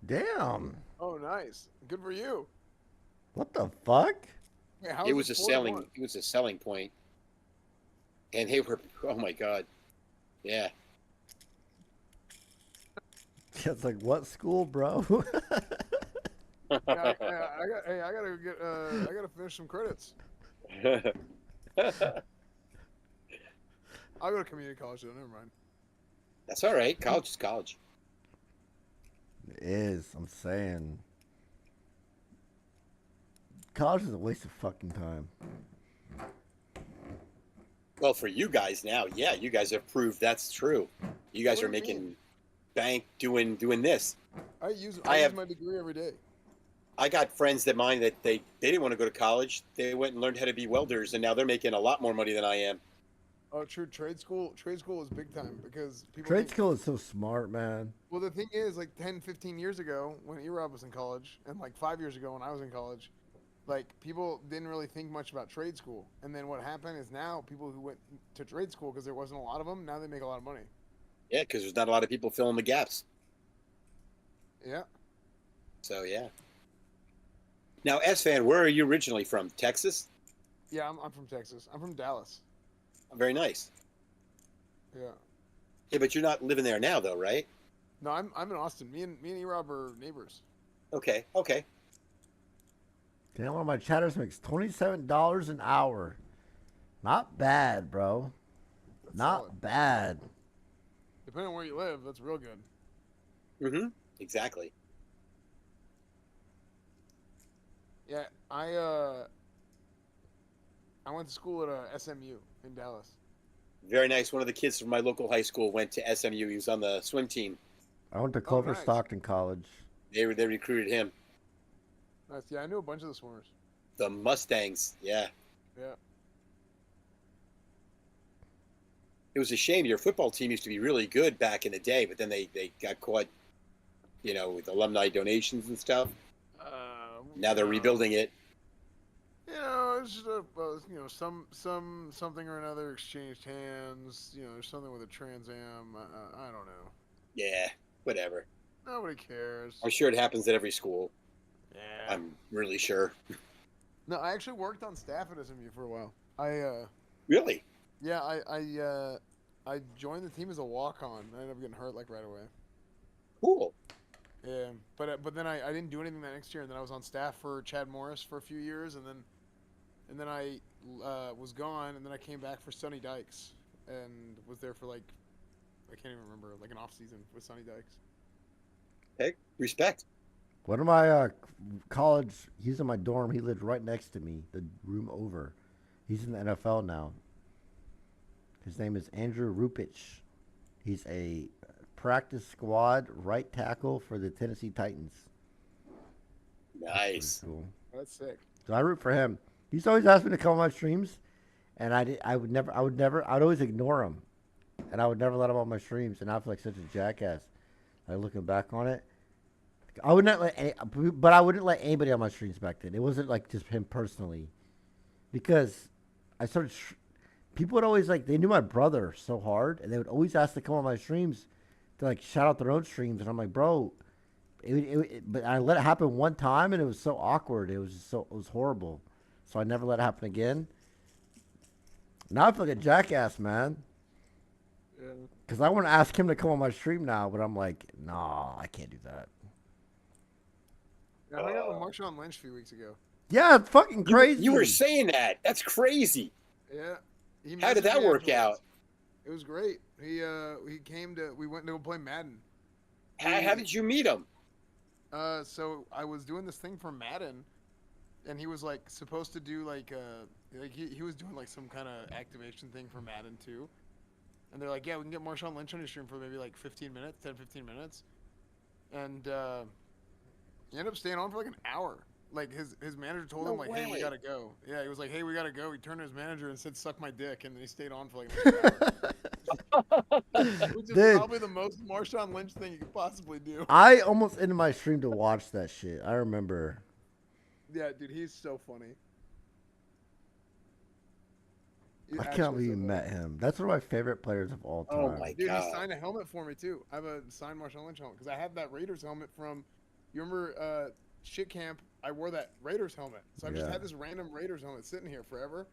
Damn. oh, nice. Good for you. What the fuck? Wait, how It is it was a 4-1? selling. It was a selling point, and they were. Oh my god. Yeah. It's like, what school, bro? Yeah, I gotta get, I gotta finish some credits. I'll go to community college though. Never mind. That's all right. College is college. It is. I'm saying. College is a waste of fucking time. Well, for you guys now, yeah, you guys have proved that's true. You guys What are do you making mean? bank doing this. I use I have my degree every day. I got friends that mine that they didn't want to go to college. They went and learned how to be welders, and now they're making a lot more money than I am. Oh, true. Trade school is big time because people Trade think. school is so smart, man. Well, the thing is, like 10, 15 years ago when E-Rob was in college, and like 5 years ago when I was in college, like people didn't really think much about trade school. And then what happened is now people who went to trade school because there wasn't a lot of them, now they make a lot of money. Yeah, because there's not a lot of people filling the gaps. Yeah. So yeah. Now, Esfand, where are you originally from? Texas? Yeah, I'm from Texas. I'm from Dallas. Very nice. Yeah. Yeah, but you're not living there now, though, right? No, I'm in Austin. Me and E-Rob are neighbors. Okay. Okay. Damn, one of my chatters makes $27 an hour. Not bad, bro. That's Not solid. bad. Depending on where you live, that's real good. Mm-hmm. Exactly. Yeah, I went to school at SMU in Dallas. Very nice. One of the kids from my local high school went to SMU. He was on the swim team. I went to Oh, Clover nice. Stockton College. They recruited him. Nice. Yeah, I knew a bunch of the swimmers. The Mustangs. Yeah. Yeah. It was a shame. Your football team used to be really good back in the day, but then they got caught, with alumni donations and stuff. Now they're rebuilding it. It's just something or another exchanged hands. There's something with a Trans Am. I don't know. Yeah, whatever. Nobody cares. I'm sure it happens at every school. Yeah. I'm really sure. No, I actually worked on staff at SMU for a while. Really? Yeah, I joined the team as a walk-on. I ended up getting hurt like right away. Cool. Yeah, but then I didn't do anything that next year, and then I was on staff for Chad Morris for a few years, and then I was gone, and then I came back for Sonny Dykes, and was there for I can't even remember, like an off season with Sonny Dykes. Hey, respect. One of my college, he's in my dorm. He lived right next to me, the room over. He's in the NFL now. His name is Andrew Rupich. He's a practice squad right tackle for the Tennessee Titans. Nice. Cool. That's sick. So I root for him. He's always asked me to come on my streams, and I would I'd always ignore him, and I would never let him on my streams, and I feel like such a jackass. Like looking back on it, I would not but I wouldn't let anybody on my streams back then. It wasn't like just him personally, because I started. People would always they knew my brother so hard, and they would always ask to come on my streams to shout out their own streams, and I'm like, bro, but I let it happen one time, and it was so awkward. It was horrible. So I never let it happen again. Now I feel like a jackass, man. Yeah. Because I want to ask him to come on my stream now, but I'm like, nah, I can't do that. Yeah, I hung out with Marshawn Lynch a few weeks ago. Yeah, it's fucking crazy. You were saying that. That's crazy. Yeah. How did that work out? It was great. He came to. We went to go play Madden. How did you meet him? So I was doing this thing for Madden, and he was supposed to do he was doing some kind of activation thing for Madden too. and they're like, yeah, we can get Marshawn Lynch on your stream for maybe like 15 minutes, 10, 15 minutes, and he ended up staying on for like an hour. Like his manager told No him like, hey, we way. gotta go. Yeah, he was like, hey, we gotta go. He turned to his manager and said, suck my dick, and then he stayed on for like an hour. Which is Dude, probably the most Marshawn Lynch thing you could possibly do. I almost ended my stream to watch that shit. I remember. Yeah, dude, he's so funny. He's I can't actually believe so you funny. met him. That's one of my favorite players of all time. Oh my Dude, he god. signed a helmet for me too. I have a signed Marshawn Lynch helmet because I have that Raiders helmet from. You remember shit camp? I wore that Raiders helmet, so I've just Yeah. had this random Raiders helmet sitting here forever,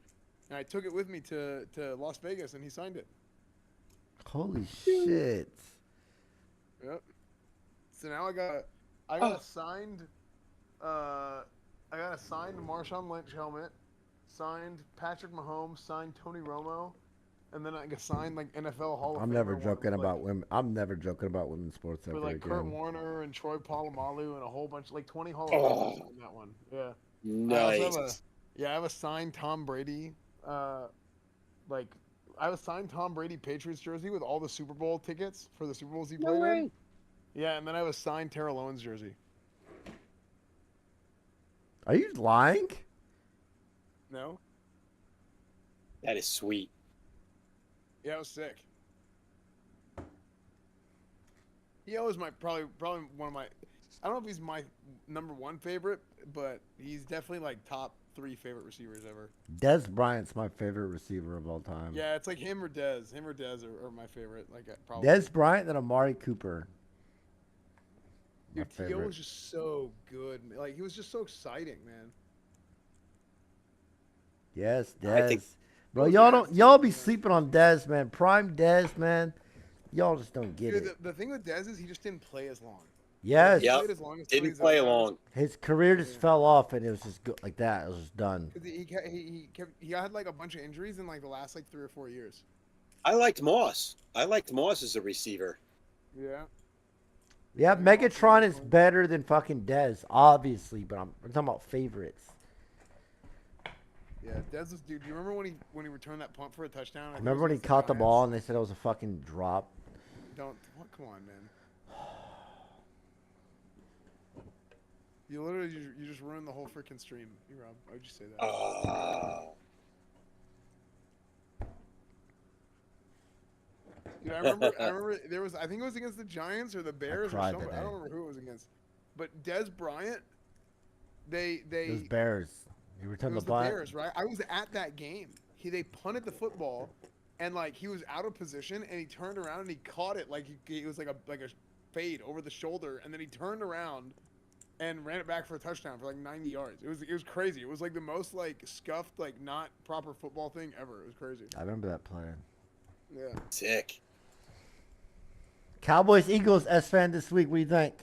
and I took it with me to Las Vegas, and he signed it. Holy shit. Yep. So now I got a signed Marshawn Lynch helmet, signed Patrick Mahomes, signed Tony Romo, and then I got signed like NFL Hall of I'm Famer never one, joking like, about women. I'm never joking about women's sports with ever like Kurt again. Warner and Troy Polamalu and a whole bunch, like 20 Hall of Oh. Famers in that one. Yeah. I Nice. also have a signed Tom Brady, like I have a signed Tom Brady Patriots jersey with all the Super Bowl tickets for the Super Bowls he No played way. in. Yeah, and then I have a signed Terrell Owens jersey. Are you lying? No? That is sweet. Yeah, it was sick. He always probably one of my. I don't know if he's my number one favorite, but he's definitely like top 3 favorite receivers ever. Des Bryant's my favorite receiver of all time. Yeah, it's like him or Dez. Him or Dez are my favorite. Like probably. Des Bryant and Amari Cooper. My Dude, T.O. favorite. was just so good. Like he was just so exciting, man. Yes, I Des. think- Bro, was y'all nasty, don't y'all be man. sleeping on Des, man. Prime Des, man. Y'all just don't get Dude, it. the thing with Dez is he just didn't play as long. Yes. He Yep. played as long as Didn't Tony play Zapp's. along. His career just Yeah. fell off, and it was just like that. It was just done. Cause he had like a bunch of injuries in like the last like 3 or 4 years. I liked Moss. I liked Moss as a receiver. Yeah. Yeah, Yeah, Megatron is awesome. better than fucking Des, obviously, but I'm talking about favorites. Yeah, Dez was dude. Do you remember when he returned that punt for a touchdown? I think it Remember was when he against caught the Giants? ball and they said it was a fucking drop? Come on, man. You literally you just ruined the whole freaking stream, Rob. Why'd you say that? Dude, I remember there was I think it was against the Giants or the Bears or cried somebody. that I don't day. remember who it was against. But Dez Bryant, It was they Bears. He it returned the was the punt. Bears, right? I was at that game. They punted the football, and like he was out of position, and he turned around and he caught it like he was like a fade over the shoulder, and then he turned around and ran it back for a touchdown for like 90 yards. It was crazy. It was like the most like scuffed like not proper football thing ever. It was crazy. I remember that play. Yeah. Sick. Cowboys Eagles S-Fan this week. What do you think?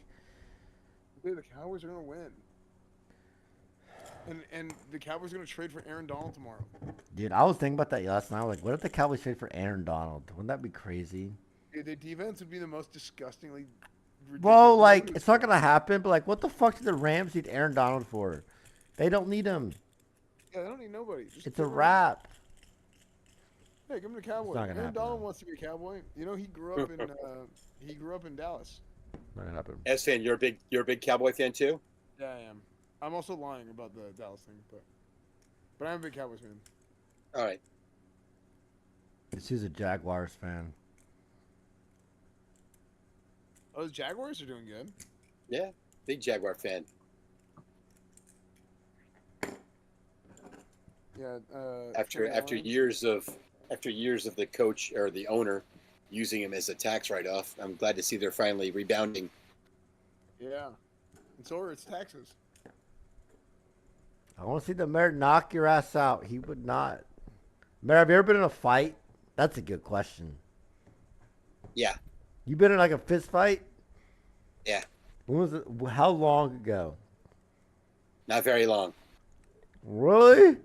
Dude, the Cowboys are gonna win. And the Cowboys are gonna trade for Aaron Donald tomorrow. Dude, I was thinking about that last night. I was like, what if the Cowboys trade for Aaron Donald? Wouldn't that be crazy? Dude, their defense would be the most disgustingly ridiculous. Bro, like, it's not going to happen, but, like, what the fuck do the Rams need Aaron Donald for? They don't need him. Yeah, they don't need nobody. Just It's give a him- wrap. Yeah, give him the Cowboy. not gonna Aaron happen, Donald though. wants to be a Cowboy. You know, he grew up in Dallas. Not going to happen. S-Fan, you're a big Cowboy fan too? Yeah, I am. I'm also lying about the Dallas thing, but I'm a big Cowboys fan. All right. He's a Jaguars fan. Oh, the Jaguars are doing good. Yeah, big Jaguar fan. Yeah. After 49ers. years of the coach or the owner using him as a tax write-off, I'm glad to see they're finally rebounding. Yeah. And so are its taxes. I want to see the mayor knock your ass out. He would not. Mayor, have you ever been in a fight? That's a good question. Yeah, You been in, like, a fist fight? yeah, When was it? How long ago? not very long. Really?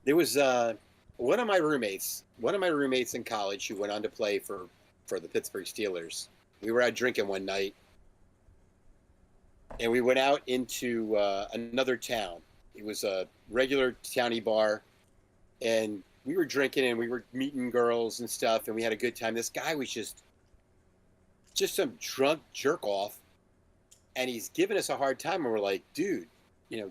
There was one of my roommates in college who went on to play for the Pittsburgh Steelers. We were out drinking one night, and we went out into another town. It was a regular towny bar, and we were drinking and we were meeting girls and stuff, and we had a good time. This guy was just some drunk jerk off, and he's giving us a hard time, and we're like, dude,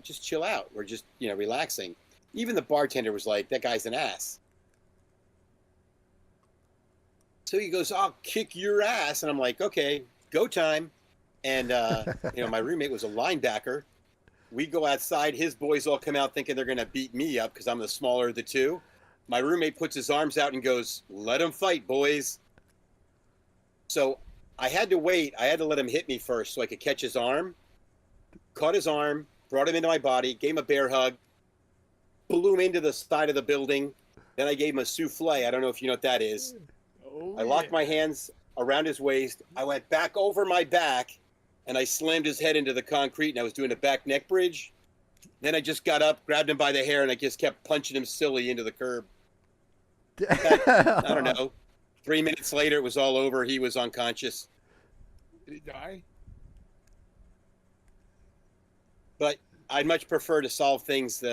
just chill out. We're just, relaxing. Even the bartender was like, that guy's an ass. So he goes, I'll kick your ass. And I'm like, okay, go time. And, my roommate was a linebacker. We go outside. His boys all come out thinking they're going to beat me up because I'm the smaller of the two. My roommate puts his arms out and goes, let them fight, boys. So I had to wait. I had to let him hit me first so I could catch his arm. Caught his arm, brought him into my body, gave him a bear hug, blew him into the side of the building. Then I gave him a souffle. I don't know if you know what that is. Oh, I locked my hands around his waist. I went back over my back, and I slammed his head into the concrete, and I was doing a back neck bridge. Then I just got up, grabbed him by the hair, and I just kept punching him silly into the curb. I don't know. 3 minutes later, it was all over. He was unconscious. Did he die? But I'd much prefer to solve things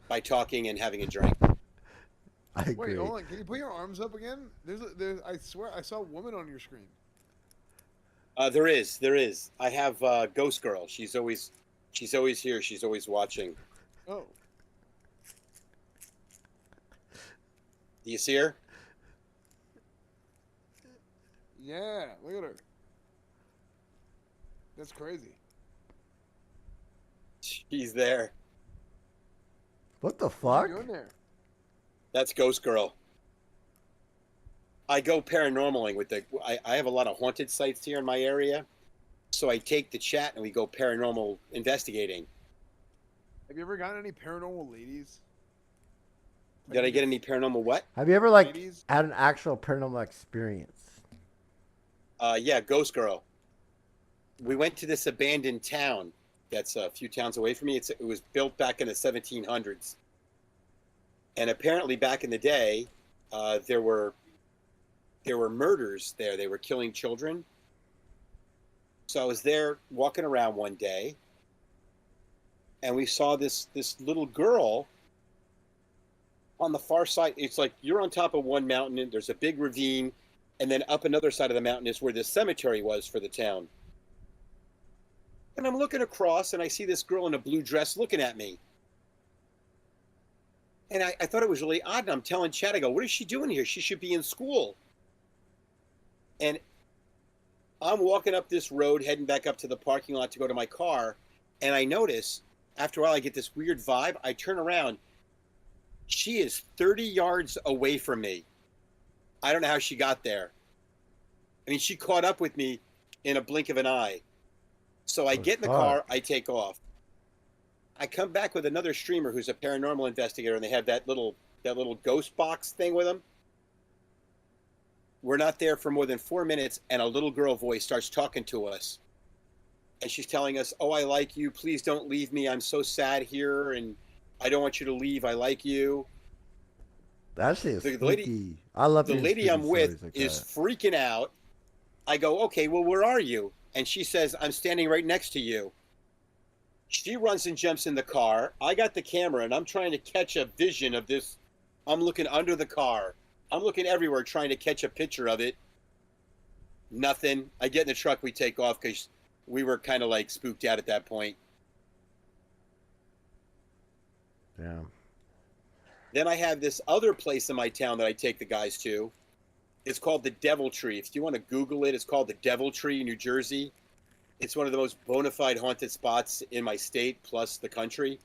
by talking and having a drink. I agree. Wait, hold on. Can you put your arms up again? I swear I saw a woman on your screen. There is. I have Ghost Girl. She's always here. She's always watching. Oh. Do you see her? Yeah, look at her. That's crazy. She's there. What the What are fuck? you doing there? That's Ghost Girl. I go paranormaling with I have a lot of haunted sites here in my area. So I take the chat and we go paranormal investigating. Have you ever gotten any paranormal ladies? Did I get any paranormal what? Have you ever Ladies? had an actual paranormal experience? Yeah, Ghost Girl. We went to this abandoned town that's a few towns away from me. It was built back in the 1700s. And apparently back in the day, there were murders there. They were killing children. So I was there walking around one day, and we saw this little girl on the far side. It's like you're on top of one mountain, and there's a big ravine, and then up another side of the mountain is where the cemetery was for the town. And I'm looking across, and I see this girl in a blue dress looking at me. And I thought it was really odd, and I'm telling Chad, I go, what is she doing here? She should be in school. And I'm walking up this road, heading back up to the parking lot to go to my car, and I notice, after a while, I get this weird vibe. I turn around. She is 30 yards away from me. I don't know how she got there. I mean, she caught up with me in a blink of an eye. So I get in the car, I take off. I come back with another streamer who's a paranormal investigator, and they have that little ghost box thing with them. We're not there for more than 4 minutes, and a little girl voice starts talking to us. And she's telling us, oh, I like you. Please don't leave me. I'm so sad here, and I don't want you to leave. I like you. That shit is The spooky. lady- I love The lady I'm with is freaking out. I go, okay, well, where are you? And she says, I'm standing right next to you. She runs and jumps in the car. I got the camera, and I'm trying to catch a vision of this. I'm looking under the car. I'm looking everywhere trying to catch a picture of it. Nothing. I get in the truck. We take off because we were kind of like spooked out at that point. Yeah. Then I have this other place in my town that I take the guys to. It's called the Devil Tree. If you want to Google it, it's called the Devil Tree, New Jersey. It's one of the most bona fide haunted spots in my state, plus the country.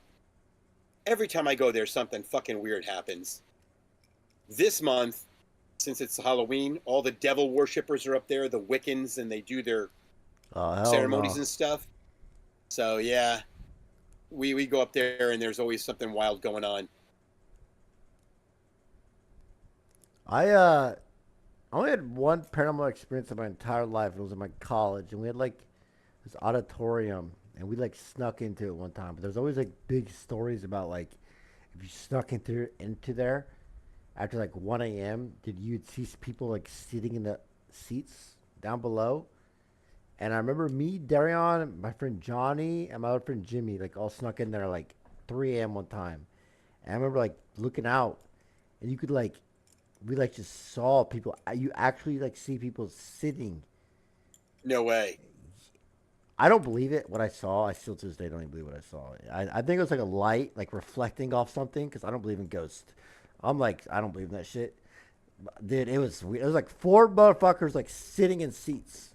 Every time I go there, something fucking weird happens. This month, since it's Halloween, all the devil worshippers are up there, the Wiccans, and they do their ceremonies and stuff. So, yeah, we go up there, and there's always something wild going on. I only had one paranormal experience in my entire life. It was in my college, and we had this auditorium, and we snuck into it one time. But there's always big stories about if you snuck into there after 1 a.m. you'd see people sitting in the seats down below. And I remember me, Darion, my friend Johnny, and my other friend Jimmy all snuck in there 3 a.m. one time. And I remember looking out, and you could like, we like just saw people. You actually like see people sitting. No way. I don't believe it. What I saw, I still to this day don't even believe what I saw. I think it was like a light, like reflecting off something, because I don't believe in ghosts. I'm like, I don't believe in that shit. Dude, it was weird. It was like four motherfuckers like sitting in seats,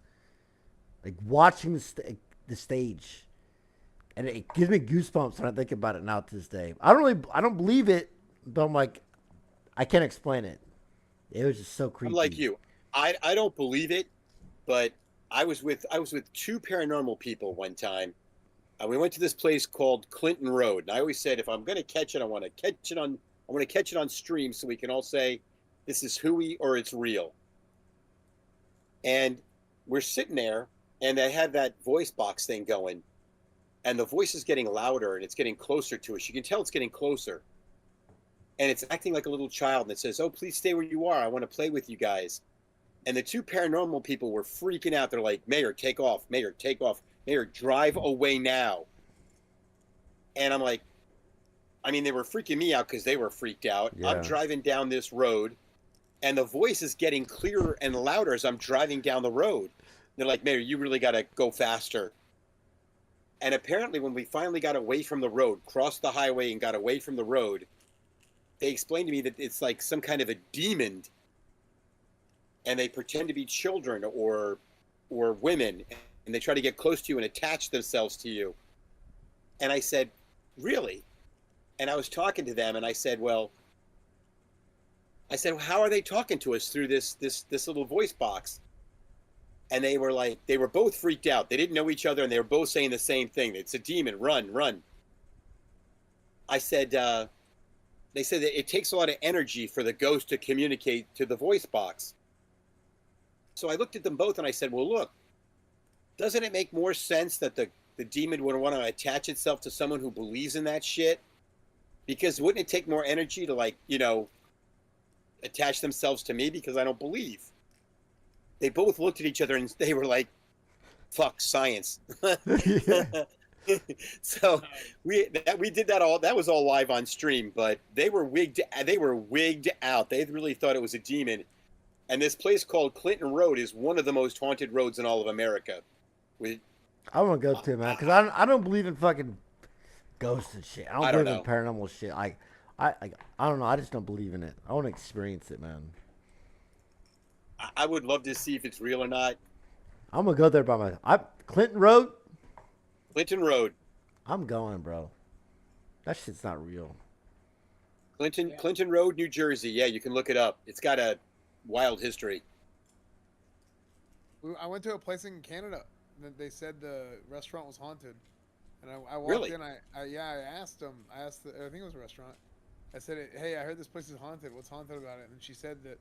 like watching the stage, and it gives me goosebumps when I think about it now to this day. I don't believe it, but I'm like, I can't explain it. It was just so I'm like creepy. you. I don't believe it, but I was with two paranormal people one time. We went to this place called Clinton Road, and I always said if I'm going to catch it, I want to catch it on stream so we can all say this is hooey or it's real. And we're sitting there, and they have that voice box thing going, and the voice is getting louder and it's getting closer to us. You can tell it's getting closer, and it's acting like a little child, and it says, "Oh, please stay where you are. I want to play with you guys." And the two paranormal people were freaking out. They're like, "Mayor, take off. Mayor, take off. Mayor, drive away now." And I'm like, I mean, they were freaking me out because they were freaked out. I'm Yeah. driving down this road, and the voice is getting clearer and louder as I'm driving down the road. They're like, "Mayor, you really got to go faster." And apparently, when we finally got away from the road, crossed the highway and got away from the road, they explained to me that it's like some kind of a demon, and they pretend to be children or women, and they try to get close to you and attach themselves to you. And I said, "Really?" And I was talking to them, and I said, "How are they talking to us through this little voice box?" And they were like, they were both freaked out. They didn't know each other, and they were both saying the same thing. It's a demon. Run, run. I said, they said that it takes a lot of energy for the ghost to communicate to the voice box. So I looked at them both and I said, well, look, doesn't it make more sense that the demon would want to attach itself to someone who believes in that shit? Because wouldn't it take more energy to, like, attach themselves to me because I don't believe? They both looked at each other and they were like, fuck science. Yeah. So we did that all. That was all live on stream, but they were wigged out. They really thought it was a demon. And this place called Clinton Road is one of the most haunted roads in all of America. With I want to go to, man, because I don't believe in fucking ghosts and shit. I don't I don't believe in know. paranormal shit. I don't know. I just don't believe in it. I want to experience it, man. I would love to see if it's real or not. I'm gonna go there by Clinton Road. Clinton Road, I'm going, bro. That shit's not real. Clinton Road, New Jersey. Yeah, you can look it up. It's got a wild history. I went to a place in Canada that they said the restaurant was haunted, and I walked Really? in. I asked them. I think it was a restaurant. I said, "Hey, I heard this place is haunted. What's haunted about it?" And she said that,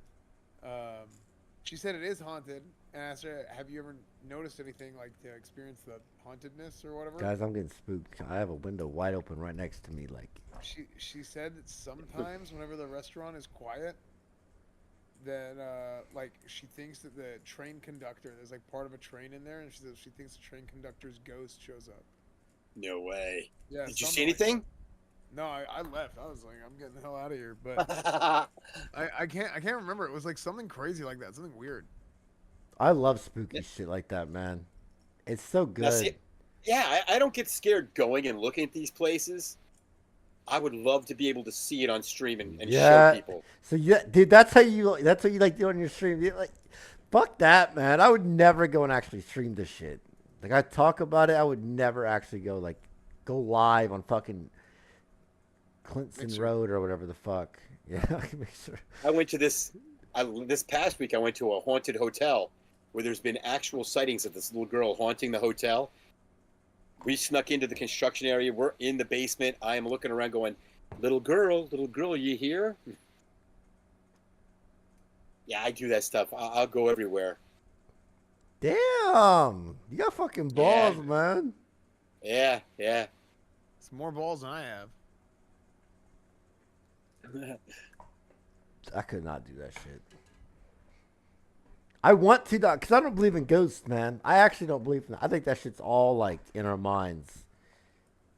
she said it is haunted. And I asked her, "Have you ever noticed anything like to experience the hauntedness or whatever?" Guys, I'm getting spooked. I have a window wide open right next to me. Like, She said that sometimes whenever the restaurant is quiet, that like she thinks that the train conductor, there's like part of a train in there, and she says she thinks the train conductor's ghost shows up. No way. Yeah, Did you see something like that. anything? No, I left. I was like, I'm getting the hell out of here. But I can't remember. It was like something crazy like that, something weird. I love spooky shit like that, man. It's so Now, good. see, yeah, I don't get scared going and looking at these places. I would love to be able to see it on stream and show Yeah. people. So yeah, dude, that's how you like do on your stream. You're like, fuck that, man. I would never go and actually stream this shit. Like I talk about it, I would never actually go live on fucking Clinton Mixer. Road or whatever the fuck. Yeah, I can make sure. I went to this past week. I went to a haunted hotel where there's been actual sightings of this little girl haunting the hotel. We snuck into the construction area. We're in the basement. I am looking around, going, little girl, you here?" Yeah, I do that stuff. I'll go everywhere. Damn, you got fucking balls, man. Yeah, yeah. It's more balls than I have. I could not do that shit. I want to, because I don't believe in ghosts, man. I actually don't believe in that. I think that shit's all like in our minds.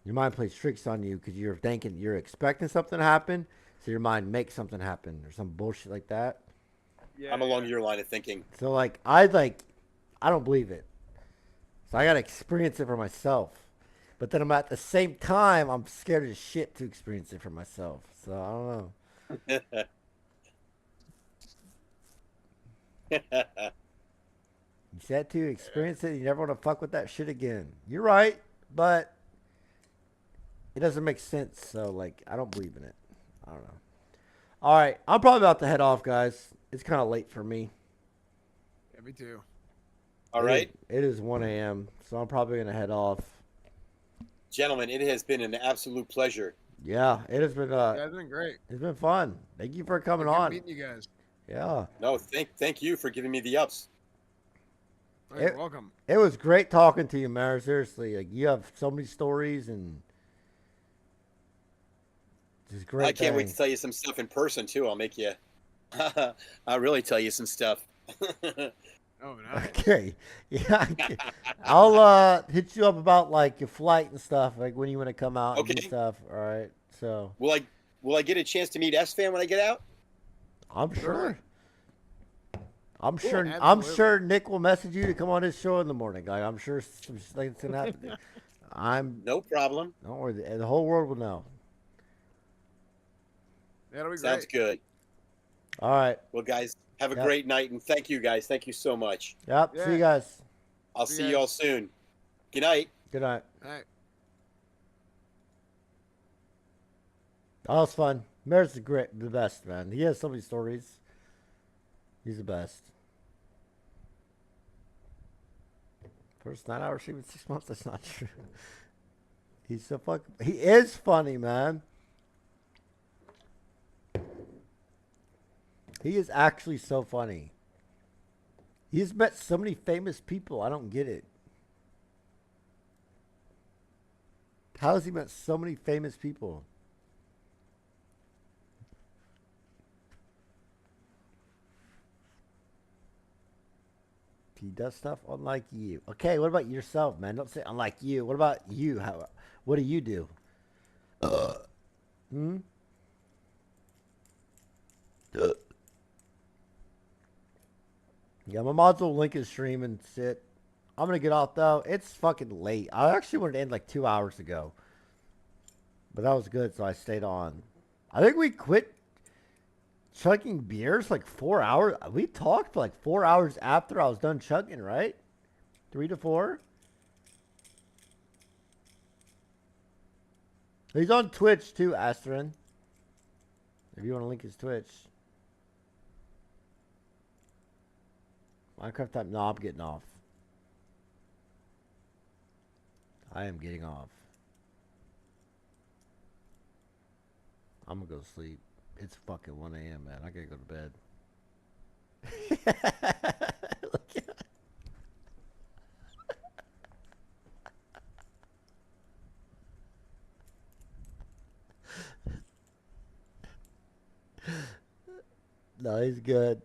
Your mind plays tricks on you because you're expecting something to happen, So your mind makes something happen or some bullshit like that. Yeah, I'm along your line of thinking. So like I don't believe it. So I gotta experience it for myself. But then I'm at the same time I'm scared as shit to experience it for myself. So I don't know. You said to experience it, you never want to fuck with that shit again. You're right, but it doesn't make sense. So like I don't believe in it. I don't know. All right, I'm probably about to head off, guys. It's kind of late for me. Yeah, me too. All right, It is 1 a.m., so I'm probably gonna head off. gentlemen, it has been an absolute pleasure. Yeah, it has been Yeah, it's been great. it's been fun. Thank you for coming Good on. meeting you guys. Yeah. No, thank you for giving me the ups. Oh, you're welcome. It was great talking to you, Mara. Seriously, like you have so many stories and just great. I can't wait to things. tell you some stuff in person too. I'll make you. I'll really tell you some stuff. Oh, nice. Okay. Yeah. I'll hit you up about like your flight and stuff, like when you want to come out and do Okay. stuff. All right. So Will I get a chance to meet S-Fan when I get out? I'm sure. Sure. I'm Cool, sure. I'm absolutely. sure Nick will message you to come on his show in the morning. Like I'm sure some things gonna happen. No problem. Don't worry. The whole world will know. That'll be Sounds great. good. All right. Well, guys, have a Yep. great night, and thank you, guys. Thank you so much. Yep. See you Yeah. guys. I'll See see you you all guys. soon. Good night. Good night. All right. That was fun. Mayor's the best, man. He has so many stories. He's the best. First 9 hours, even 6 months. That's not true. He's so fucking. He is funny, man. He is actually so funny. He's met so many famous people. I don't get it. How has he met so many famous people? He does stuff unlike you. Okay, what about yourself, man? Don't say unlike you. What about you? What do you do? Hmm? Yeah, my mods will link his stream and sit. I'm gonna get off though. It's fucking late. I actually wanted to end like 2 hours ago. But that was good, so I stayed on. I think we quit chugging beers like 4 hours. We talked for like 4 hours after I was done chugging, right? 3 to 4. He's on Twitch too, Astrin. If you want to link his Twitch. Minecraft time. No, I'm getting off. I am getting off. I'm gonna go to sleep. It's fucking 1 a.m., man. I gotta go to bed. No, he's good.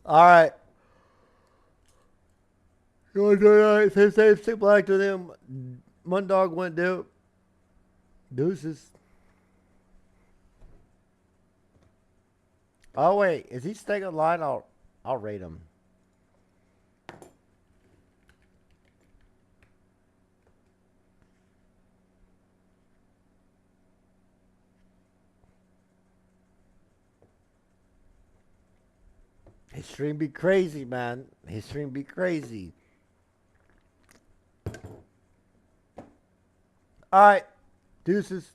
All right. You want to do that? Stay safe, stay black to them. Mundog went dope. Deuces. Oh wait, is he staying online? I'll rate him. His stream be crazy, man. His stream be crazy. All right, deuces.